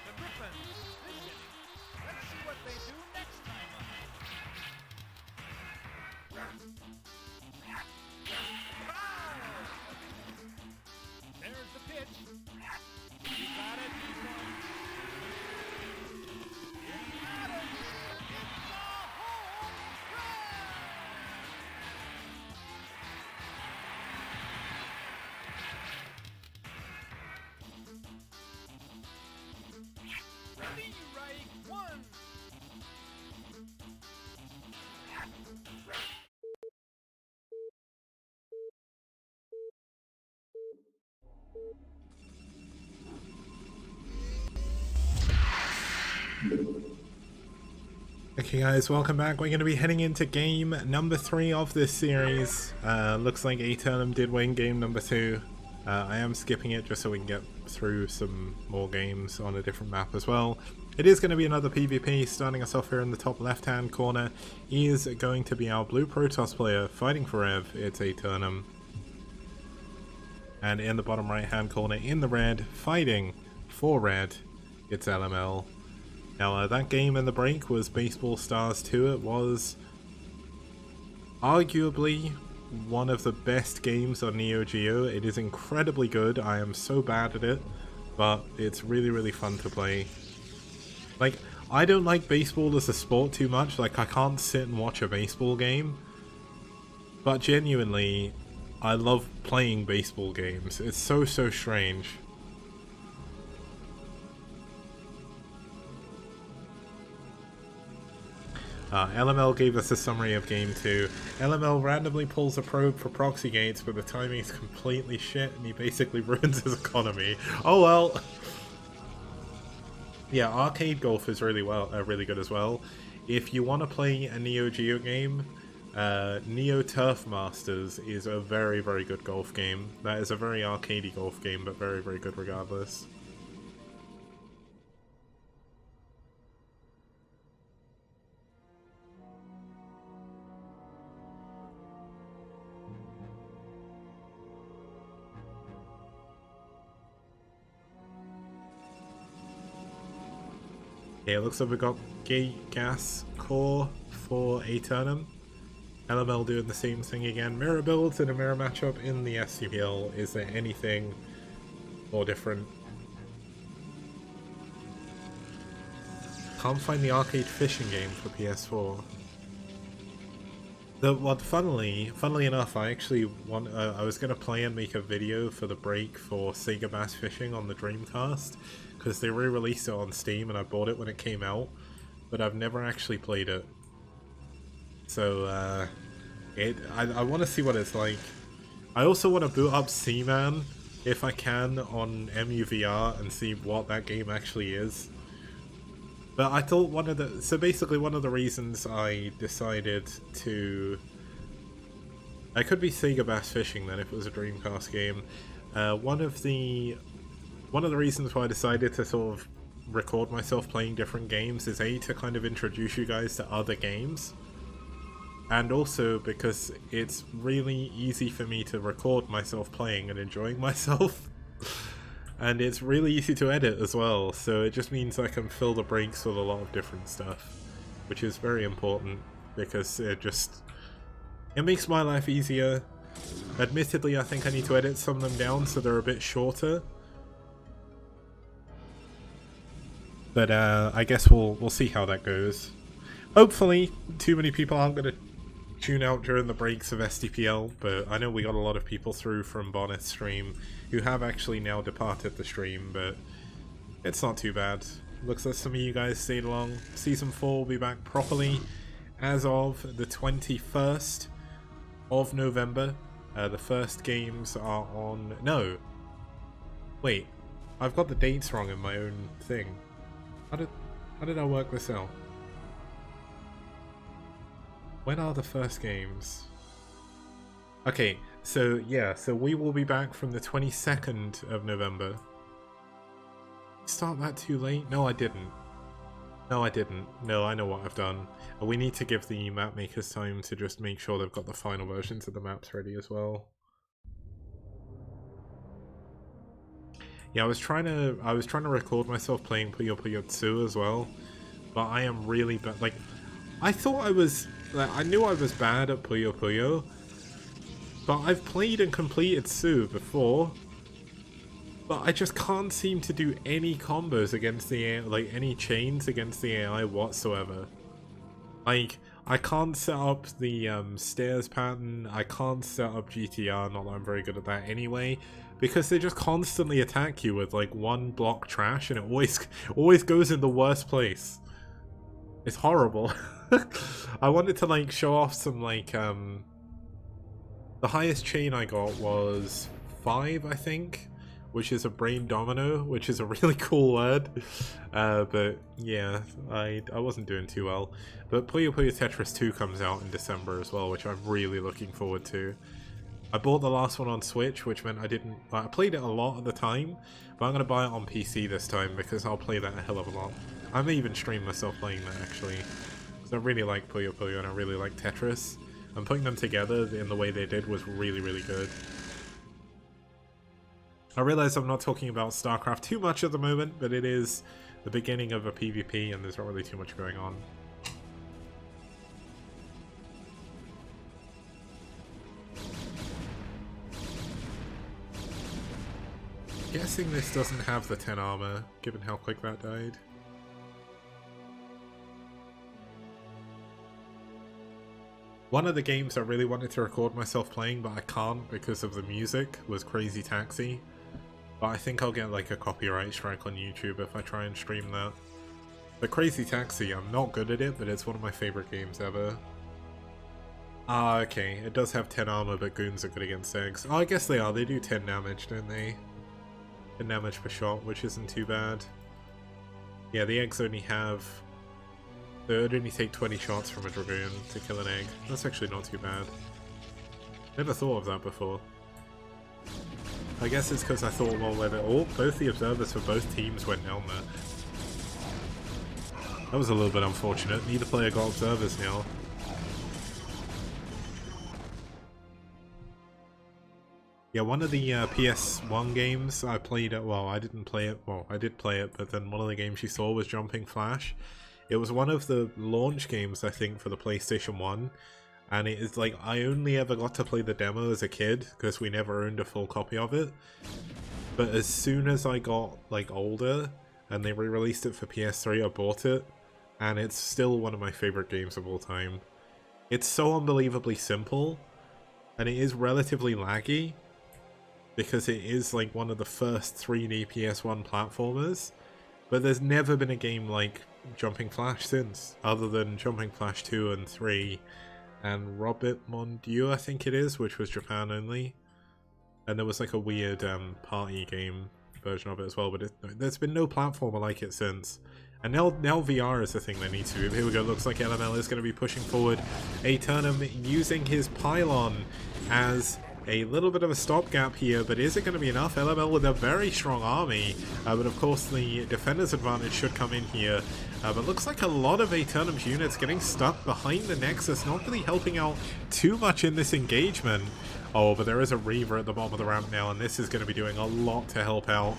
The Griffins. Listen. Let's see what they do next time up. Foul! There's the pitch. He got it. He won. He got it. It's a home run! Be right one. Okay guys, welcome back. We're going to be heading into game number 3 of this series. Looks like Aeternum did win game number 2. I am skipping it just so we can get through some more games on a different map as well. It is going to be another PvP. Starting us off here in the top left hand corner is going to be our blue Protoss player fighting for Rev. It's Aeternum. And in the bottom right hand corner in the red, fighting for red, it's LML. Now that game in the break was Baseball Stars 2. It was arguably one of the best games on Neo Geo. It is incredibly good. I am so bad at it, but it's really fun to play. Like, I don't like baseball as a sport too much. Like, I can't sit and watch a baseball game, but genuinely I love playing baseball games. It's so strange. LML gave us a summary of game 2. LML randomly pulls a probe for proxy gates, but the timing is completely shit and he basically ruins his economy. Oh well! Yeah, arcade golf is really good as well. If you want to play a Neo Geo game, Neo Turf Masters is a very good golf game. That is a very arcadey golf game, but very good regardless. Yeah, it looks like we got Gate Gas Core for Aeternum. LML doing the same thing again. Mirror builds in a mirror matchup in the STPL. Is there anything more different? Can't find the arcade fishing game for PS4. Funnily enough, I actually I was gonna play and make a video for the break for Sega Bass Fishing on the Dreamcast, because they re-released it on Steam and I bought it when it came out, but I've never actually played it. So I want to see what it's like. I also want to boot up Seaman if I can on MUVR and see what that game actually is. But I thought one of the reasons I decided to... I could be Sega Bass Fishing then if it was a Dreamcast game. One of the reasons why I decided to sort of record myself playing different games is A, to kind of introduce you guys to other games, and also because it's really easy for me to record myself playing and enjoying myself. And it's really easy to edit as well, so it just means I can fill the breaks with a lot of different stuff, which is very important because it makes my life easier. Admittedly, I think I need to edit some of them down so they're a bit shorter. But I guess we'll see how that goes. Hopefully, too many people aren't going to tune out during the breaks of STPL, but I know we got a lot of people through from Bonnet's stream who have actually now departed the stream, but it's not too bad. Looks like some of you guys stayed along. Season 4 will be back properly as of the 21st of November. The first games are on... No! Wait, I've got the dates wrong in my own thing. How did I work this out? When are the first games? Okay, so yeah, so we will be back from the 22nd of November. Start that too late? No, I didn't. No, I didn't. No, I know what I've done. We need to give the map makers time to just make sure they've got the final versions of the maps ready as well. Yeah, I was trying to record myself playing Puyo Puyo 2 as well, but I am really bad. Like, I thought I was, like, I knew I was bad at Puyo Puyo, but I've played and completed 2 before, but I just can't seem to do any combos against the AI, like any chains against the AI whatsoever. Like, I can't set up the stairs pattern, I can't set up GTR, not that I'm very good at that anyway, because they just constantly attack you with like one block trash and it always goes in the worst place. It's horrible. I wanted to like show off some like the highest chain I got was 5, I think, which is a brain domino, which is a really cool word. But yeah, I wasn't doing too well. But Puyo Puyo Tetris 2 comes out in December as well, which I'm really looking forward to. I bought the last one on Switch, which meant I played it a lot at the time, but I'm going to buy it on PC this time because I'll play that a hell of a lot. I may even stream myself playing that actually, because I really like Puyo Puyo and I really like Tetris, and putting them together in the way they did was really, really good. I realize I'm not talking about StarCraft too much at the moment, but it is the beginning of a PvP and there's not really too much going on. Guessing this doesn't have the 10 armor, given how quick that died. One of the games I really wanted to record myself playing, but I can't because of the music, was Crazy Taxi. But I think I'll get like a copyright strike on YouTube if I try and stream that. But Crazy Taxi, I'm not good at it, but it's one of my favorite games ever. Ah, okay, it does have 10 armor, but goons are good against eggs. Oh, I guess they are, they do 10 damage, don't they? 10 damage per shot, which isn't too bad. Yeah, the eggs only have... They would only take 20 shots from a Dragoon to kill an egg. That's actually not too bad. Never thought of that before. I guess it's because I thought, well, whether both the observers for both teams went down there. That was a little bit unfortunate. Neither player got observers now. Yeah, one of the PS1 games I played it, well, I didn't play it, well, I did play it, but then one of the games you saw was Jumping Flash. It was one of the launch games, I think, for the PlayStation 1, and it is like, I only ever got to play the demo as a kid, because we never owned a full copy of it. But as soon as I got, like, older, and they re-released it for PS3, I bought it, and it's still one of my favorite games of all time. It's so unbelievably simple, and it is relatively laggy, because it is like one of the first 3D PS1 platformers, but there's never been a game like Jumping Flash since, other than Jumping Flash 2 and 3, and Robit Mon Dieu I think it is, which was Japan only, and there was like a weird party game version of it as well, but there's been no platformer like it since. And now VR is the thing they need to do. Here we go, looks like LML is going to be pushing forward. Aeternum using his pylon as a little bit of a stopgap here, but is it going to be enough? LML with a very strong army, but of course the defender's advantage should come in here. But looks like a lot of Aeternum's units getting stuck behind the Nexus, not really helping out too much in this engagement. Oh, but there is a Reaver at the bottom of the ramp now, and this is going to be doing a lot to help out.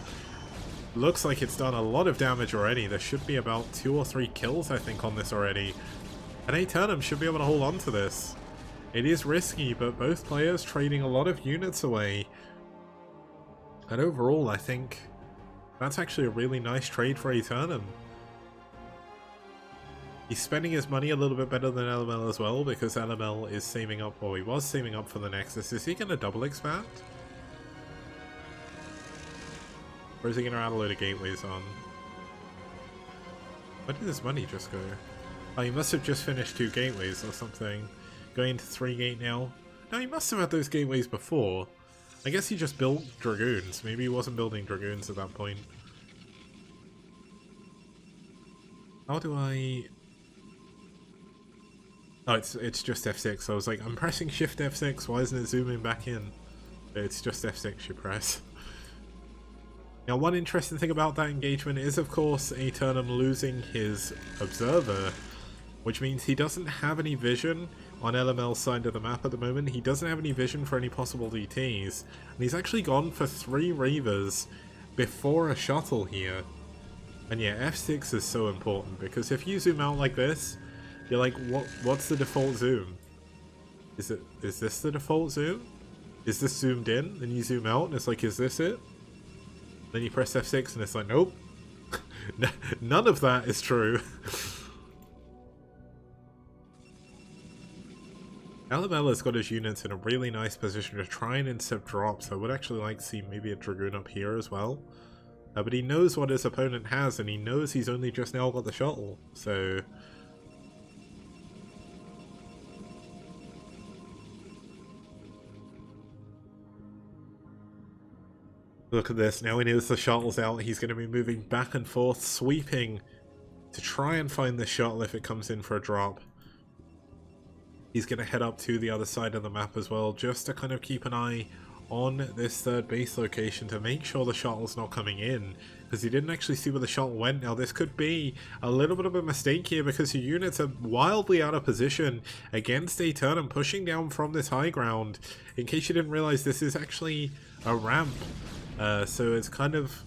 Looks like it's done a lot of damage already. There should be about 2 or 3 kills, I think, on this already. And Aeternum should be able to hold on to this. It is risky, but both players trading a lot of units away. And overall, I think that's actually a really nice trade for Aeternum. He's spending his money a little bit better than LML as well, because LML is saving up, or he was saving up for the Nexus. Is he going to double expand? Or is he going to add a load of gateways on? Where did his money just go? Oh, he must have just finished 2 gateways or something. Going into 3 gate now. No, he must have had those gateways before. I guess he just built Dragoons. Maybe he wasn't building Dragoons at that point. How do I... Oh, it's just F6. I was like, I'm pressing Shift F6. Why isn't it zooming back in? It's just F6 you press. Now, one interesting thing about that engagement is, of course, Aeternum losing his Observer, which means he doesn't have any vision on LML's side of the map at the moment. He doesn't have any vision for any possible DTs, and he's actually gone for 3 Reavers before a shuttle here. And yeah, F6 is so important, because if you zoom out like this, you're like, what's the default zoom? Is this the default zoom? Is this zoomed in? Then you zoom out and it's like, is this it? Then you press F6 and it's like, nope. None of that is true. LML has got his units in a really nice position to try and intercept drops. I would actually like to see maybe a Dragoon up here as well. But he knows what his opponent has, and he knows he's only just now got the shuttle, so... Look at this, now he knows the shuttle's out, he's going to be moving back and forth, sweeping to try and find the shuttle if it comes in for a drop. He's going to head up to the other side of the map as well, just to kind of keep an eye on this third base location to make sure the shuttle's not coming in, because he didn't actually see where the shuttle went. Now this could be a little bit of a mistake here, because your units are wildly out of position against Aeternum pushing down from this high ground. In case you didn't realize, this is actually a ramp, so it's kind of...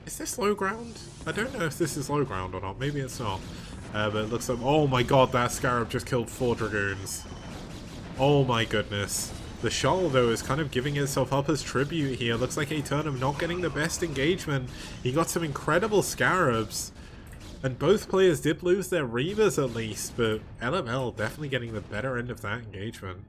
Is this low ground? I don't know if this is low ground or not, maybe it's not. But it looks like... Oh my god, that Scarab just killed 4 Dragoons. Oh my goodness. The shuttle, though, is kind of giving itself up as tribute here. Looks like Aeternum not getting the best engagement. He got some incredible Scarabs. And both players did lose their Reavers at least, but LML definitely getting the better end of that engagement.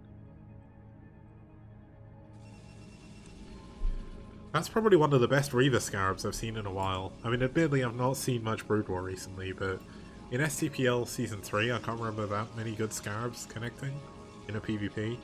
That's probably one of the best Reaver Scarabs I've seen in a while. I mean, admittedly, I've not seen much Brood War recently, but in STPL Season 3, I can't remember that many good Scarabs connecting in a PvP.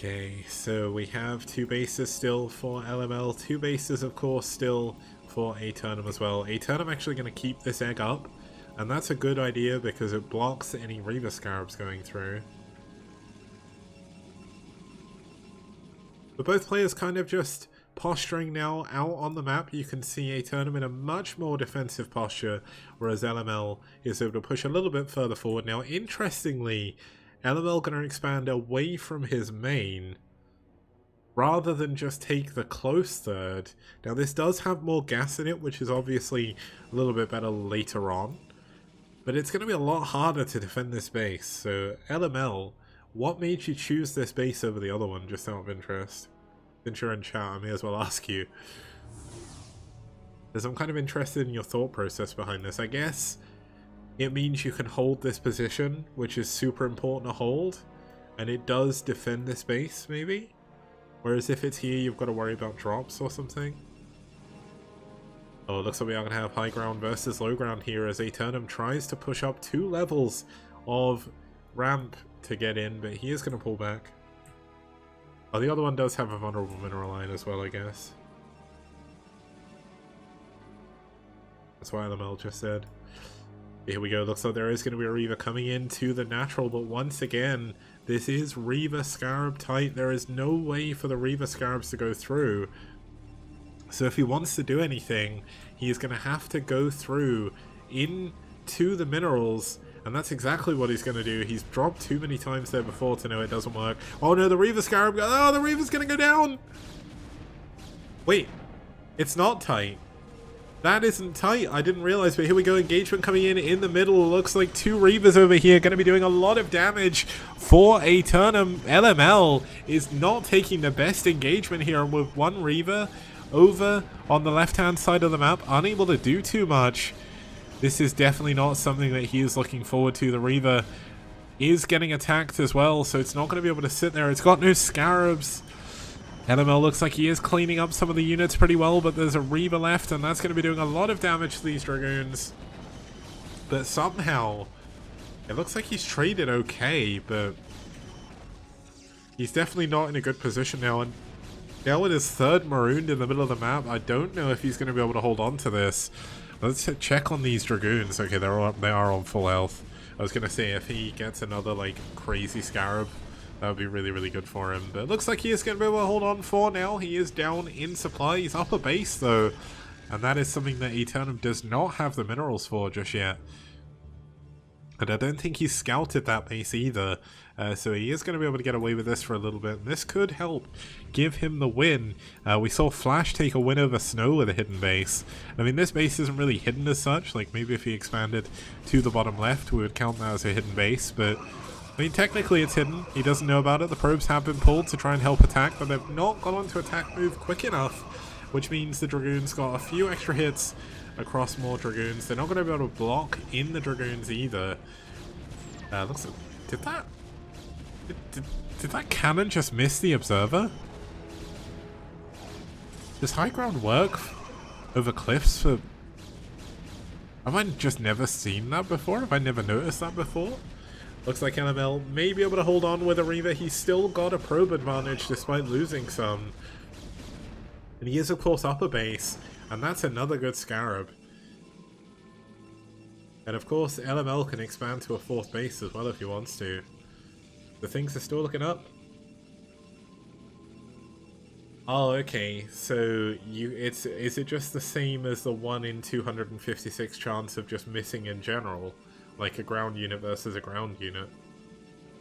Okay, so we have 2 bases still for LML, 2 bases of course still for Aeternum as well. Aeternum actually going to keep this egg up, and that's a good idea because it blocks any Reaver Scarabs going through. But both players kind of just posturing now out on the map. You can see Aeternum in a much more defensive posture, whereas LML is able to push a little bit further forward. Now, interestingly, LML going to expand away from his main rather than just take the close third. Now this does have more gas in it, which is obviously a little bit better later on, but it's going to be a lot harder to defend this base. So LML, what made you choose this base over the other one, just out of interest? Since you're in chat, I may as well ask you, because I'm kind of interested in your thought process behind this. I guess it means you can hold this position, which is super important to hold, and it does defend this base, maybe? Whereas if it's here, you've got to worry about drops or something. Oh, it looks like we are going to have high ground versus low ground here as Aeternum tries to push up 2 levels of ramp to get in, but he is going to pull back. Oh, the other one does have a vulnerable mineral line as well, I guess. That's why LML just said. Here we go, looks like there is going to be a Reaver coming into the natural, but once again, this is Reaver Scarab tight. There is no way for the Reaver Scarabs to go through. So if he wants to do anything, he is going to have to go through into the minerals, and that's exactly what he's going to do. He's dropped too many times there before to know it doesn't work. Oh no, the Reaver Scarab, oh, the Reaver's going to go down! Wait, it's not tight. That isn't tight. I didn't realize, but here we go. Engagement coming in the middle. Looks like 2 Reavers over here going to be doing a lot of damage for Aeternum. LML is not taking the best engagement here, and with 1 Reaver over on the left-hand side of the map, unable to do too much. This is definitely not something that he is looking forward to. The Reaver is getting attacked as well, so it's not going to be able to sit there. It's got no Scarabs. LML looks like he is cleaning up some of the units pretty well, but there's a Reaver left, and that's going to be doing a lot of damage to these Dragoons. But somehow, It looks like he's traded okay, but he's definitely not in a good position now. And now with his third marooned in the middle of the map, I don't know if he's going to be able to hold on to this. Let's check on these Dragoons. Okay, they are on full health. I was going to say, if he gets another, like, crazy Scarab, that would be really, really good for him. But it looks like he is going to be able to hold on for now. He is down in supply. He's up a base, though. And that is something that Eternum does not have the minerals for just yet. And I don't think he's scouted that base either. So he is going to be able to get away with this for a little bit. And this could help give him the win. We saw Flash take a win over Snow with a hidden base. I mean, this base isn't really hidden as such. Like, maybe if he expanded to the bottom left, we would count that as a hidden base. But, I mean, technically it's hidden. He doesn't know about it. The probes have been pulled to try and help attack, but they've not gone on to attack move quick enough. Which means the Dragoons got a few extra hits across more Dragoons. They're not going to be able to block in the Dragoons either. Looks like... Did that cannon just miss the observer? Does high ground work over cliffs for... Have I just never seen that before? Have I never noticed that before? Looks like LML may be able to hold on with a Reaver. He's still got a probe advantage despite losing some. And he is, of course, up a base. And that's another good Scarab. And of course, LML can expand to a fourth base as well if he wants to. The things are still looking up. Oh, okay. So is it just the same as the 1 in 256 chance of just missing in general? Like a ground unit versus a ground unit?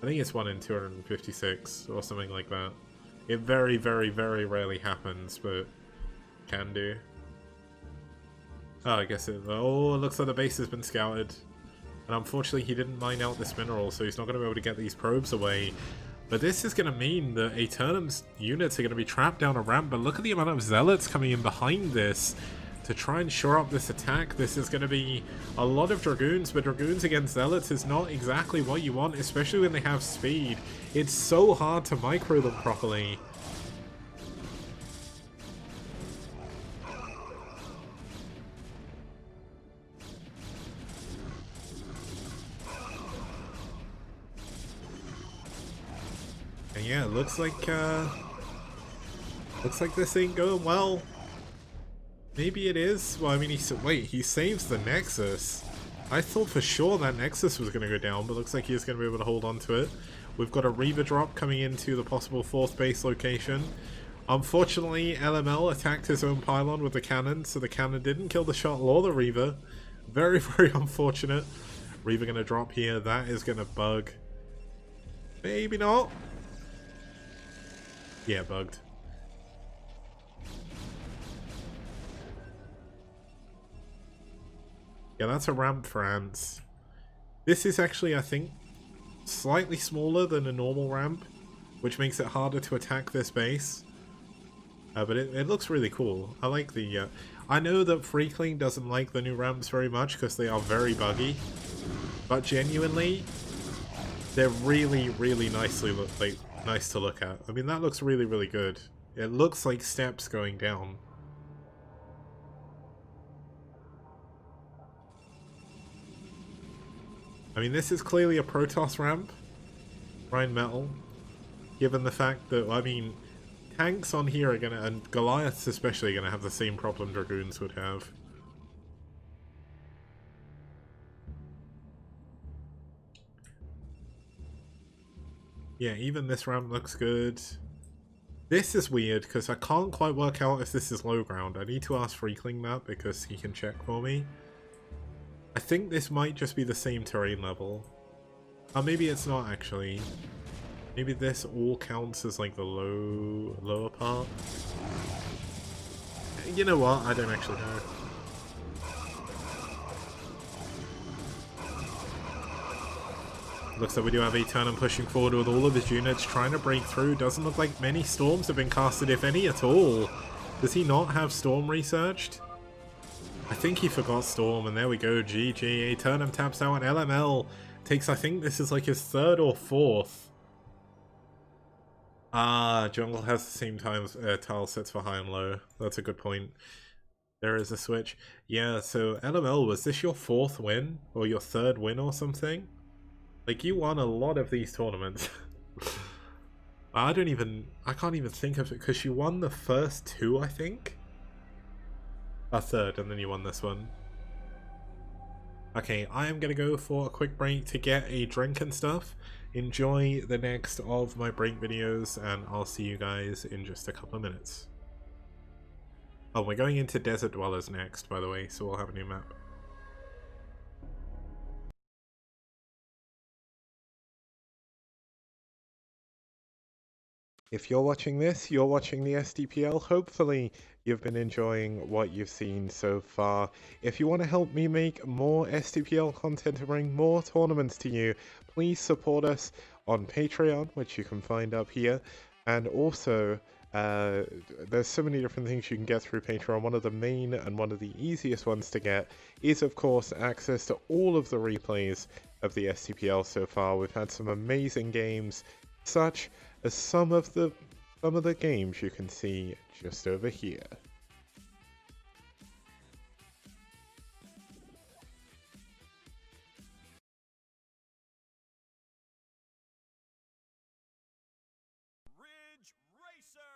I think it's 1 in 256 or something like that. It very, very, very rarely happens, but can do. Oh, I guess it... Oh, it looks like the base has been scouted. And unfortunately, he didn't mine out this mineral, so he's not going to be able to get these probes away. But this is going to mean that Eternum's units are going to be trapped down a ramp. But look at the amount of Zealots coming in behind this to try and shore up this attack. This is going to be a lot of Dragoons, but Dragoons against Zealots is not exactly what you want, especially when they have speed. It's so hard to micro them properly. And yeah, it looks like this ain't going well. Maybe it is. Well, I mean, he saves the Nexus. I thought for sure that Nexus was going to go down, but looks like he's going to be able to hold on to it. We've got a Reaver drop coming into the possible 4th base location. Unfortunately, LML attacked his own pylon with the cannon, so the cannon didn't kill the shuttle or the Reaver. Very, very unfortunate. Reaver going to drop here. That is going to bug. Maybe not. Yeah, bugged. Yeah, that's a ramp for ants. This is actually, I think, slightly smaller than a normal ramp, which makes it harder to attack this base. But it looks really cool. I like the... I know that Freakling doesn't like the new ramps very much because they are very buggy, but genuinely, they're really, really nice to look at. I mean, that looks really, really good. It looks like steps going down. I mean, this is clearly a Protoss ramp, Rhine Metal, given the fact that, I mean, tanks on here are gonna, and Goliaths especially, are gonna have the same problem Dragoons would have. Yeah, even this ramp looks good. This is weird, because I can't quite work out if this is low ground. I need to ask Freakling that, because he can check for me. I think this might just be the same terrain level. Or maybe it's not, actually. Maybe this all counts as, like, the lower part. You know what? I don't actually know. Looks like we do have Eternum pushing forward with all of his units, trying to break through. Doesn't look like many storms have been casted, if any at all. Does he not have storm researched? I think he forgot storm, and there we go, GG. Eternum taps out, and LML takes, I think this is like his 3rd or 4th. Ah, jungle has the same tile sets for high and low. That's a good point. There is a switch. Yeah, so LML, was this your 4th win? Or your 3rd win or something? Like, you won a lot of these tournaments. I can't even think of it, because you won the first two, I think? A third, and then you won this one. Okay, I am gonna go for a quick break to get a drink and stuff. Enjoy the next of my break videos, and I'll see you guys in just a couple of minutes. Oh, we're going into Desert Dwellers next, by the way, so we'll have a new map. If you're watching this, you're watching the STPL. Hopefully you've been enjoying what you've seen so far. If you want to help me make more STPL content to bring more tournaments to you, please support us on Patreon, which you can find up here. And also, there's so many different things you can get through Patreon. One of the main and one of the easiest ones to get is, of course, access to all of the replays of the STPL so far. We've had some amazing games, such as some of the games you can see just over here. Ridge Racer!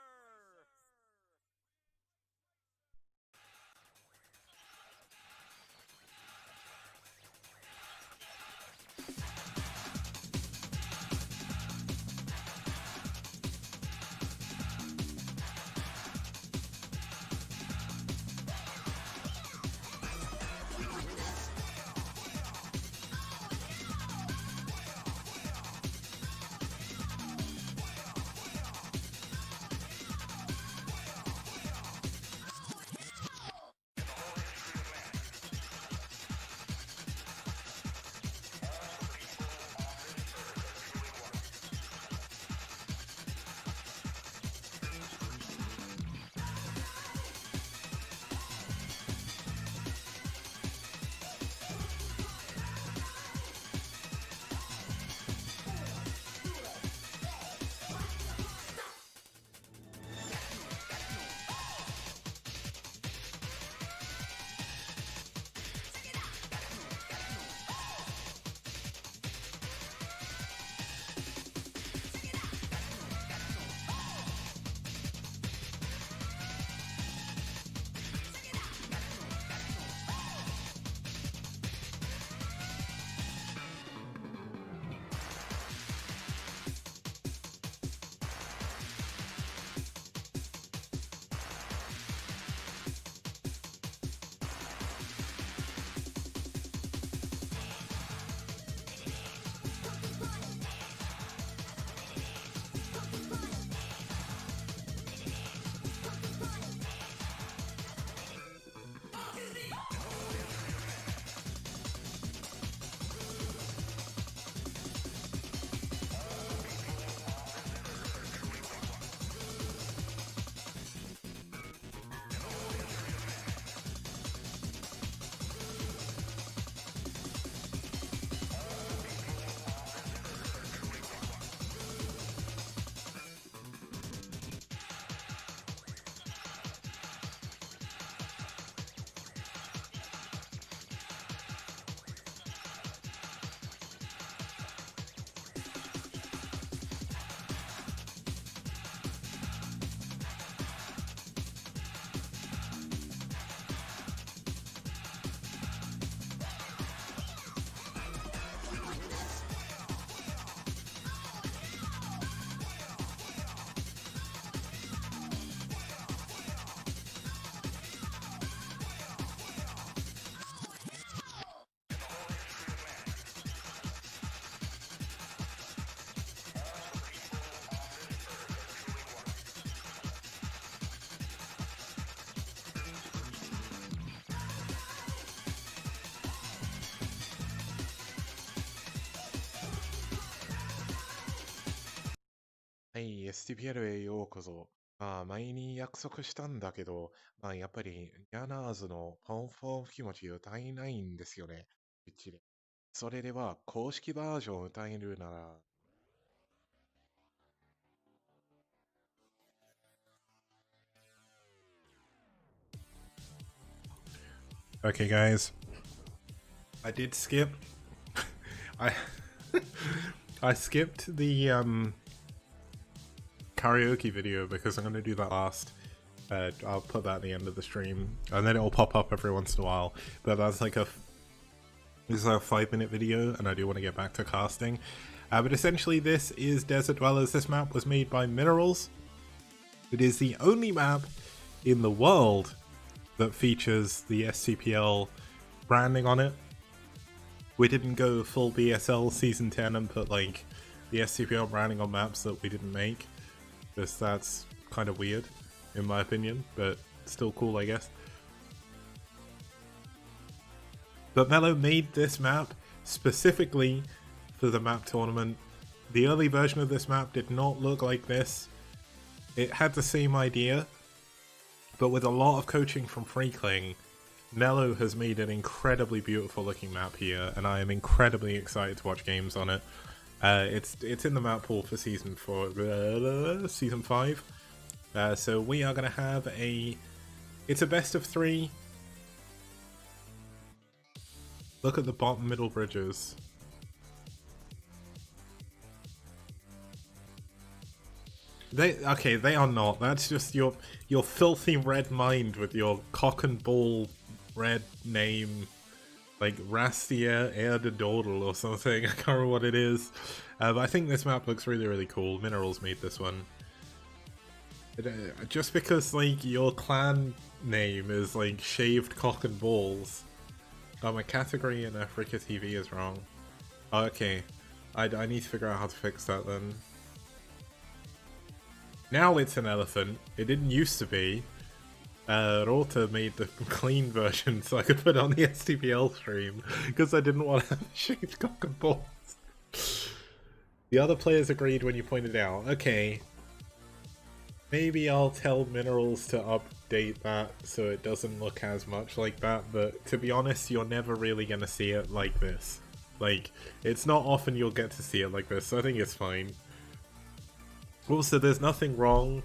はい、STPL へようこそ。前に約束したんだけど、やっぱり、ギャナーズのポンフォン気持ち歌えないんですよね。うちで。それでは、公式バージョン歌えるなら、Okay, guys. I did skip. I I skipped the karaoke video because I'm going to do that last. I'll put that at the end of the stream, and then it'll pop up every once in a while. But that's like this is a 5-minute video, and I do want to get back to casting. But essentially, this is Desert Dwellers. This map was made by Minerals. It is the only map in the world that features the STPL branding on it. We didn't go full BSL Season 10 and put like the STPL branding on maps that we didn't make, because that's kind of weird in my opinion, but still cool I guess. But Mello made this map specifically for the map tournament. The early version of this map did not look like this. It had the same idea, but with a lot of coaching from Freakling, Mello has made an incredibly beautiful looking map here, and I am incredibly excited to watch games on it. It's in the map pool for season 5. So we are going to have it's a best of 3. Look at the bottom middle bridges. They are not. That's just your filthy red mind with your cock and ball red name, like Rastia Air de Dordle or something. I can't remember what it is. But I think this map looks really, really cool. Minerals made this one. Just because like your clan name is like shaved cock and balls. Oh, my category in Africa TV is wrong. Oh, okay, I need to figure out how to fix that then. Now it's an elephant. It didn't used to be. Rota made the clean version so I could put it on the STPL stream because I didn't want to have shaved cock and balls. The other players agreed when you pointed out. Okay. Maybe I'll tell Minerals to update that so it doesn't look as much like that, but to be honest, you're never really gonna see it like this. Like, it's not often you'll get to see it like this, so I think it's fine. Also, there's nothing wrong.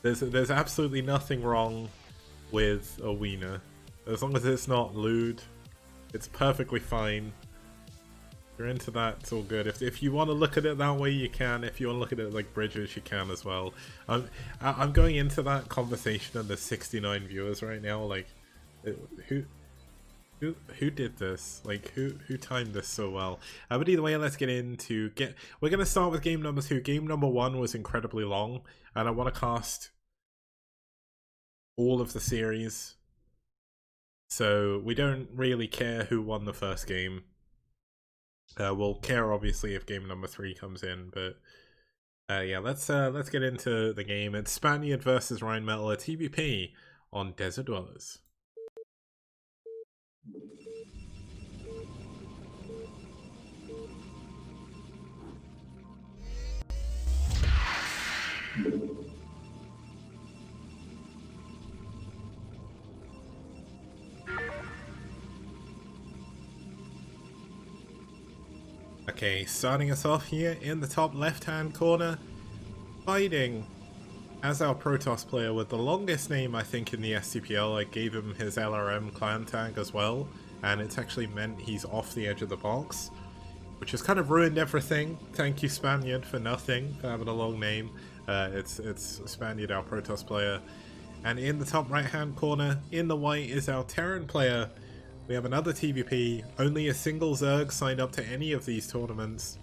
There's absolutely nothing wrong with a wiener. As long as it's not lewd, it's perfectly fine. If you're into that, it's all good. If you want to look at it that way, you can. If you want to look at it like bridges, you can as well. I'm going into that conversation and there's 69 viewers right now. Like, who did this? Like, who timed this so well? But either way, let's get into we're gonna start with game number 2. Game number 1 was incredibly long, and I want to cast all of the series, so we don't really care who won the first game. We'll care obviously if game number 3 comes in, but yeah, let's get into the game. It's Spaniard versus Rheinmetall, a TBP on Desert Dwellers. Okay, starting us off here in the top left-hand corner, fighting as our Protoss player with the longest name I think in the STPL. I gave him his LRM clan tag as well, and it's actually meant he's off the edge of the box, which has kind of ruined everything. Thank you, Spaniard, for nothing, for having a long name. It's Spaniard, our Protoss player. And in the top right-hand corner, in the white, is our Terran player. We have another TVP. Only a single Zerg signed up to any of these tournaments,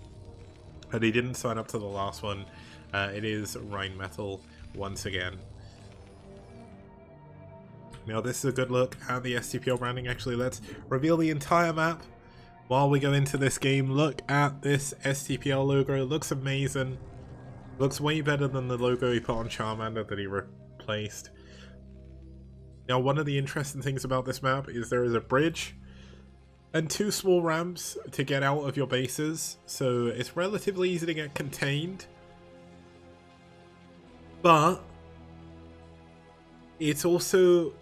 and he didn't sign up to the last one. It is Rheinmetall once again. Now this is a good look at the STPL branding. Actually, let's reveal the entire map while we go into this game. Look at this STPL logo. It looks amazing. Looks way better than the logo he put on Charmander that he replaced. Now, one of the interesting things about this map is there is a bridge and 2 small ramps to get out of your bases, so it's relatively easy to get contained. But it's also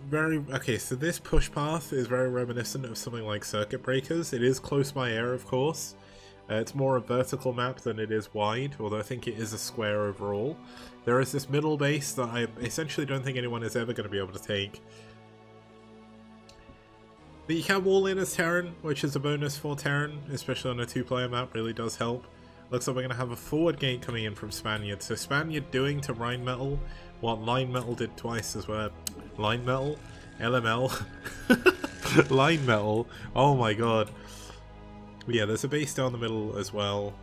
very... Okay, so this push path is very reminiscent of something like Circuit Breakers. It is close by air, of course. It's more a vertical map than it is wide, although I think it is a square overall. There is this middle base that I essentially don't think anyone is ever going to be able to take. But you can wall in as Terran, which is a bonus for Terran, especially on a 2-player map, really does help. Looks like we're going to have a forward gate coming in from Spaniard. So Spaniard doing to Rheinmetall what Line Metal did twice as well. Line Metal? LML? Line Metal? Oh my god. Yeah, there's a base down the middle as well.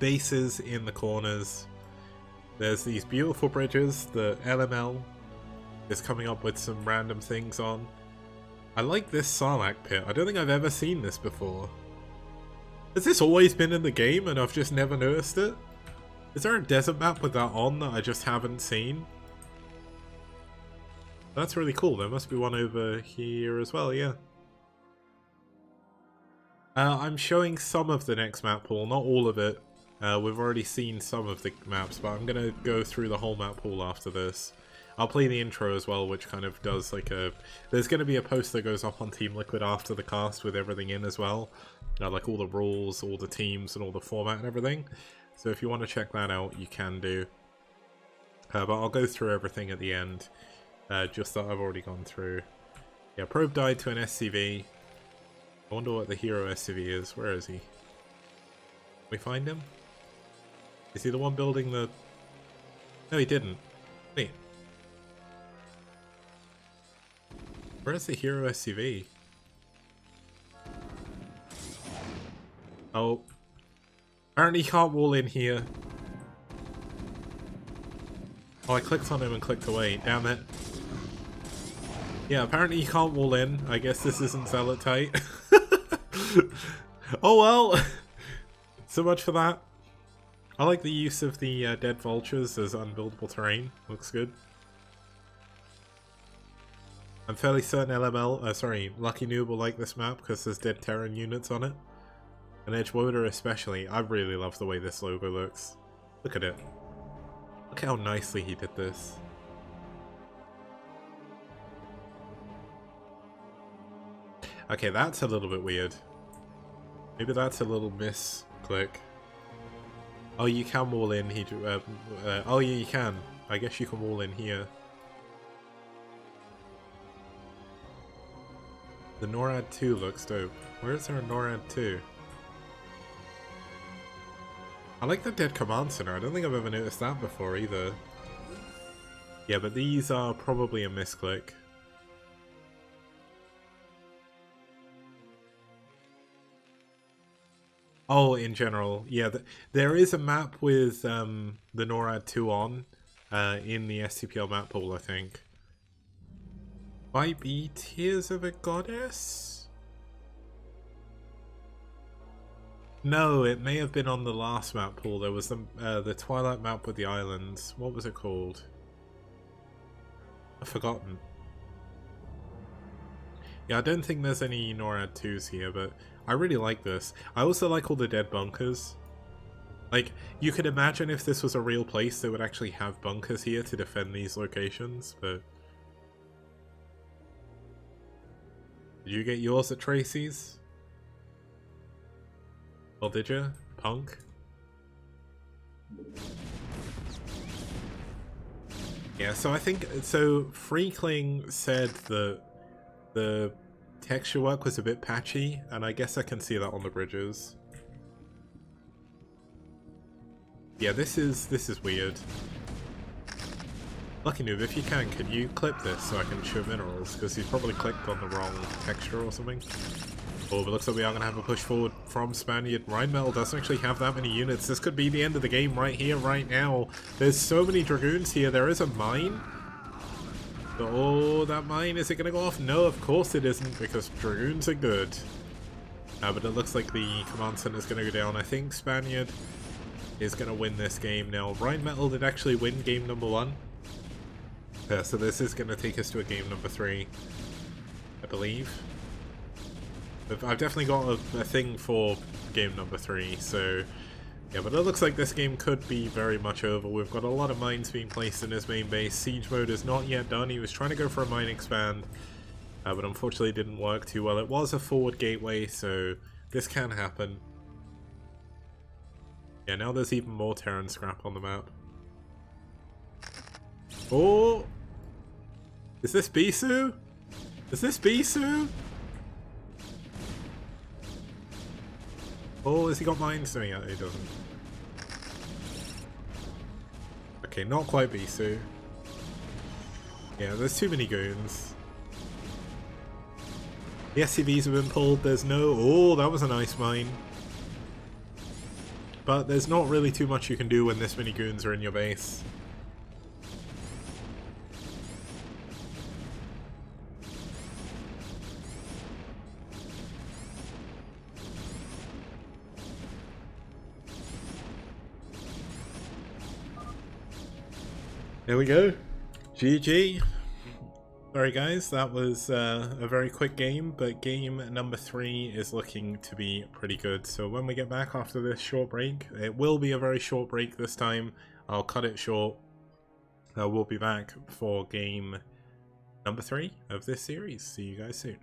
Bases in the corners. There's these beautiful bridges that LML is coming up with some random things on. I like this Sarlacc pit. I don't think I've ever seen this before. Has this always been in the game and I've just never noticed it? Is there a desert map with that on that I just haven't seen? That's really cool. There must be one over here as well, yeah. I'm showing some of the next map pool, not all of it. We've already seen some of the maps, but I'm going to go through the whole map pool after this. I'll play the intro as well, which kind of does like a... There's going to be a post that goes up on Team Liquid after the cast with everything in as well. Like all the rules, all the teams, and all the format and everything. So if you want to check that out, you can do. But I'll go through everything at the end. Just that I've already gone through. Yeah, Probe died to an SCV. I wonder what the hero SCV is. Where is he? Can we find him? Is he the one building the... No, he didn't. Wait. Where's the hero SCV? Oh. Apparently he can't wall in here. Oh, I clicked on him and clicked away. Damn it. Yeah, apparently you can't wall in. I guess this isn't Zealot tight. Oh well. So much for that. I like the use of the dead vultures as unbuildable terrain. Looks good. I'm fairly certain Lucky Noob will like this map because there's dead Terran units on it. And Edgewater especially. I really love the way this logo looks. Look at it. Look how nicely he did this. Okay, that's a little bit weird. Maybe that's a little misclick. Oh, you can wall in. Oh yeah, you can. I guess you can wall in here. The NORAD 2 looks dope. Where is there a NORAD 2? I like the dead command center. I don't think I've ever noticed that before either. Yeah, but these are probably a misclick. Oh, in general, yeah. There is a map with the NORAD 2 on in the STPL map pool, I think. Might be Tears of a Goddess? No, it may have been on the last map pool. There was the Twilight map with the islands. What was it called? I've forgotten. Yeah, I don't think there's any NORAD 2s here, but I really like this. I also like all the dead bunkers. Like, you could imagine if this was a real place, they would actually have bunkers here to defend these locations, but... Did you get yours at Tracy's? Well, did you? Punk? Yeah, so I think... So, Freakling said that the texture work was a bit patchy, and I guess I can see that on the bridges. Yeah, this is weird. Lucky Noob, if you can, could you clip this so I can show minerals? Because he's probably clicked on the wrong texture or something. Oh, but looks like we are going to have a push forward from Spaniard. Rheinmetall doesn't actually have that many units. This could be the end of the game right here, right now. There's so many Dragoons here. There is a mine. Oh, that mine, is it going to go off? No, of course it isn't, because Dragoons are good. But it looks like the command center is going to go down. I think Spaniard is going to win this game now. Rheinmetall did actually win game number 1. So this is going to take us to a game number 3, I believe. I've definitely got a thing for game number 3, so... Yeah, but it looks like this game could be very much over. We've got a lot of mines being placed in his main base. Siege mode is not yet done. He was trying to go for a mine expand, but unfortunately it didn't work too well. It was a forward gateway, so this can happen. Yeah, now there's even more Terran scrap on the map. Oh! Is this Bisu? Is this Bisu? Oh, has he got mines? No, yeah, he doesn't. Okay, not quite Bisu. Yeah, there's too many goons. The SCVs have been pulled, there's no... Oh, that was a nice mine. But there's not really too much you can do when this many goons are in your base. There we go. GG. Sorry guys, that was a very quick game, but game number 3 is looking to be pretty good. So when we get back after this short break, it will be a very short break this time. I'll cut it short. We'll be back for game number 3 of this series. See you guys soon.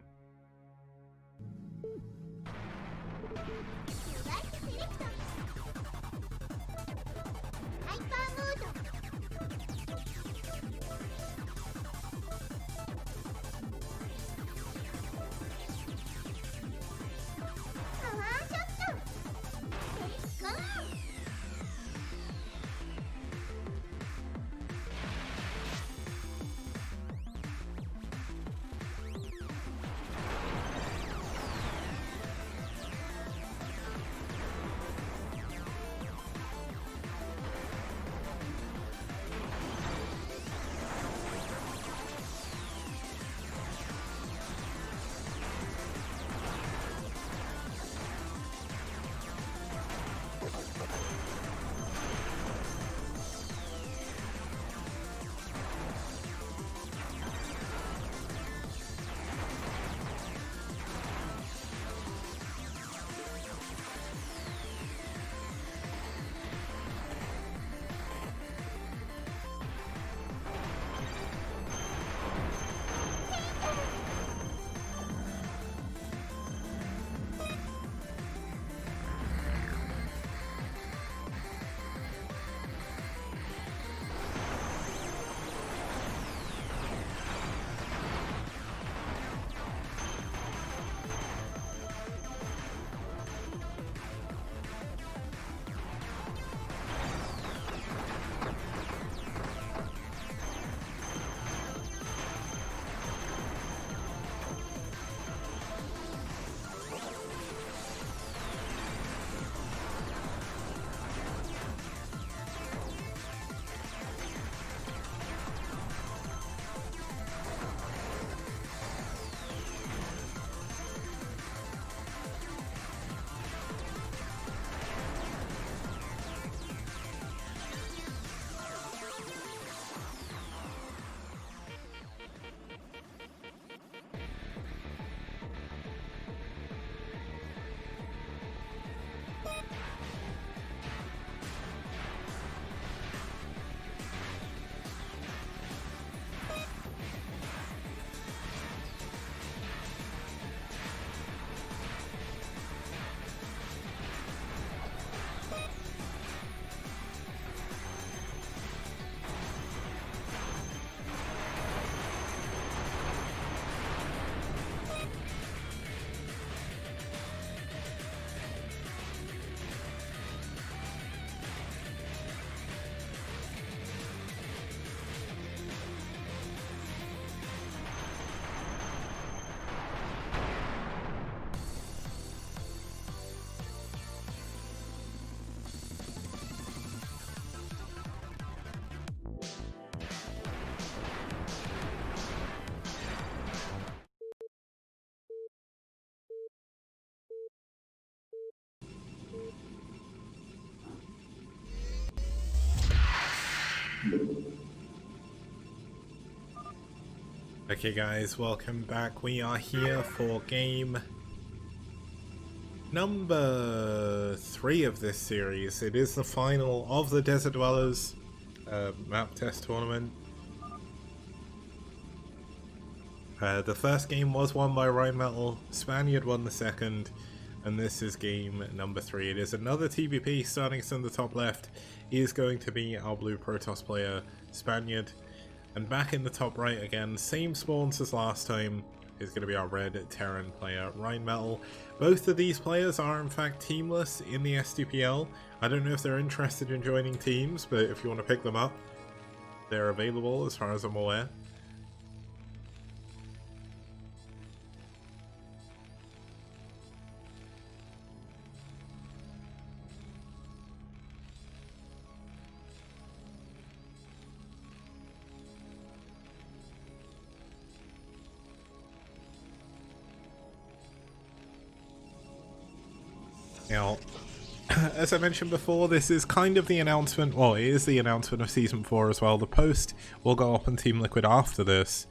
Okay guys, welcome back. We are here for game number 3 of this series. It is the final of the Desert Dwellers map test tournament. The first game was won by Rheinmetall, Spaniard won the second, and this is game number 3. It is another TBP. Starting us in the top left is going to be our blue Protoss player, Spaniard. And back in the top right again, same spawns as last time. is going to be our red Terran player, Rheinmetall. Both of these players are in fact teamless in the STPL. I don't know if they're interested in joining teams, but if you want to pick them up, they're available as far as I'm aware. Now, as I mentioned before, this is kind of the announcement, well, it is the announcement of Season 4 as well. The post will go up on Team Liquid after this.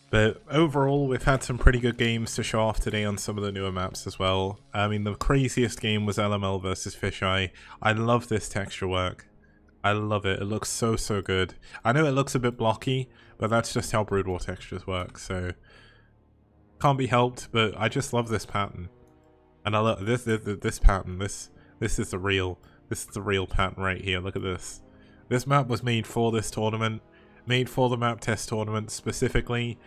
But overall, we've had some pretty good games to show off today on some of the newer maps as well. I mean, the craziest game was LML versus Fisheye. I love this texture work. I love it. It looks so, so good. I know it looks a bit blocky, but that's just how Brood War textures work, so can't be helped, but I just love this pattern. And I love this pattern. This is the real pattern right here. Look at this. This map was made for this tournament, made for the map test tournament specifically.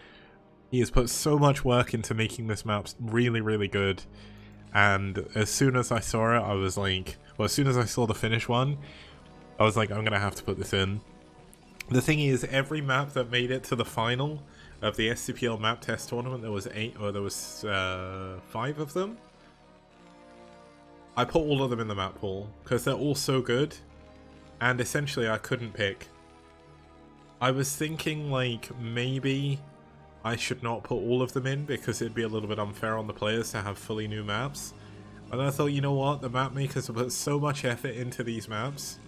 He has put so much work into making this map really, really good. And as soon as I saw it, I was like, well, as soon as I saw the finish one, I was like, I'm gonna have to put this in. The thing is, every map that made it to the final of the STPL map test tournament, there was 5 of them. I put all of them in the map pool because they're all so good, and essentially I couldn't pick. I was thinking like maybe I should not put all of them in because it'd be a little bit unfair on the players to have fully new maps. And I thought, you know what, the map makers have put so much effort into these maps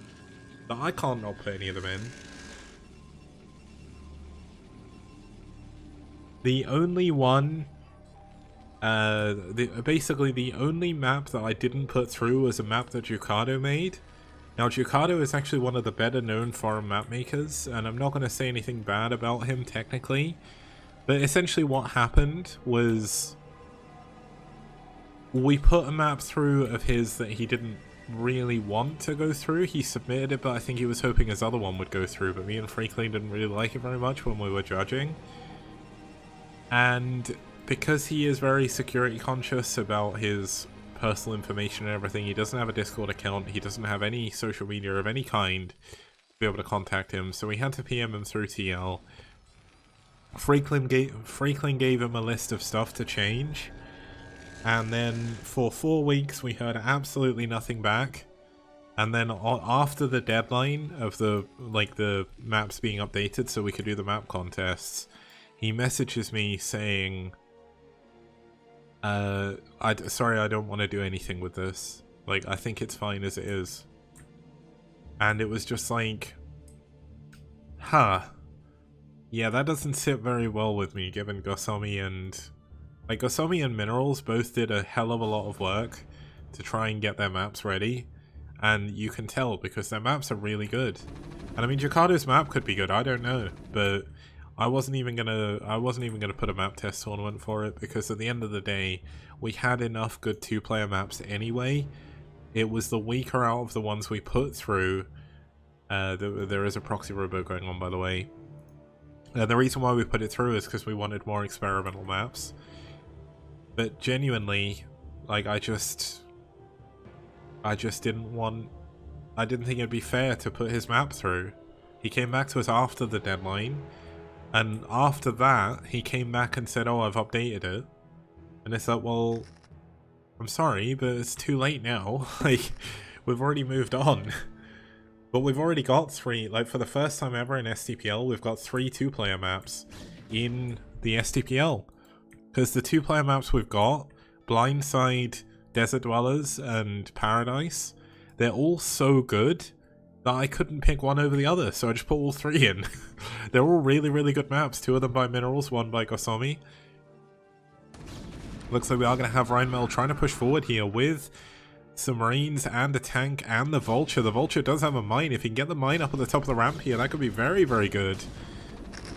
that I can't not put any of them in. The only one, basically the only map that I didn't put through was a map that Ducado made. Now Ducado is actually one of the better known foreign map makers, and I'm not going to say anything bad about him technically, but essentially what happened was we put a map through of his that he didn't really want to go through. He submitted it, but I think he was hoping his other one would go through, but me and Freakling didn't really like it very much when we were judging. And because he is very security conscious about his personal information and everything, he doesn't have a Discord account, he doesn't have any social media of any kind to be able to contact him, so we had to PM him through TL. Freakling gave him a list of stuff to change, and then for 4 weeks we heard absolutely nothing back. And then after the deadline of the maps being updated so we could do the map contests, he messages me saying, sorry, I don't want to do anything with this. Like, I think it's fine as it is. And it was just like, huh. Yeah, that doesn't sit very well with me, given Gosami and... Like, Gosami and Minerals both did a hell of a lot of work to try and get their maps ready. And you can tell, because their maps are really good. And I mean, Ducado's map could be good, I don't know. But I wasn't even gonna put a map test tournament for it, because at the end of the day, we had enough good 2-player maps anyway. It was the weaker out of the ones we put through. There is a proxy robot going on, by the way. The reason why we put it through is because we wanted more experimental maps. But genuinely, like, I just didn't want... I didn't think it'd be fair to put his map through. He came back to us after the deadline. And after that, he came back and said, oh, I've updated it. And it's like, well, I'm sorry, but it's too late now. Like, we've already moved on. But we've already got 3, like, for the first time ever in STPL, we've got 3 2-player maps in the STPL. Because the 2-player maps we've got, Blindside, Desert Dwellers, and Paradise, they're all so good that I couldn't pick one over the other, so I just put all 3 in. They're all really, really good maps. 2 of them by Minerals, 1 by Gosami. Looks like we are going to have Rheinmetall trying to push forward here with some Marines and a tank and the Vulture. The Vulture does have a mine. If he can get the mine up at the top of the ramp here, that could be very, very good.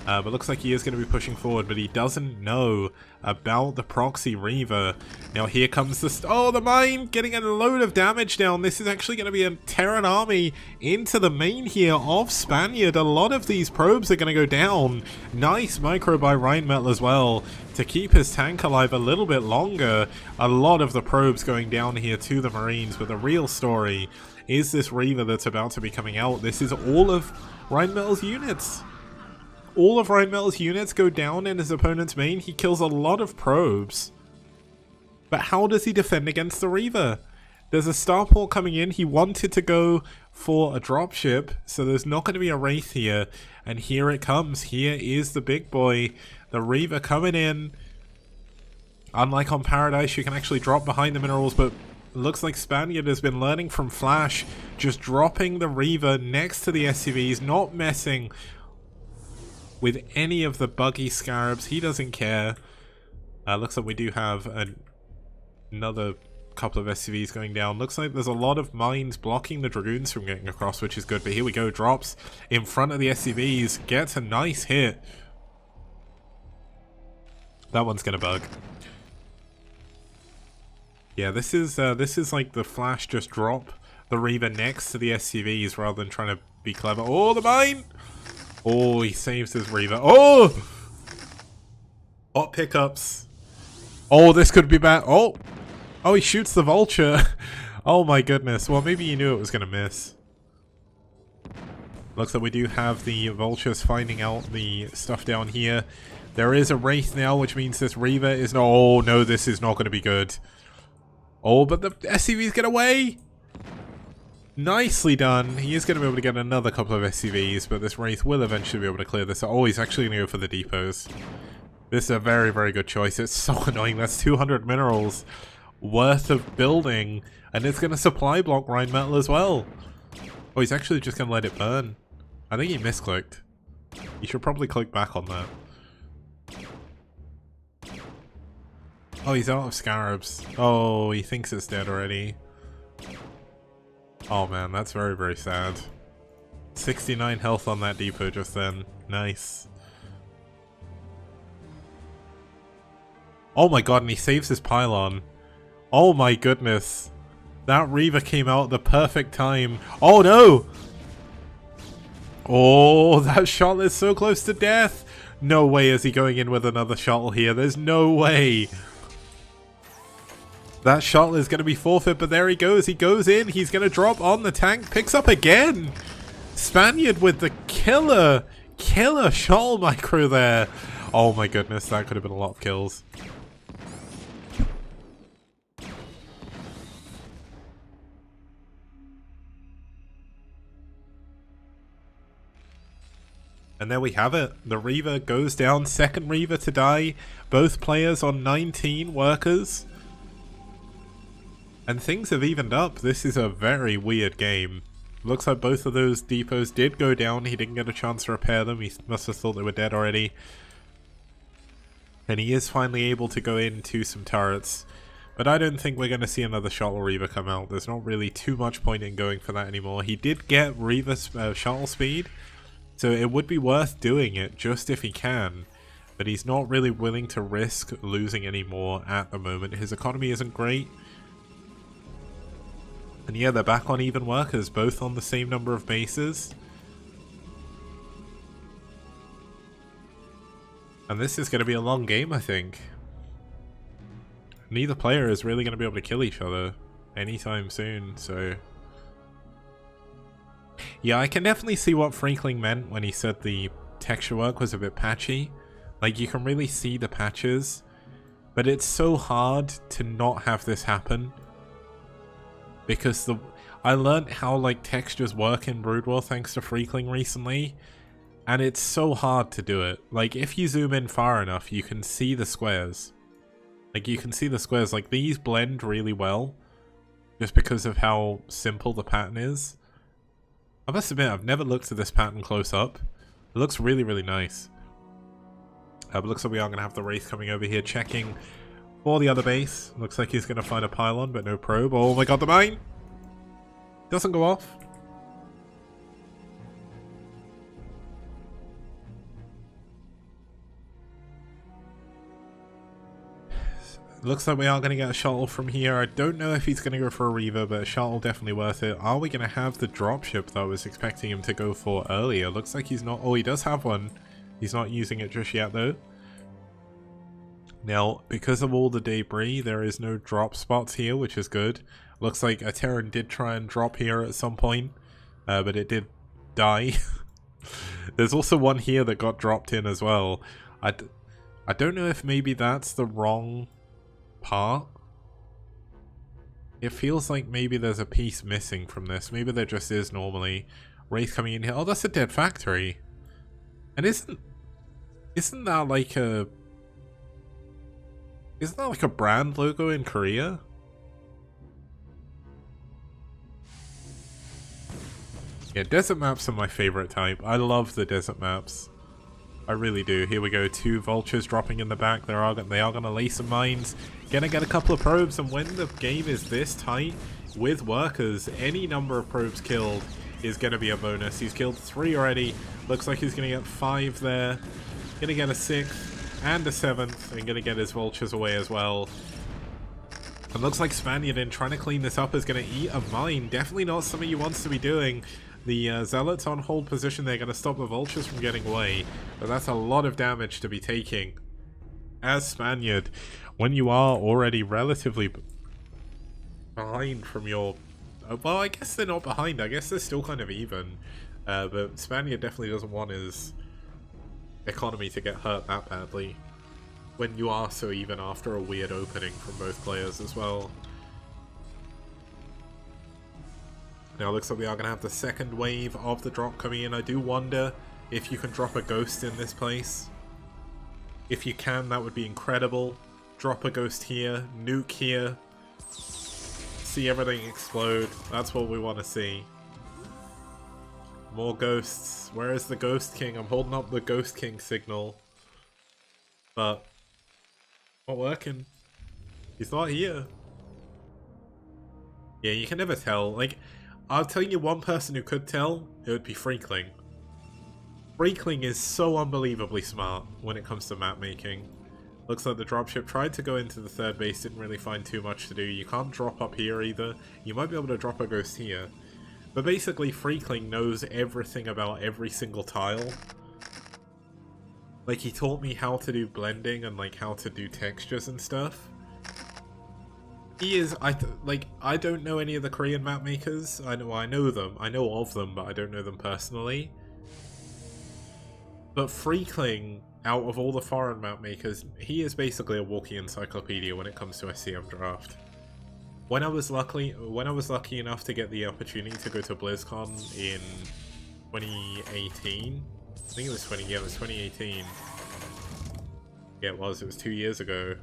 But looks like he is going to be pushing forward, but he doesn't know about the proxy Reaver. Now here comes the mine getting a load of damage down. This is actually going to be a Terran army into the main here of Spaniard. A lot of these probes are going to go down. Nice micro by Rheinmetall as well to keep his tank alive a little bit longer. A lot of the probes going down here to the Marines, but the real story is this Reaver that's about to be coming out. This is all of Rheinmetall's units. All of Rheinmetall's units go down in his opponent's main. He kills a lot of probes. But how does he defend against the Reaver? There's a starport coming in. He wanted to go for a dropship, so there's not going to be a Wraith here. And here it comes. Here is the big boy. The Reaver coming in. Unlike on Paradise, you can actually drop behind the minerals, but it looks like Spaniard has been learning from Flash. Just dropping the Reaver next to the SCVs, not messing with any of the buggy scarabs. He doesn't care. Looks like we do have another couple of SCVs going down. Looks like there's a lot of mines blocking the Dragoons from getting across, which is good. But here we go. Drops in front of the SCVs. Gets a nice hit. That one's gonna bug. Yeah, this is like the Flash just drop the Reaver next to the SCVs rather than trying to be clever. Oh, the mine! Oh, he saves his Reaver. Oh! Hot pickups. Oh, this could be bad. Oh! Oh, he shoots the Vulture. Oh my goodness. Well, maybe he knew it was going to miss. Looks like we do have the Vultures finding out the stuff down here. There is a Wraith now, which means this Reaver is no... Oh, no, this is not going to be good. Oh, but the SCVs get away! Nicely done. He is going to be able to get another couple of SCVs, but this Wraith will eventually be able to clear this. Oh, he's actually going to go for the depots. This is a very, very good choice. It's so annoying. That's 200 minerals worth of building, and it's going to supply block Rheinmetall as well. Oh, he's actually just going to let it burn. I think he misclicked. You should probably click back on that. Oh, he's out of scarabs. Oh, he thinks it's dead already. Oh man, that's very, very sad. 69 health on that depot just then. Nice. Oh my god, and he saves his pylon. Oh my goodness. That Reaver came out at the perfect time. Oh no! Oh, that shuttle is so close to death! No way is he going in with another shuttle here. There's no way. That shuttle is going to be forfeit, but there he goes. He goes in. He's going to drop on the tank. Picks up again. Spaniard with the killer shuttle micro there. Oh my goodness, that could have been a lot of kills. And there we have it. The Reaver goes down. Second Reaver to die. Both players on 19 workers. And things have evened up. This is a very weird game. Looks like both of those depots did go down. He didn't get a chance to repair them. He must have thought they were dead already. And he is finally able to go into some turrets. But I don't think we're going to see another Shuttle Reaver come out. There's not really too much point in going for that anymore. He did get Reaver shuttle speed, so it would be worth doing it just if he can. But he's not really willing to risk losing any more at the moment. His economy isn't great. And yeah, they're back on even workers, both on the same number of bases. And this is going to be a long game, I think. Neither player is really going to be able to kill each other anytime soon, so... Yeah, I can definitely see what Freakling meant when he said the texture work was a bit patchy. Like, you can really see the patches, but it's so hard to not have this happen. Because I learned how like textures work in Brood War thanks to Freakling recently, and it's so hard to do it. Like, if you zoom in far enough, you can see the squares. Like, you can see the squares. Like, these blend really well, just because of how simple the pattern is. I must admit, I've never looked at this pattern close up. It looks really, really nice. But looks like we are going to have the Wraith coming over here, checking for the other base. Looks like he's going to find a pylon, but no probe. Oh my god, the mine! Doesn't go off. looks like we are going to get a shuttle from here. I don't know if he's going to go for a Reaver, but a shuttle definitely worth it. Are we going to have the dropship that I was expecting him to go for earlier? Looks like he's not. Oh, he does have one. He's not using it just yet, though. Now, because of all the debris, there is no drop spots here, which is good. Looks like a Terran did try and drop here at some point, but it did die. There's also one here that got dropped in as well. I don't know if maybe that's the wrong part. It feels like maybe there's a piece missing from this. Maybe there just is normally. Wraith coming in here. Oh, that's a dead factory. And isn't that like a... Isn't that like a brand logo in Korea? Yeah, desert maps are my favorite type. I love the desert maps. I really do. Here we go. 2 vultures dropping in the back. They are going to lay some mines. Gonna get a couple of probes, and when the game is this tight with workers, any number of probes killed is going to be a bonus. He's killed 3 already. Looks like he's going to get 5 there. Going to get a 6th and a 7th, and going to get his vultures away as well. It looks like Spaniard in trying to clean this up is going to eat a mine. Definitely not something he wants to be doing. The Zealots on hold position, they're going to stop the vultures from getting away. But that's a lot of damage to be taking. As Spaniard, when you are already relatively behind from your... well, I guess they're not behind. I guess they're still kind of even. But Spaniard definitely doesn't want his economy to get hurt that badly. When you are so even after a weird opening from both players as well. Now it looks like we are going to have the second wave of the drop coming in. I do wonder if you can drop a ghost in this place. If you can, that would be incredible. Drop a ghost here, nuke here. See everything explode. That's what we want to see. More ghosts. Where is the Ghost King? I'm holding up the Ghost King signal. But not working. He's not here. Yeah, you can never tell. Like, I'll tell you one person who could tell, it would be Freakling. Freakling is so unbelievably smart when it comes to map making. Looks like the dropship tried to go into the third base, didn't really find too much to do. You can't drop up here either. You might be able to drop a ghost here. But basically, Freakling knows everything about every single tile. Like, he taught me how to do blending and like how to do textures and stuff. He is, I don't know any of the Korean map makers. I know them. I know of them, but I don't know them personally. But Freakling, out of all the foreign map makers, he is basically a walking encyclopedia when it comes to SCM Draft. When I was lucky enough to get the opportunity to go to BlizzCon in 2018, I think it was 2018. Yeah, it was 2 years ago.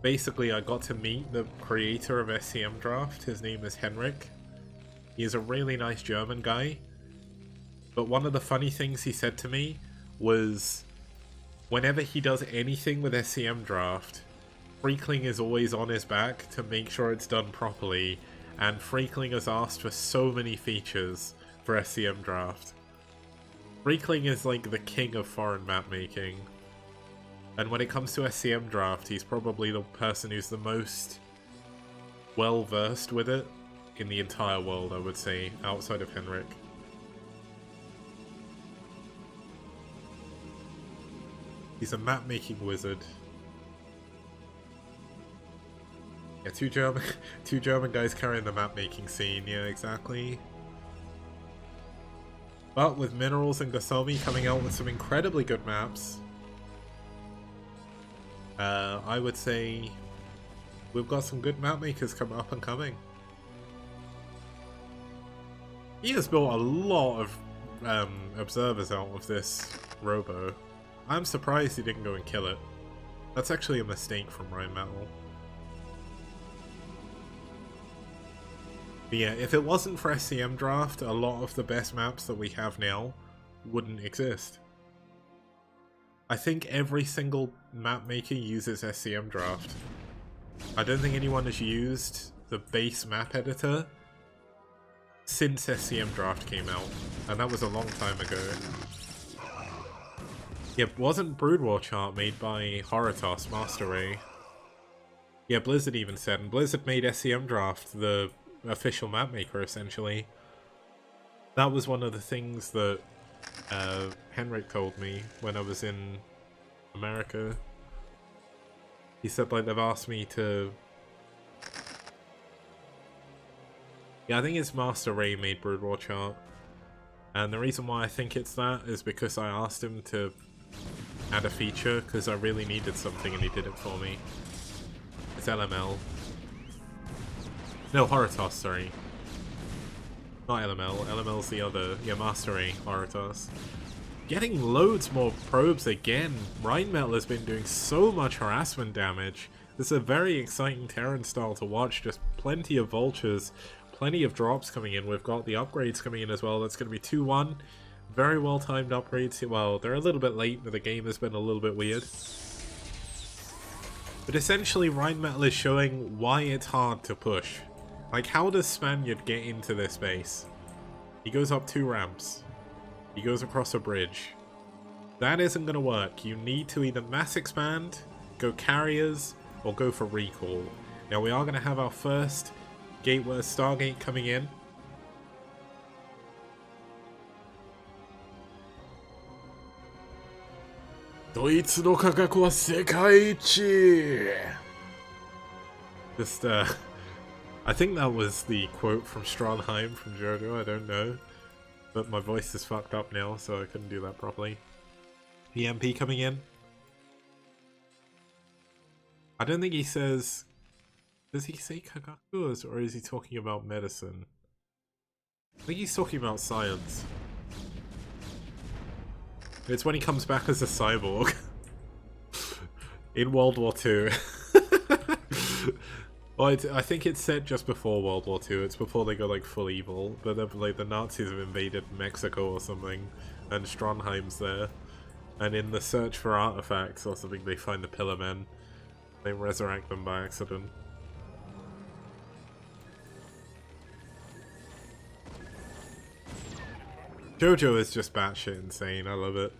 Basically, I got to meet the creator of SCM Draft. His name is Henrik. He is a really nice German guy. But one of the funny things he said to me was, whenever he does anything with SCM Draft, Freakling is always on his back to make sure it's done properly, and Freakling has asked for so many features for SCM Draft. Freakling is like the king of foreign map making. And when it comes to SCM Draft, he's probably the person who's the most well-versed with it in the entire world, I would say, outside of Henrik. He's a map-making wizard. Yeah, two German guys carrying the map-making scene, yeah, exactly. But with Minerals and Gosomi coming out with some incredibly good maps, I would say we've got some good map makers coming up and coming. He has built a lot of observers out of this robo. I'm surprised he didn't go and kill it. That's actually a mistake from Ryan Metal. But yeah, if it wasn't for SCM Draft, a lot of the best maps that we have now wouldn't exist. I think every single map maker uses SCM Draft. I don't think anyone has used the base map editor since SCM Draft came out, and that was a long time ago. Yep, wasn't Brood War chart made by Horatoss, Master Ray? Yeah, Blizzard even said, and Blizzard made SCM Draft the official map maker, essentially. That was one of the things that Henrik told me when I was in America. He said, like, they've asked me to... Yeah, I think it's Master Ray made Brood War chart. And the reason why I think it's that is because I asked him to add a feature, because I really needed something and he did it for me. It's LML. No, Horatoss, sorry. Not LML. LML's the other. Yeah, Master Ray, Horatoss. Getting loads more probes again. Rhinemetal has been doing so much harassment damage. This is a very exciting Terran style to watch. Just plenty of vultures. Plenty of drops coming in. We've got the upgrades coming in as well. That's going to be 2-1. Very well timed upgrades. Well, they're a little bit late, but the game has been a little bit weird. But essentially, Rhinemetal is showing why it's hard to push. Like, how does Spaniard get into this base? He goes up 2 ramps. He goes across a bridge. That isn't going to work. You need to either mass expand, go carriers, or go for recall. Now, we are going to have our first Gateway Stargate coming in. Doitsu no kagaku wa sekaiichi! Just, I think that was the quote from Stralheim from JoJo, I don't know. But my voice is fucked up now, so I couldn't do that properly. EMP coming in. I don't think he says... Does he say kagaku, or is he talking about medicine? I think he's talking about science. It's when he comes back as a cyborg. In World War II. Well, I think it's set just before World War II. It's before they go like full evil. But like the Nazis have invaded Mexico or something, and Stromheim's there. And in the search for artifacts or something, they find the Pillar Men. They resurrect them by accident. JoJo is just batshit insane. I love it.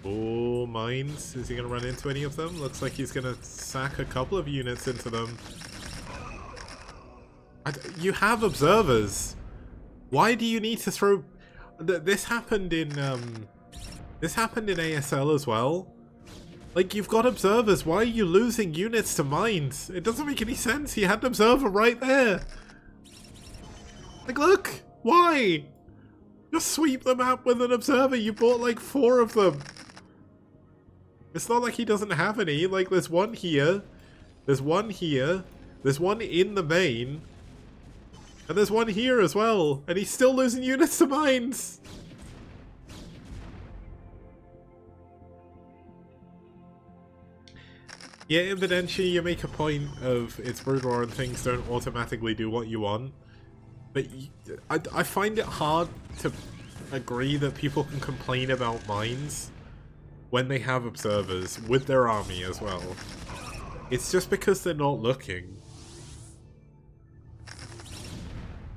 Oh, mines. Is he going to run into any of them? Looks like he's going to sack a couple of units into them. You have observers. Why do you need to throw... This happened in ASL as well. Like, you've got observers. Why are you losing units to mines? It doesn't make any sense. He had an observer right there. Like, look. Why? Just sweep the map with an observer. You bought like 4 of them. It's not like he doesn't have any. Like, there's one here. There's one here. There's one in the main. And there's one here as well. And he's still losing units to mines. Yeah, in Vedentia, you make a point of it's Brood War and things don't automatically do what you want. But I find it hard to agree that people can complain about mines when they have observers with their army as well. It's just because they're not looking.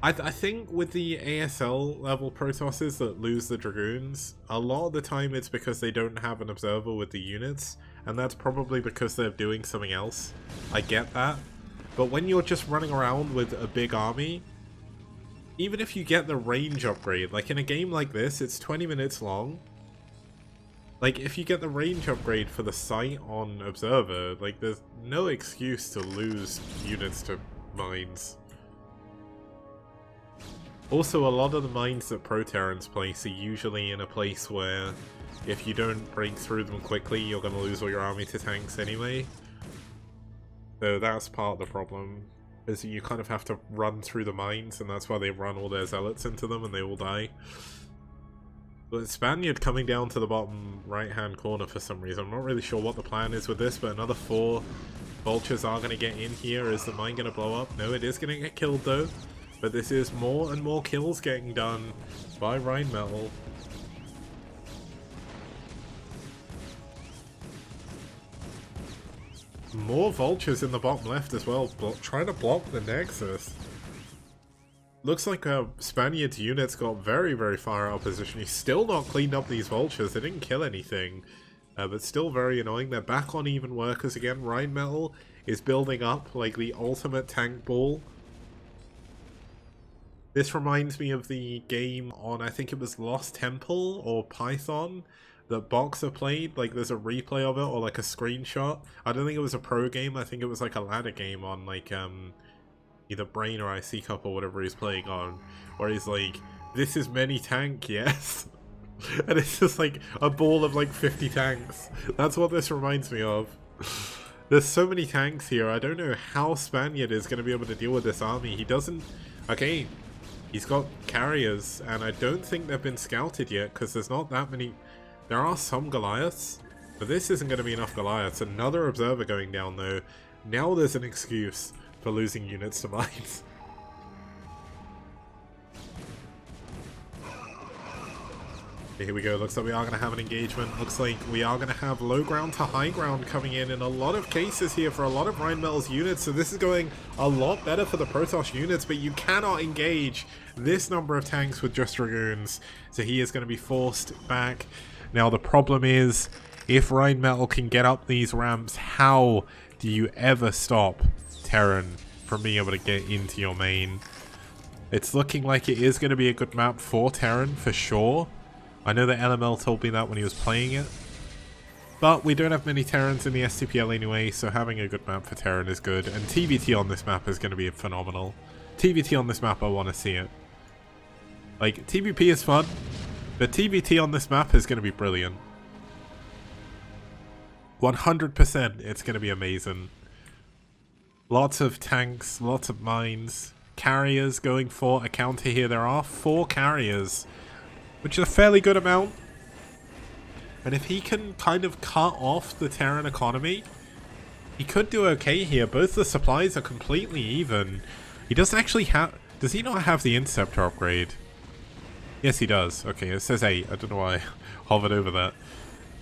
I think with the ASL level Protosses that lose the Dragoons, a lot of the time it's because they don't have an observer with the units, and that's probably because they're doing something else. I get that. But when you're just running around with a big army, even if you get the range upgrade, like in a game like this, it's 20 minutes long. Like, if you get the range upgrade for the sight on Observer, like, there's no excuse to lose units to mines. Also, a lot of the mines that Pro-Terrans place are usually in a place where if you don't break through them quickly, you're going to lose all your army to tanks anyway. So that's part of the problem, is you kind of have to run through the mines, and that's why they run all their zealots into them and they all die. But Spaniard coming down to the bottom right-hand corner for some reason. I'm not really sure what the plan is with this, but another 4 vultures are going to get in here. Is the mine going to blow up? No, it is going to get killed though. But this is more and more kills getting done by Rhinemetal. More vultures in the bottom left as well, trying to block the Nexus. Looks like Spaniard's units got very, very far out of position. He's still not cleaned up these vultures. They didn't kill anything. But still very annoying. They're back on even workers again. Rheinmetall is building up like the ultimate tank ball. This reminds me of the game on, I think it was Lost Temple or Python, that Boxer played. Like, there's a replay of it or like a screenshot. I don't think it was a pro game. I think it was like a ladder game on like either Brain or IC Cup or whatever he's playing on, where he's like, this is many tank, yes. And it's just like a ball of like 50 tanks. That's what this reminds me of. There's so many tanks here. I don't know how Spaniard is going to be able to deal with this army. He doesn't... Okay, he's got carriers, and I don't think they've been scouted yet, because there's not that many... There are some Goliaths, but this isn't going to be enough Goliaths. Another observer going down, though. Now there's an excuse for losing units to mines. Here we go. Looks like we are going to have an engagement. Looks like we are going to have low ground to high ground coming in a lot of cases here for a lot of Rheinmetall's units. So this is going a lot better for the Protoss units, but you cannot engage this number of tanks with just Dragoons. So he is going to be forced back. Now the problem is, if Rheinmetall can get up these ramps, how do you ever stop Terran from being able to get into your main? It's looking like it is going to be a good map for Terran for sure. I know that LML told me that when he was playing it, but we don't have many Terrans in the STPL anyway, so having a good map for Terran is good, and TVT on this map is going to be phenomenal. TVT on this map, I want to see it. Like, TVP is fun, but TVT on this map is going to be brilliant. 100% it's going to be amazing. Lots of tanks, lots of mines, carriers going for a counter here. There are 4 carriers, which is a fairly good amount. And if he can kind of cut off the Terran economy, he could do okay here. Both the supplies are completely even. He doesn't actually have... Does he not have the Interceptor upgrade? Yes, he does. Okay, it says 8. I don't know why I hovered over that.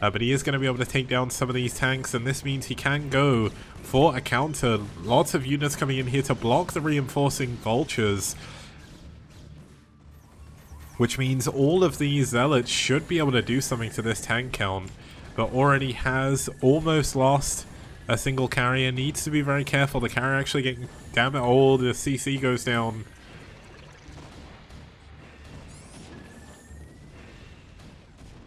But he is going to be able to take down some of these tanks, and this means he can go for a counter. Lots of units coming in here to block the reinforcing vultures, which means all of these zealots should be able to do something to this tank count, but already has almost lost a single carrier. Needs to be very careful. The carrier actually getting... Damn it, oh, the CC goes down.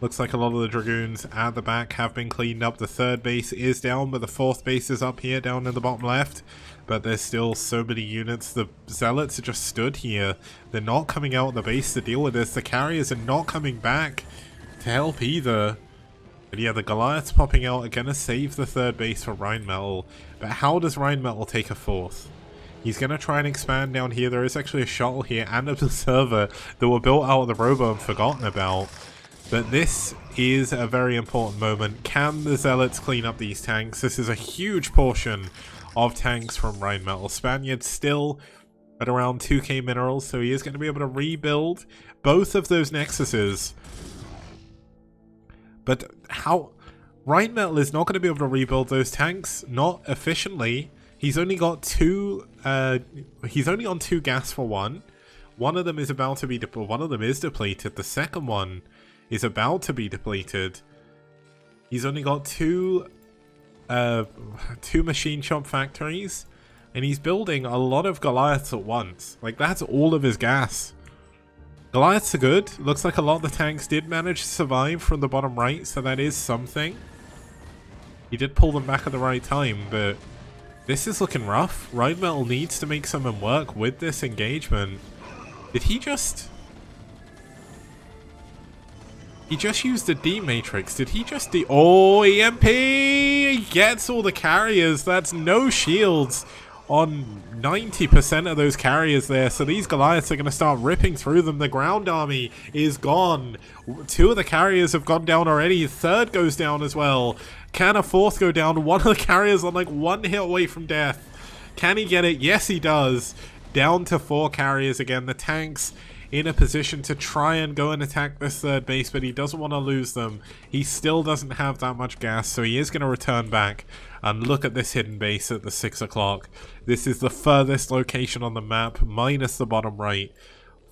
Looks like a lot of the Dragoons at the back have been cleaned up. The 3rd base is down, but the 4th base is up here, down in the bottom left. But there's still so many units. The Zealots are just stood here. They're not coming out of the base to deal with this. The carriers are not coming back to help either. But yeah, the Goliaths popping out are going to save the 3rd base for Rheinmetall. But how does Rheinmetall take a 4th? He's going to try and expand down here. There is actually a shuttle here and a observer that were built out of the robo and forgotten about. But this is a very important moment. Can the Zealots clean up these tanks? This is a huge portion of tanks from Rheinmetall. Spaniard's still at around 2k minerals, so he is going to be able to rebuild both of those Nexuses. But how... Rheinmetall is not going to be able to rebuild those tanks, not efficiently. He's only got 2... he's only on 2 gas for 1. One of them is about to be... One of them is depleted. The second one is about to be depleted. He's only got 2 machine shop factories, and he's building a lot of Goliaths at once. Like, that's all of his gas. Goliaths are good. Looks like a lot of the tanks did manage to survive from the bottom right, so that is something. He did pull them back at the right time, but this is looking rough. Rheinmetall needs to make something work with this engagement. Did he just... He just used the D-Matrix. Did he just Oh, EMP! He gets all the carriers. That's no shields on 90% of those carriers there. So these Goliaths are going to start ripping through them. The ground army is gone. 2 of the carriers have gone down already. 3rd goes down as well. Can a 4th go down? One of the carriers on like 1 hit away from death. Can he get it? Yes, he does. Down to 4 carriers again. The tanks in a position to try and go and attack this third base, but he doesn't want to lose them. He still doesn't have that much gas, so he is going to return back. And look at this hidden base at the 6 o'clock. This is the furthest location on the map, minus the bottom right,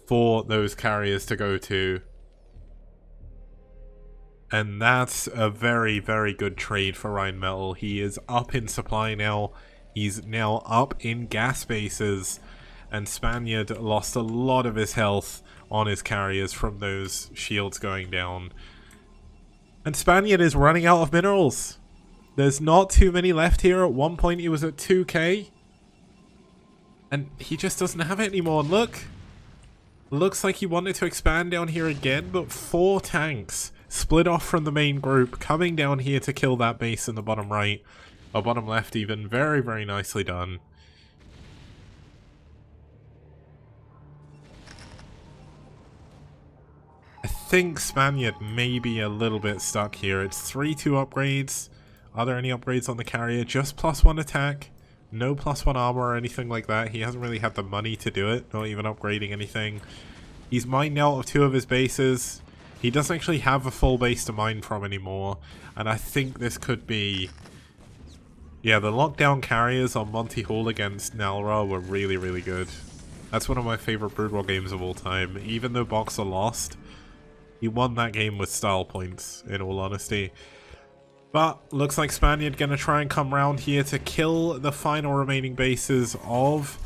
for those carriers to go to. And that's a very, very good trade for Rheinmetall. He is up in supply now. He's now up in gas bases. And Spaniard lost a lot of his health on his carriers from those shields going down. And Spaniard is running out of minerals. There's not too many left here. At one point he was at 2k. And he just doesn't have it anymore. And look. Looks like he wanted to expand down here again, but 4 tanks split off from the main group, coming down here to kill that base in the bottom right. Or bottom left even. Very, very nicely done. I think Spaniard may be a little bit stuck here. It's 3-2 upgrades. Are there any upgrades on the carrier? Just +1 attack. No +1 armor or anything like that. He hasn't really had the money to do it. Not even upgrading anything. He's mined out of 2 of his bases. He doesn't actually have a full base to mine from anymore. And I think this could be... Yeah, the lockdown carriers on Monty Hall against Nalra were really, really good. That's one of my favorite Brood War games of all time. Even though Boxer lost, he won that game with style points, in all honesty. But looks like Spaniard gonna try and come round here to kill the final remaining bases of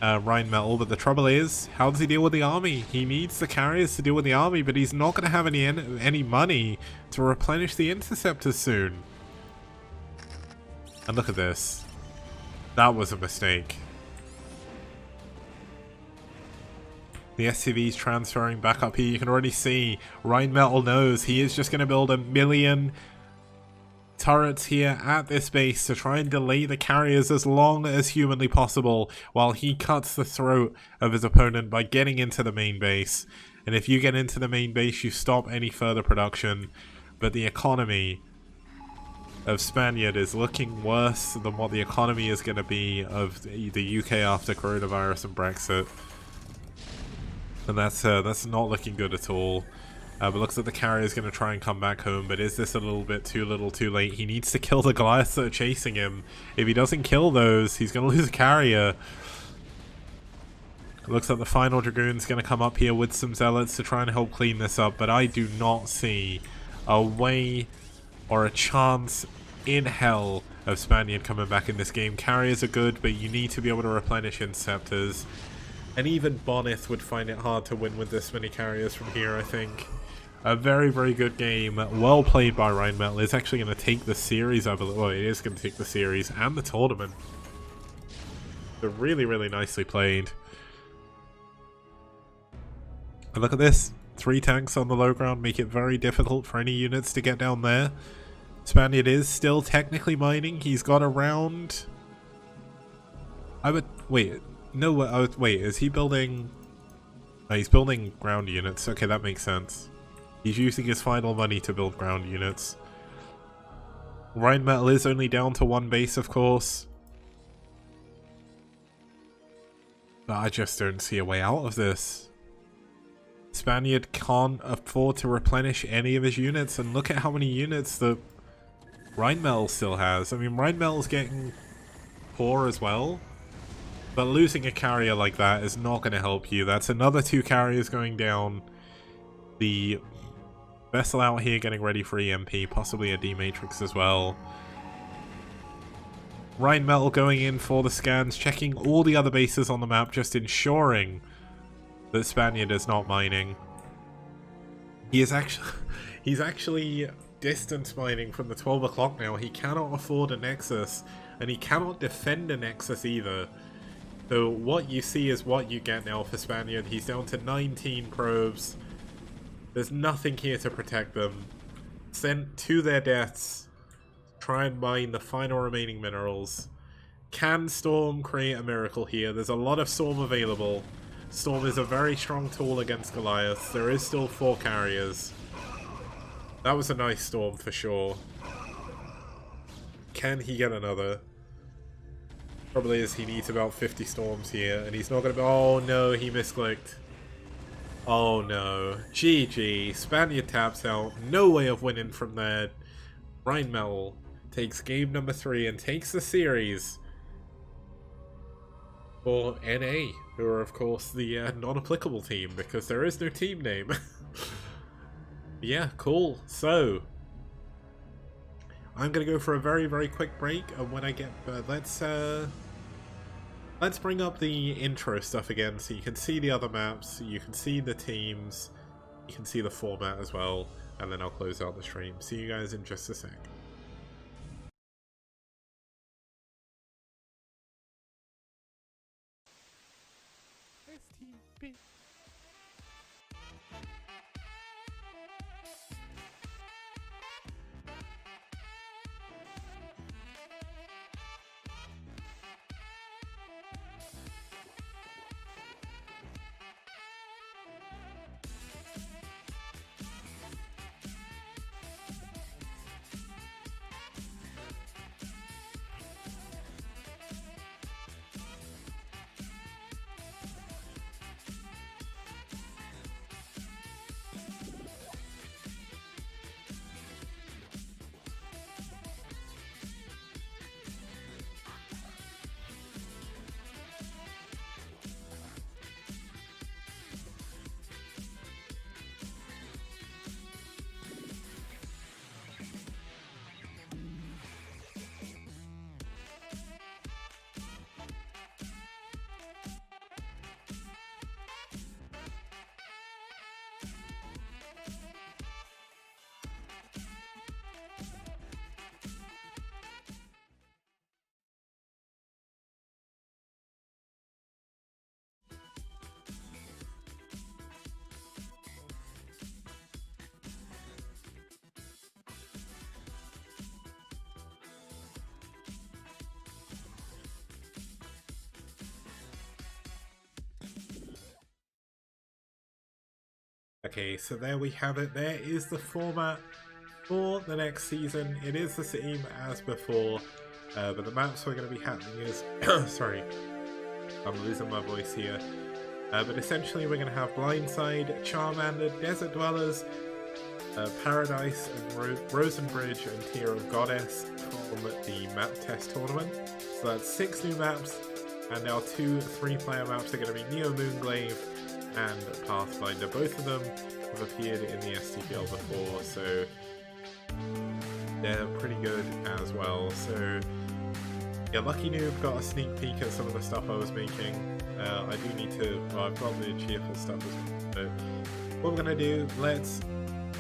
Rheinmetall. But the trouble is, how does he deal with the army? He needs the carriers to deal with the army, but he's not gonna have any money to replenish the interceptors soon. And look at this. That was a mistake. The SCV's transferring back up here. You can already see Rheinmetall knows he is just going to build 1 million turrets here at this base to try and delay the carriers as long as humanly possible while he cuts the throat of his opponent by getting into the main base. And if you get into the main base, you stop any further production. But the economy of Spaniard is looking worse than what the economy is going to be of the UK after coronavirus and Brexit. And that's not looking good at all. But looks like the carrier is going to try and come back home. But is this a little bit too little too late? He needs to kill the Goliaths that are chasing him. If he doesn't kill those, he's going to lose a carrier. Looks like the final Dragoon's going to come up here with some Zealots to try and help clean this up. But I do not see a way or a chance in hell of Spaniard coming back in this game. Carriers are good, but you need to be able to replenish Interceptors. And even Bonneth would find it hard to win with this many carriers from here, I think. A very, very good game. Well played by Rheinmetall. It's actually going to take the series, I believe. Well, it is going to take the series and the tournament. They're really, really nicely played. And look at this. 3 tanks on the low ground make it very difficult for any units to get down there. Spaniard is still technically mining. He's got around... I would... Wait... No, wait, is he building... Oh, he's building ground units. Okay, that makes sense. He's using his final money to build ground units. Rheinmetall is only down to 1 base, of course. But I just don't see a way out of this. Spaniard can't afford to replenish any of his units, and look at how many units the Rheinmetall still has. I mean, Rheinmetall's getting poor as well. But losing a carrier like that is not going to help you. That's another 2 carriers going down. The vessel out here getting ready for EMP, possibly a D-Matrix as well. Rheinmetall going in for the scans, checking all the other bases on the map, just ensuring that Spaniard is not mining. He's actually distance mining from the 12 o'clock now. He cannot afford a Nexus, and he cannot defend a Nexus either. So what you see is what you get now for Spaniard. He's down to 19 probes. There's nothing here to protect them. Sent to their deaths. Try and mine the final remaining minerals. Can Storm create a miracle here? There's a lot of Storm available. Storm is a very strong tool against Goliath. There is still 4 carriers. That was a nice Storm for sure. Can he get another? Probably is he needs about 50 storms here, and he's not gonna be. Oh no, he misclicked. Oh no. GG. Spaniard taps out. No way of winning from that. Rheinmetall takes game number 3 and takes the series for NA, who are of course the non-applicable team because there is no team name. Yeah, cool. So I'm gonna go for a very, very quick break, and when I get let's bring up the intro stuff again so you can see the other maps, you can see the teams, you can see the format as well, and then I'll close out the stream. See you guys in just a sec. STPL. Okay, so there we have it. There is the format for the next season. It is the same as before, but the maps we're going to be happening is... sorry, I'm losing my voice here. But essentially we're going to have Blindside, Charmander, Desert Dwellers, Paradise, and Rosenbridge, and Tier of Goddess from the map test tournament. So that's 6 new maps, and our 2 3-player maps are going to be Neo Moonglaive and Pathfinder. Both of them have appeared in the STPL before, so they're pretty good as well. So yeah, Lucky Noob got a sneak peek at some of the stuff I was making. I do need to, well, I've got the cheerful stuff as well. So what we're going to do, let's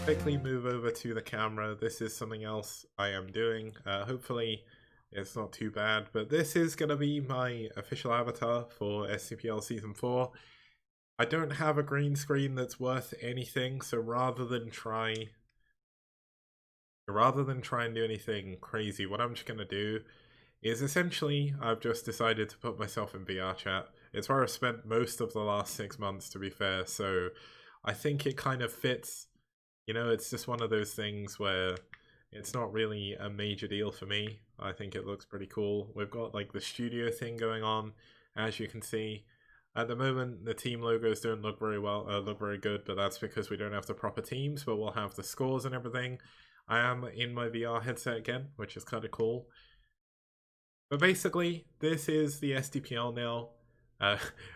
quickly move over to the camera. This is something else I am doing. Hopefully it's not too bad, but this is going to be my official avatar for STPL Season 4. I don't have a green screen that's worth anything, so rather than try and do anything crazy, what I'm just going to do is essentially I've just decided to put myself in VR chat. It's where I've spent most of the last 6 months, to be fair, so I think it kind of fits. You know, it's just one of those things where it's not really a major deal for me. I think it looks pretty cool. We've got like the studio thing going on, as you can see. At the moment, the team logos don't look very well, look very good, but that's because we don't have the proper teams, but we'll have the scores and everything. I am in my VR headset again, which is kind of cool. But basically, this is the STPL now.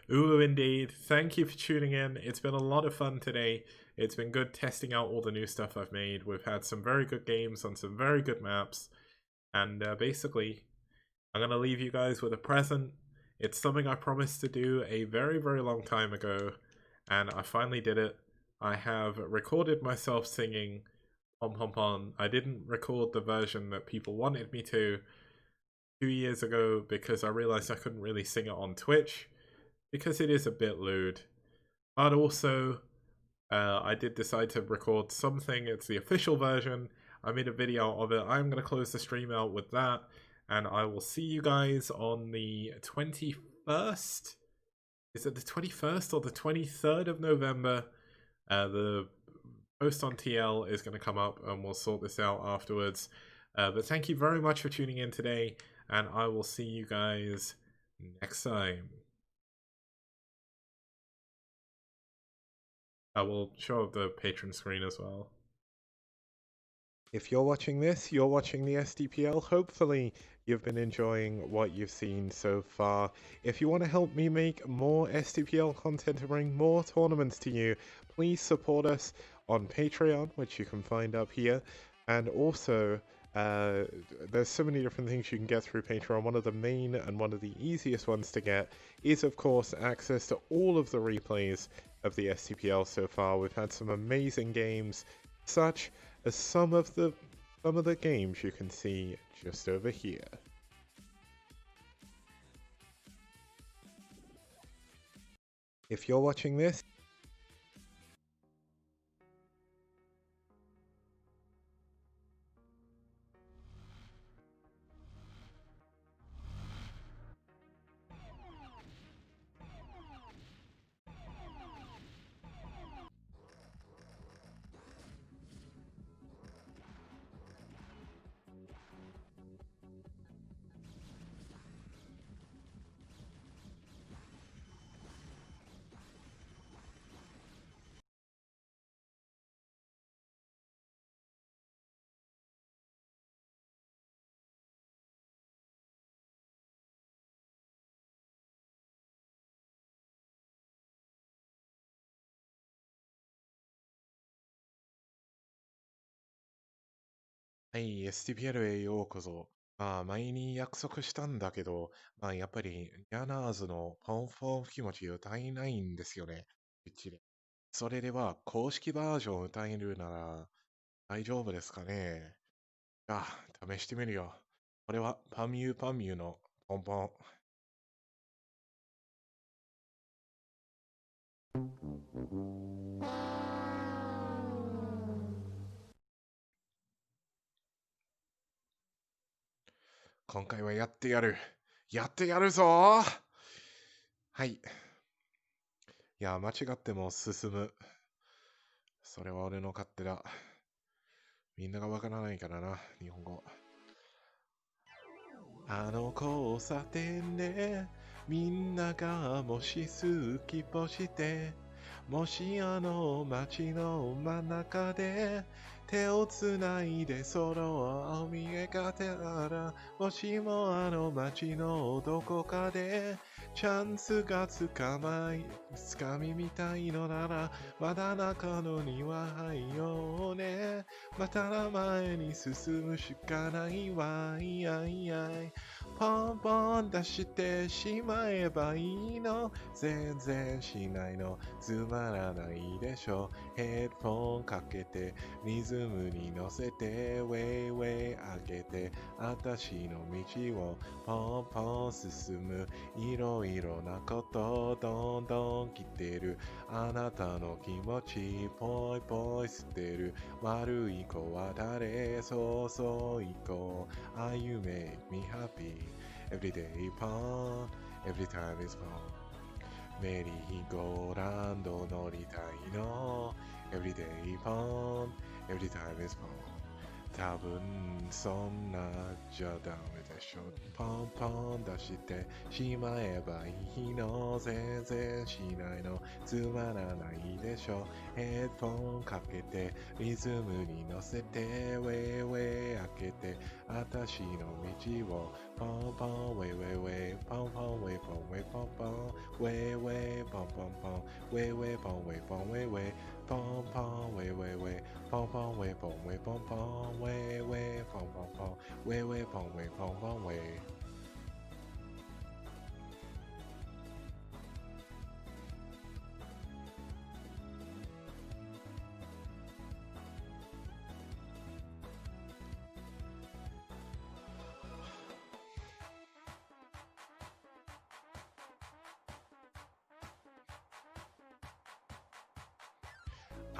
Ooh, indeed. Thank you for tuning in. It's been a lot of fun today. It's been good testing out all the new stuff I've made. We've had some very good games on some very good maps. And basically, I'm going to leave you guys with a present. It's something I promised to do a very, very long time ago, and I finally did it. I have recorded myself singing Pom Pom Pom. I didn't record the version that people wanted me to 2 years ago because I realized I couldn't really sing it on Twitch because it is a bit lewd. But also, I did decide to record something. It's the official version. I made a video of it. I'm going to close the stream out with that. And I will see you guys on the 21st. Is it the 21st or the 23rd of November? The post on TL is going to come up and we'll sort this out afterwards. But thank you very much for tuning in today. And I will see you guys next time. I will show up the patron screen as well. If you're watching this, you're watching the STPL. Hopefully, you've been enjoying what you've seen so far. If you want to help me make more STPL content to bring more tournaments to you, please support us on Patreon, which you can find up here. And also, there's so many different things you can get through Patreon. One of the main and one of the easiest ones to get is, of course, access to all of the replays of the STPL so far. We've had some amazing games, such as some of the games you can see just over here. If you're watching this,はい、STPL へようこそ。前に約束したんだけど、やっぱり、ギャナーズのポンポン吹き持ち歌えないんですよね。うちで。それでは、公式バージョン歌えるなら、大丈夫ですかね。試してみるよ。これは、パミューパミューのポンポン。今回はやってやる。やってやるぞ。はい。いや、間違っても進む。それは俺の勝手だ。みんながわからないからな、日本語。あの交差点でみんながもしスキップして、もしあの街の真ん中で手をつないで空を見描けたら、もしもあの街のどこかでチャンスがつかみみたいのなら、まだ中野には入ようね。また前に進むしかないわいやいやい。ポンポン出してしまえばいいの。全然しないの。つまらないでしょ。ヘッドフォンかけてリズムに乗せてウェイウェイ上げて、あたしの道をポンポン進む。いろいろなことどんどん来てる。あなたの気持ちぽいぽい捨てる。悪い子は誰？そうそう行こう。Are you make me happy? Every day pon, every time is pon. メリーゴーランド乗りたいの。Every day pon, every time is pon. 多分そんなじゃダメでしょ。ポンポン出してしまえばいいの。全然しないの。つまらないでしょ。ヘッドフォンかけてリズムに乗せてウェイウェイ開けて、あたしの道をポンポンウェイウェイウェイポンポンウェイポンウェイポンポンウェイウェイポンポンポンウェイウェイポンウェイポンウェイウェイポンポンウェイウェイウェイポンポンウェイポンウェイポンポンウェイウェイポンポンポンウェイウェイポンウェイポンポンウェイ。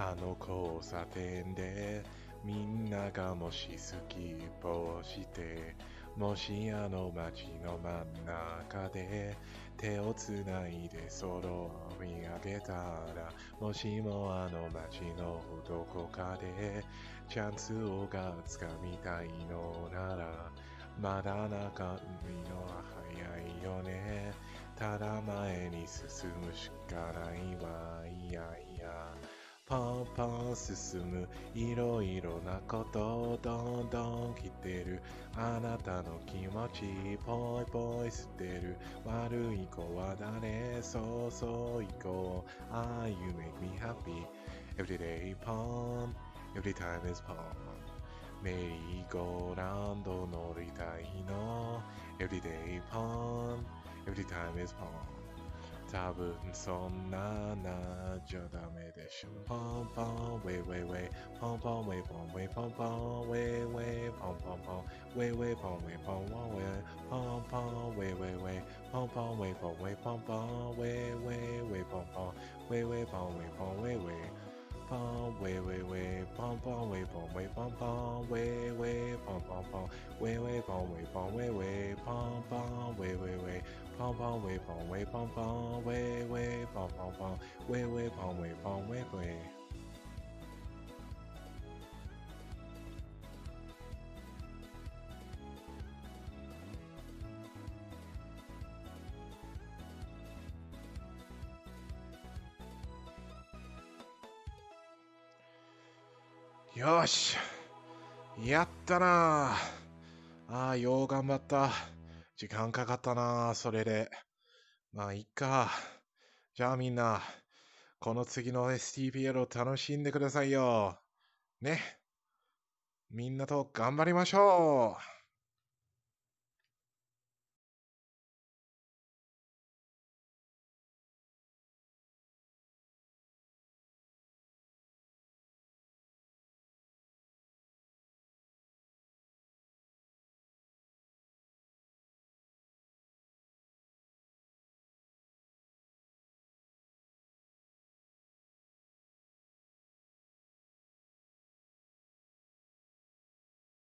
あの交差点でみんながもしスキップをして、もしあの街の真ん中で手をつないで空を見上げたら、もしもあの街のどこかでチャンスをがつかみたいのなら、まだ中身のは早いよね。ただ前に進むしかないわ。いやいや。ポンポン進む。いろいろなことどんどん来てる。あなたの気持ちぽいぽい捨てる。悪い子は誰？そうそう行こう。Ah, you make me happy. Every day pon. Every time is pon. メリーゴーラウンド乗りたいの Everyday pon Every time is pon 多分そんななじゃダメでしょポンポンウェイウェイウェイポンポンウェイポンウェイポンポンウェイウェイポンポンポンウェイウェイポンウェイポンウェイポンポンウェイウェイウェイポンポンウェイポンウェイポンポンウェイウェイウェイポンポンウェイウェイポンウェイポンウェイウェイpom way way way pom pom way pom way pom pom way way pom pom pom way way pom way pom way way pom pom way way way pom pom way pom way pom pom way way pom pom pom way way pom way pom way way よしやったなあ。よう頑張った。時間かかったなそれで。まあ、いっか。じゃあみんな、この次の STPL を楽しんでくださいよ。ね。みんなと頑張りましょう。